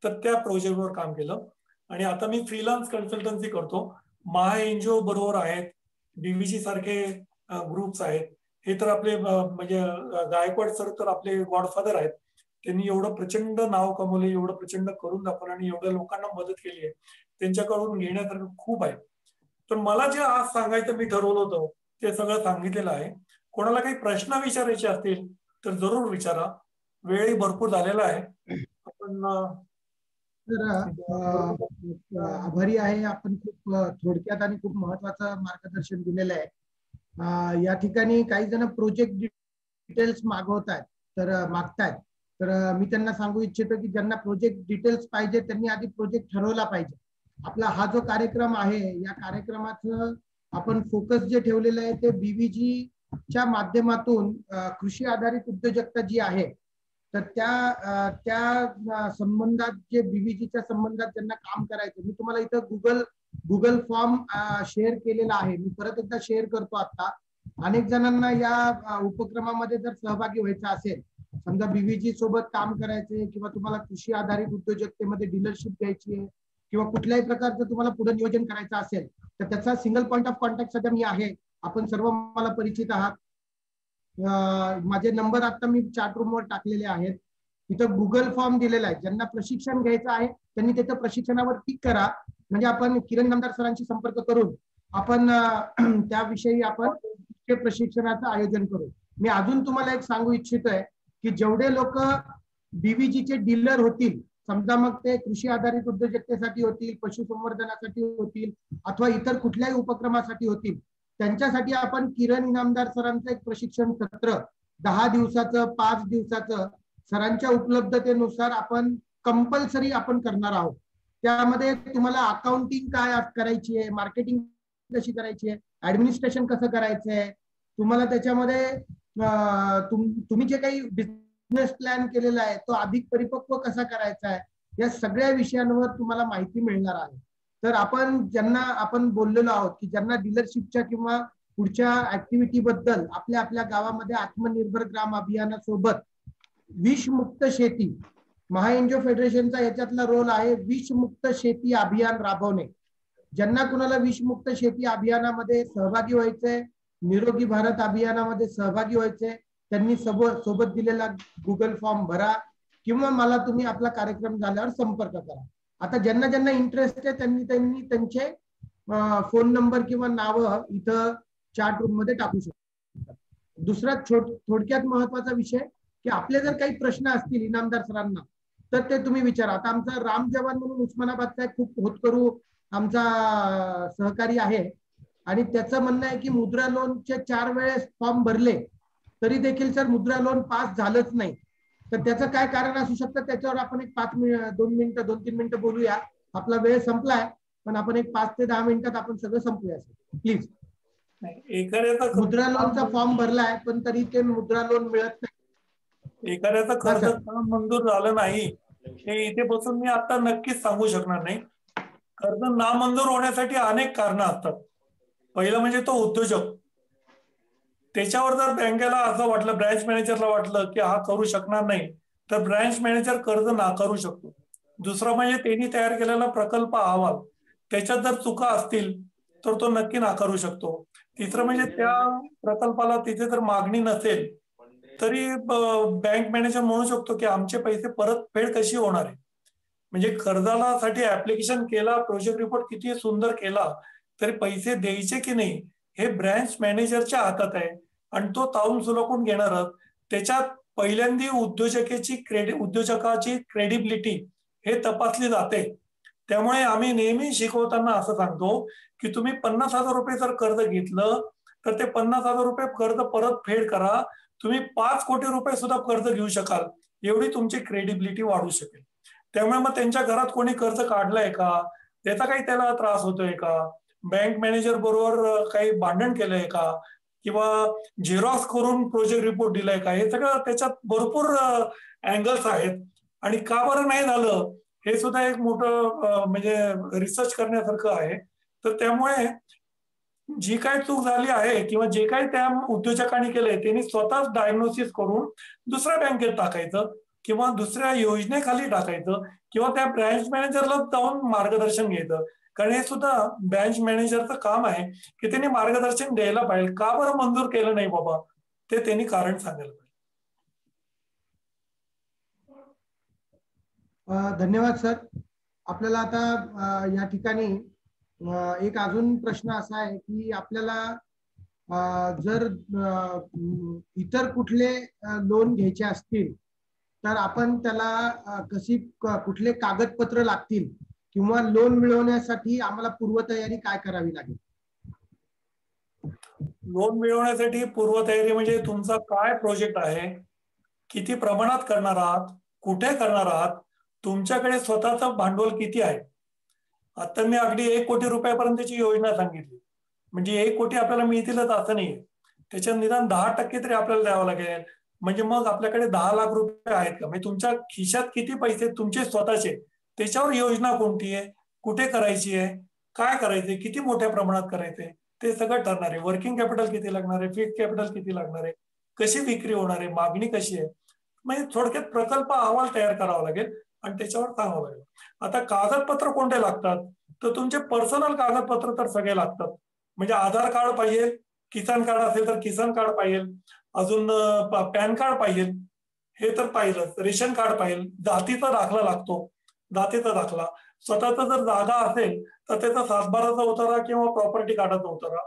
तर त्या प्रोजेक्टवर काम केलं आणि आता मी फ्रीलान्स कन्सल्टन्सी करतो. महा एनजीओ बरोबर आहेत, बीव्हीजी सारखे ग्रुप्स आहेत. हे तर आपले म्हणजे गायकवाड सर तर आपले गॉडफादर आहेत. त्यांनी एवढं प्रचंड नाव कमवले, एवढं प्रचंड करून दाखवलं आणि एवढ्या लोकांना मदत केली आहे. त्यांच्याकडून घेण्यासारखं खूप आहे. तर मला जे आज सांगायचं मी ठरवलं होतं ते सगळं सांगितलेलं आहे. कोणाला काही प्रश्न विचारायचे असतील तर जरूर विचारा. वेळही भरपूर झालेला आहे. आपण आभारी आहे. आपण खूप थोडक्यात आणि खूप महत्वाचं मार्गदर्शन दिलेलं आहे. या ठिकाणी काही जण प्रोजेक्ट डिटेल्स मागतायत. तर मी त्यांना सांगू इच्छितो की ज्यांना प्रोजेक्ट डिटेल्स पाहिजे त्यांनी आधी प्रोजेक्ट ठरवला पाहिजे. आपला हा जो कार्यक्रम आहे, या कार्यक्रमाचं आपण फोकस जे ठेवलेलं आहे ते बीव्हीजी च्या माध्यमातून कृषी आधारित उद्योजकता जी आहे, तर त्या संबंधात जे बीव्हीजीच्या संबंधात ज्यांना काम करायचं, मी तुम्हाला इथं गुगल फॉर्म शेअर केलेला आहे. मी परत एकदा शेअर करतो. आता अनेक जणांना या उपक्रमामध्ये जर सहभागी व्हायचं असेल, समजा बीव्हीजी सोबत काम करायचंय किंवा तुम्हाला कृषी आधारित उद्योजकतेमध्ये डीलरशिप घ्यायची आहे किंवा कुठल्याही प्रकारचं तुम्हाला पुढे नियोजन करायचं असेल, तर त्याचा सिंगल पॉईंट ऑफ कॉन्टॅक्ट सध्या मी आहे. आपण सर्व मला परिचित आहात. माझे नंबर आता मी चॅट रूमवर टाकलेले आहेत. इथं गुगल फॉर्म दिलेला आहे. ज्यांना प्रशिक्षण घ्यायचं आहे त्यांनी त्याच्या प्रशिक्षणावर क्लिक करा. म्हणजे आपण किरण इनामदार सरांशी संपर्क करून आपण त्याविषयी आपण प्रशिक्षणाचं आयोजन करू. मी अजून तुम्हाला एक सांगू इच्छितोय की जेवढे लोक बीव्हीजीचे डीलर होतील, समजा मग ते कृषी आधारित उद्योजकतेसाठी होतील, पशुसंवर्धनासाठी होतील अथवा इतर कुठल्याही उपक्रमासाठी होतील, त्यांच्यासाठी आपण किरण इनामदार सरांचं एक प्रशिक्षण सत्र 10 दिवसाचं 5 दिवसाचं सरांच्या उपलब्धतेनुसार आपण कंपल्सरी आपण करणार आहोत. त्यामध्ये तुम्हाला अकाउंटिंग काय करायची आहे, मार्केटिंग कशी करायची आहे, ऍडमिनिस्ट्रेशन कसं करायचंय, तुम्हाला त्याच्यामध्ये तुम्ही जे काही बिझनेस प्लॅन केलेला आहे तो अधिक परिपक्व कसा करायचा आहे, या सगळ्या विषयांवर तुम्हाला माहिती मिळणार आहे. तर ज्यांना आपण बोललेलो आहोत की ज्यांना डीलरशिपच्या किंवा पुढच्या ऍक्टिव्हिटी बद्दल आपल्या गावामध्ये आत्मनिर्भर ग्राम अभियानासोबत विषमुक्त शेती, महा एनजीओ फेडरेशनचा याच्यातला रोल आहे विषमुक्त शेती अभियान राबवणे. ज्यांना कुणाला विषमुक्त शेती अभियानामध्ये सहभागी व्हायचंय, निरोगी भारत अभियानामध्ये सहभागी व्हायचंय, त्यांनी सोबत दिलेला गुगल फॉर्म भरा किंवा मला तुम्ही आपला कार्यक्रम झाल्यावर संपर्क करा. आता ज्यांना ज्यांना इंटरेस्ट आहे त्यांनी त्यांचे फोन नंबर किंवा नावं इथं चॅट रूम मध्ये टाकू शकतात. दुसरा थोडक्यात महत्वाचा विषय की आपले जर काही प्रश्न असतील इनामदार सरांना तर ते तुम्ही विचारा. आता आमचा राम जवान म्हणून उस्मानाबादचा एक खूप होतकरू आमचा सहकारी आहे आणि त्याचं म्हणणं आहे की मुद्रा लोनचे 4 वेळेस फॉर्म भरले तरी देखील सर मुद्रा लोन पास झालंच नाही. तर त्याचं काय कारण असू शकतं त्याच्यावर आपण एक 2-3 मिनिटं बोलूया. आपला वेळ संपलाय पण आपण एक 5 ते 10 मिनिटात आपण सगळं संपूया प्लीज. मुद्रा लोनचा फॉर्म भरलाय पण तरी ते मुद्रा लोन मिळत नाही. एखाद्याचं कर्ज मंजूर झालं नाही हे इथे बसून मी आता नक्कीच सांगू शकणार नाही. कर्ज नामंजूर होण्यासाठी अनेक कारणं असतात. पहिलं म्हणजे तो उद्योजक, त्याच्यावर जर बँकेला असं वाटलं, ब्रँच मॅनेजरला वाटलं की हा करू शकणार नाही, तर ब्रँच मॅनेजर कर्ज नाकारू शकतो. दुसरं म्हणजे त्यांनी तयार केलेला प्रकल्प अहवाल, त्याच्यात जर चुका असतील तर तो नक्की नाकारू शकतो. तिसरं म्हणजे त्या प्रकल्पाला तिथे जर मागणी नसेल तरी बँक मॅनेजर म्हणू शकतो की आमचे पैसे परतफेड कशी होणार आहे. म्हणजे कर्जाला साठी ऍप्लिकेशन केला, प्रोजेक्ट रिपोर्ट किती सुंदर केला, तरी पैसे द्यायचे की नाही हे ब्रँच मॅनेजरच्या हातात आहे आणि तो ताळून सुलकून घेणारच. त्याच्यात पहिल्यांदी उद्योजकाची क्रेडिबिलिटी हे तपासली जाते. त्यामुळे आम्ही नेहमी शिकवताना असं सांगतो की तुम्ही 50,000 रुपये जर कर्ज घेतलं तर ते 50,000 रुपये कर्ज परतफेड करा. तुम्ही 5 कोटी रुपये सुद्धा कर्ज घेऊ शकाल, एवढी तुमची क्रेडिबिलिटी वाढू शकेल. त्यामुळे मग त्यांच्या घरात कोणी कर्ज काढलंय का, त्याचा काही त्याला त्रास होतोय का, बँक मॅनेजर बरोबर काही भांडण केलंय का, किंवा झेरॉक्स करून प्रोजेक्ट रिपोर्ट दिलाय का, हे सगळं त्याच्यात भरपूर अँगल्स आहेत. आणि का बरं नाही झालं हे सुद्धा एक मोठं म्हणजे रिसर्च करण्यासारखं आहे. तर त्यामुळे जी काय चूक झाली आहे किंवा जे काही त्या उद्योजकांनी केलंय त्यांनी स्वतःच डायग्नोसिस करून दुसऱ्या बँकेत टाकायचं किंवा दुसऱ्या योजनेखाली टाकायचं किंवा त्या ब्रँच मॅनेजरला जाऊन मार्गदर्शन घ्यायचं. कारण हे सुद्धा ब्रँच मॅनेजरचं काम आहे की त्यांनी मार्गदर्शन द्यायला पाहिजे. का बरं मंजूर केलं नाही बाबा, ते त्यांनी कारण सांगायला पाहिजे. धन्यवाद सर. आपल्याला आता या ठिकाणी एक अजून प्रश्न असा आहे की आपल्याला जर इतर कुठले लोन घ्यायचे असतील तर आपण त्याला कुठले कागदपत्र लागतील किंवा लोन मिळवण्यासाठी आम्हाला पूर्वतयारी काय करावी लागेल? लोन मिळवण्यासाठी पूर्वतयारी म्हणजे तुमचा काय प्रोजेक्ट आहे, किती प्रमाणात करणार आहात, कुठे करणार आहात, तुमच्याकडे स्वतःचं भांडवल किती आहे. आता मी अगदी 1 कोटी रुपयापर्यंतची योजना सांगितली, म्हणजे 1 कोटी आपल्याला मिळतीलच असं नाही, त्याच्यात निदान 10% तरी आपल्याला द्यावं लागेल. म्हणजे मग आपल्याकडे 10 लाख रुपये आहेत का, म्हणजे तुमच्या खिशात किती पैसे तुमचे स्वतःचे, त्याच्यावर योजना कोणती आहे, कुठे करायची आहे, काय करायचे, किती मोठ्या प्रमाणात करायचे, ते सगळं ठरणार आहे. वर्किंग कॅपिटल किती लागणार आहे, फिक्स कॅपिटल किती लागणार आहे, कशी विक्री होणार आहे, मागणी कशी आहे. म्हणजे थोडक्यात प्रकल्प अहवाल तयार करावा लागेल आणि त्याच्यावर सांगावं लागेल. आता कागदपत्र कोणते लागतात, तर तुमचे पर्सनल कागदपत्र तर सगळे लागतात. म्हणजे आधार कार्ड पाहिजे, किसान कार्ड असेल तर किसान कार्ड पाहिजे, अजून पॅन कार्ड पाहिजे, हे तर पाहिजेच. रेशन कार्ड पाहिजे, जातीचा दाखला लागतो, जातीचा दाखला, स्वतःचा जर जागा असेल तर त्याचा सातबाराचा उतारा किंवा प्रॉपर्टी कार्डाचा उतारा.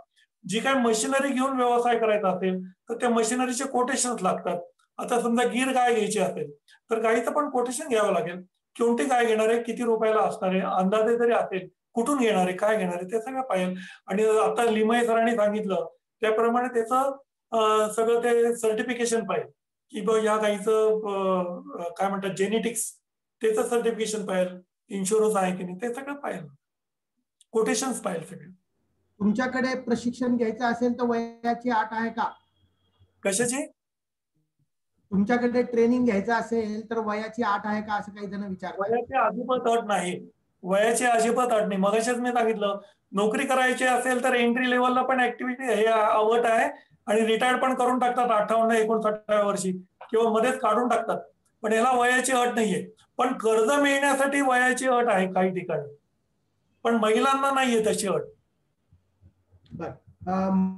जी काही मशिनरी घेऊन व्यवसाय करायचा असेल तर त्या मशिनरीचे कोटेशन्स लागतात. आता समजा गिर गाय घ्यायची असेल तर गायीचं पण कोटेशन घ्यावं लागेल. कोणती गाय घेणार आहे, किती रुपयाला असणार आहे, अंदाजे जरी असेल, कुठून घेणार आहे, काय घेणार आहे, ते सगळं पाहिजे. आणि आता लिमये सरांनी सांगितलं त्याप्रमाणे त्याचं सगळं ते सर्टिफिकेशन पाहिजे की बघ या गाईचं काय म्हणतात जेनेटिक्स, त्याचं सर्टिफिकेशन पाहिजे, इन्शुरन्स आहे की नाही, ते सगळं पाहिजे, कोटेशन्स पाहिजे सगळे. तुमच्याकडे प्रशिक्षण घ्यायचं असेल तर वयाची अट आहे का? कशाची? तुमच्याकडे ट्रेनिंग घ्यायचं असेल तर वयाची अट आहे का, असं काही जण विचारतात. वयाची अजिबात अट नाही, वयाची अजिबात अट नाही. मगाशीच मी सांगितलं, नोकरी करायची असेल तर एंट्री लेवलला पण ऍक्टिव्हिटी हे अट आहे आणि रिटायर पण करून टाकतात 58-59 वर्षी किंवा मध्येच काढून टाकतात. पण याला वयाची अट नाहीये. पण कर्ज मिळण्यासाठी वयाची अट आहे काही ठिकाणी, पण महिलांना नाहीये तशी अट.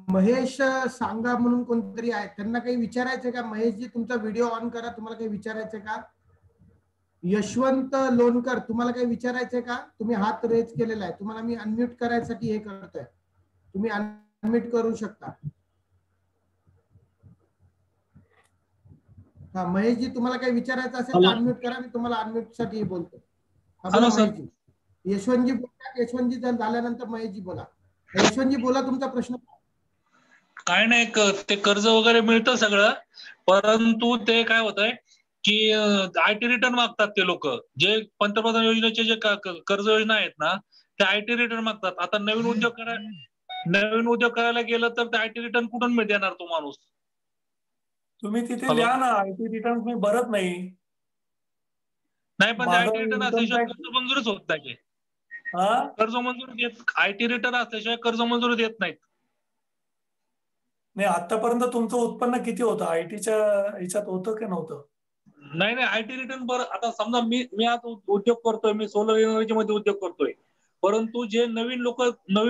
महेश सांगा म्हणून कोणतरी आहे, त्यांना काही विचारायचं का? महेशजी तुमचा व्हिडिओ ऑन करा, तुम्हाला काही विचारायचं का? यशवंत लोणकर तुम्हाला काही विचारायचंय का? तुम्ही हात रेज केलेला आहे, तुम्हाला मी अनम्यूट करायसाठी हे करतोय, तुम्ही अनम्यूट करू शकता. हा महेशजी, तुम्हाला काही विचारायचं असेल तर अनम्यूट करा, मी तुम्हाला अनम्यूट साठी बोलतो. Hello sir. यशवंतजी बोला. यशवंतजी झाल्यानंतर महेशजी बोला. यशवंतजी बोला, तुमचा प्रश्न. काय नाही, ते कर्ज वगैरे मिळतं सगळं, परंतु ते काय होत आहे की आयटी रिटर्न मागतात ते लोक. जे पंतप्रधान योजनेचे जे कर्ज योजना आहेत ना, ते आयटी रिटर्न मागतात. आता नवीन उद्योग करायला गेलं तर ते आयटी रिटर्न कुठून देणार तो माणूस? तुम्ही तिथे लिहा ना, आयटी रिटर्न मी भरत नाही. नाही, पण आयटी रिटर्न असल्याशिवाय कर्ज मंजूरच होत नाही. कर्ज मंजूर देत, आयटी रिटर्न असल्याशिवाय कर्ज मंजूर देत नाहीत. नाही, आतापर्यंत तुमचं उत्पन्न किती होतं? आयटीच्या ह्याच्यात होतं की नव्हतं? नाही, आयटी रिटर्न बरं. आता समजा मी आज उद्योग करतोय, मी सोलर एनर्जी मध्ये उद्योग करतोय, परंतु जे नवीन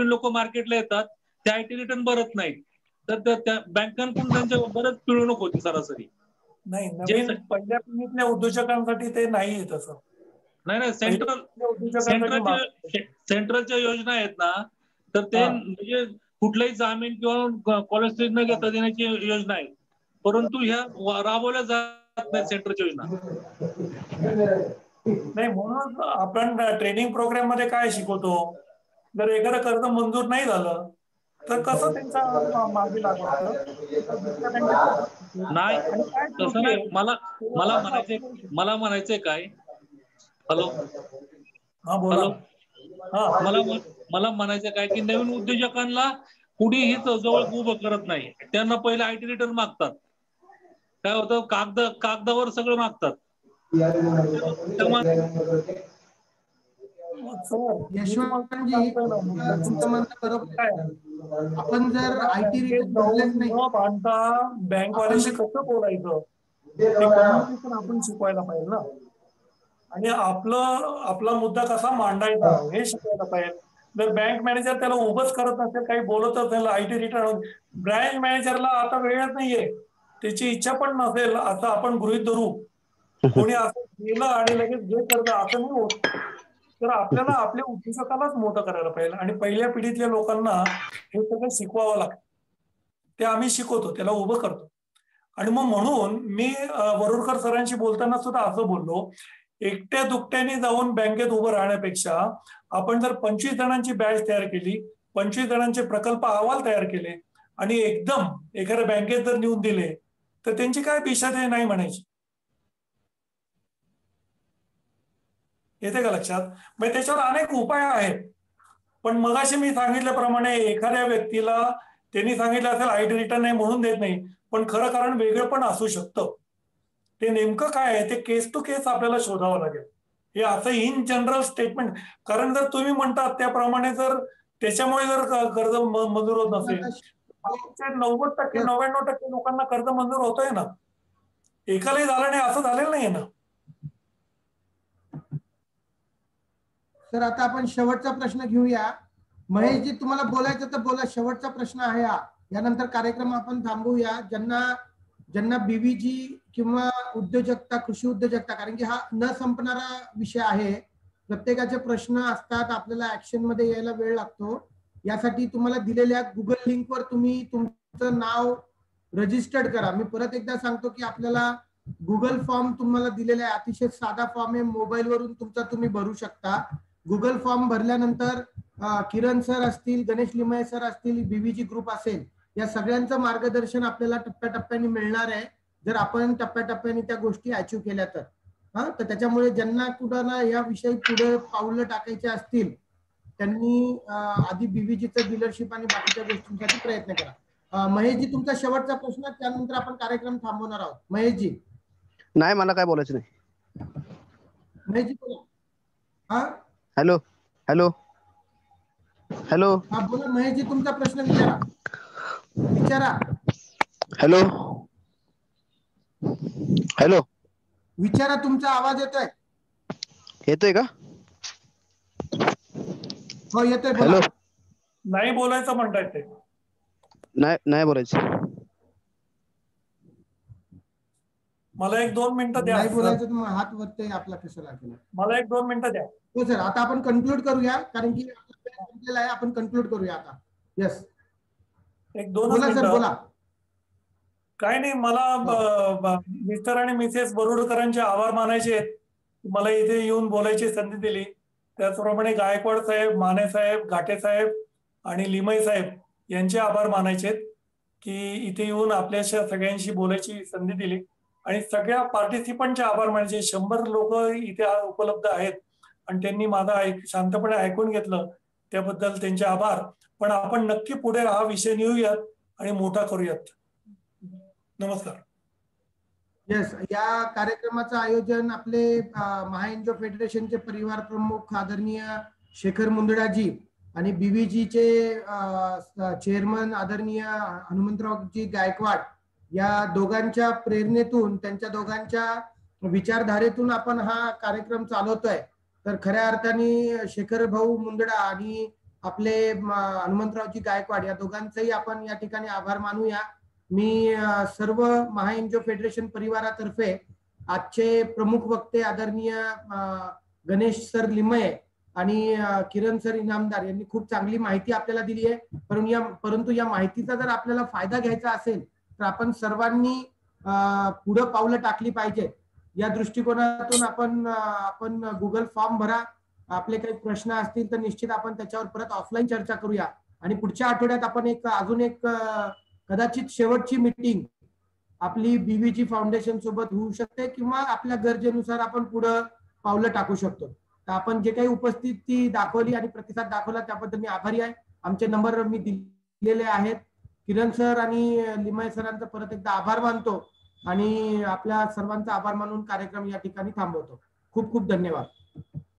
लोक मार्केटला येतात ते आयटी रिटर्न भरत नाहीत. तर त्या बँकांकडून त्यांच्या बरंच पिळवणूक होती सरासरी. नाही, नवीन पहिल्या पिढीतल्या उद्योजकांसाठी ते नाही तसं. नाही, सेंट्रलच्या योजना आहेत ना, तर ते म्हणजे कुठलाही जामीन किंवा कॉलेज न घेता देण्याची योजना आहे, परंतु ह्या राबवल्या जात नाही सेंट्रलच्या योजना. नाही, म्हणून आपण ट्रेनिंग प्रोग्राम मध्ये काय शिकवतो, जर एखादं कर्ज मंजूर नाही झालं तर कसं त्यांच्या मागे लागायचं नाही, तसं नाही. मला म्हणायचंय काय, हॅलो, मला म्हणायचं काय की नवीन उद्योजकांना कुणीही जवळ उभं करत नाही. त्यांना पहिले आयटी रिटर्न मागतात. काय होतं, कागदावर सगळं मागतात. यशवंतजी, तुमचं म्हणणं बरोबर आहे. आपण जर आयटी रिटर्न भरलेच नाही, बँकवाल्याशी कसं बोलायचं ते कम्युनिकेशन आपण शिकवायला पाहिजे ना. आणि आपला मुद्दा कसा मांडायचा हे शिकवायला पाहिजे. जर बँक मॅनेजर त्याला उभंच करत नसेल, काही बोलत असेल, आयटी रिटर्न, ब्रँच मॅनेजरला आता वेळच नाहीये, त्याची इच्छा पण नसेल असं आपण गृहीत धरू. कोणी असं गेलं आणि लगेच जे कर्ज असं नाही होत. तर आपल्याला आपल्या उद्योजकालाच मोठं करायला पाहिजे. आणि पहिल्या पिढीतल्या लोकांना हे सगळं शिकवावं लागतं. ते आम्ही शिकवतो, त्याला उभं करतो. आणि मग म्हणून मी वरुडकर सरांशी बोलताना सुद्धा असं बोललो, एकट्या दुकट्याने जाऊन बँकेत उभं राहण्यापेक्षा आपण जर 25 जणांची बॅच तयार केली, 25 जणांचे प्रकल्प अहवाल तयार केले आणि एकदम एखाद्या बँकेत जर नेऊन दिले तर त्यांची काय दिशा ते नाही म्हणायची. येते का लक्षात? म्हणजे त्याच्यावर अनेक उपाय आहेत. पण मगाशी मी सांगितल्याप्रमाणे एखाद्या व्यक्तीला त्यांनी सांगितलं असेल आयटी रिटर्न नाही म्हणून देत नाही, पण खरं कारण वेगळं पण असू शकतं. ते नेमकं काय आहे ते केस टू केस आपल्याला शोधावं लागेल. हे असं इन जनरल स्टेटमेंट, कारण जर तुम्ही म्हणतात त्याप्रमाणे जर त्याच्यामुळे जर कर्ज मंजूर होत नसेल, 90% 99% लोकांना कर्ज मंजूर होतोय ना. एकालाही झालं नाही असं झालेलं नाहीये ना. सर, आता आपण शेवटचा प्रश्न घेऊया. महेशजी, तुम्हाला बोलायचं तर बोला. शेवटचा प्रश्न आहे हा. यानंतर कार्यक्रम आपण थांबवूया. ज्यांना बीव्हीजी किंवा उद्योजकता, कृषी उद्योजकता, कारण की हा न संपणारा विषय आहे. प्रत्येकाचे प्रश्न असतात, आपल्याला ऍक्शन मध्ये यायला वेळ लागतो. यासाठी तुम्हाला दिलेल्या गुगल लिंकवर तुम्ही तुमचं नाव रजिस्टर्ड करा. मी परत एकदा सांगतो की आपल्याला गुगल फॉर्म तुम्हाला दिलेला आहे, अतिशय साधा फॉर्म आहे, मोबाईल वरून तुमचा तुम्ही भरू शकता. गुगल फॉर्म भरल्यानंतर किरण सर असतील, गणेश लिमये सर असतील, बीव्हीजी ग्रुप असेल, या सगळ्यांचं मार्गदर्शन आपल्याला टप्प्याटप्प्याने मिळणार आहे, जर आपण टप्प्याटप्प्याने त्या गोष्टी अचीव केल्या तर. तर त्याच्यामुळे ज्यांना कुणाला या विषयी पुढे पाऊलं टाकायचे असतील त्यांनी आधी बीव्हीजीचं डीलरशिप आणि बाकीच्या गोष्टींसाठी प्रयत्न करा. महेशजी, तुमचा शेवटचा प्रश्न, त्यानंतर आपण कार्यक्रम थांबवणार आहोत. महेशजी. नाही, मला काय बोलायचं नाही. महेशजी बोला. Hello hello hello. हा बोला महेशजी, तुमचा प्रश्न विचारा. Hello hello. विचारा, तुमचा आवाज येतोय का? हो येतोय, बोला. हॅलो. नाही बोलायचं म्हणतायत ते. नाही बोलायचं. मला 1-2 मिनिटं द्या. नाही बोलायचं तर मग हात वरते आपला कशाला केला. मला 1-2 मिनिटं द्या. हो सर, आता आपण कन्क्लूड करूया, कारण की संपलेला आहे. आपण कन्क्लूड करूया आता. यस, 1-2 बोला सर, बोला. काय नाही, मला मिस्टर आणि मिसेस बरुडकरांचे आभार मानायचे आहेत. मला इथे येऊन बोलायची संधी दिली. त्याचप्रमाणे गायकवाड साहेब, माने साहेब, घाटे साहेब आणि लिमय साहेब यांचे आभार मानायचे आहेत की इथे येऊन आपल्याशी सगळ्यांशी बोलायची संधी दिली. आणि सगळ्या पार्टिसिपंटचे आभार मानायचे. 100 लोक इथे उपलब्ध आहेत आणि त्यांनी माझा शांतपणे ऐकून घेतलं, त्याबद्दल त्यांचे आभार. पण आपण नक्की पुढे हा विषय नेऊयात आणि मोठा करूयात. नमस्कार. येस, या कार्यक्रमाचं आयोजन आपले महाएनजीओ फेडरेशनचे परिवार प्रमुख आदरणीय शेखर मुंदडाजी आणि बीव्हीजीचे चेअरमन आदरणीय हनुमंतरावजी गायकवाड या दोघांच्या प्रेरणेतून, त्यांच्या दोघांच्या विचारधारेतून आपण हा कार्यक्रम चालवतोय. तर खऱ्या अर्थाने शेखर भाऊ मुंदडा आणि आपले हनुमंतरावजी गायकवाड या दोघांचेही आपण या ठिकाणी आभार मानूया. मी सर्व महाएनजीओ फेडरेशन परिवारातर्फे आजचे प्रमुख वक्ते आदरणीय गणेश सर लिमये आणि किरण सर इनामदार यांनी खूप चांगली माहिती आपल्याला दिली आहे. परंतु या माहितीचा जर आपल्याला फायदा घ्यायचा असेल तर आपण सर्वांनी पुढे पावलं टाकली पाहिजे. या दृष्टिकोनातून आपण गुगल फॉर्म भरा. आपले काही प्रश्न असतील तर निश्चित आपण त्याच्यावर परत ऑफलाईन चर्चा करूया. आणि पुढच्या आठवड्यात आपण अजून एक कदाचित शेवटची मीटिंग आपली बीव्हीजी फाउंडेशन सोबत होऊ शकते किंवा आपल्या गरजेनुसार आपण पुढे पावलं टाकू शकतो. तर आपण जे काही उपस्थिती दाखवली आणि प्रतिसाद दाखवला त्याबद्दल मी आभारी आहे. आमचे नंबर मी दिलेले आहेत. किरण सर आणि लिमय सरांचा परत एकदा आभार मानतो आणि आपल्या सर्वांचा आभार मानून कार्यक्रम या ठिकाणी थांबवतो. खूप खूप धन्यवाद.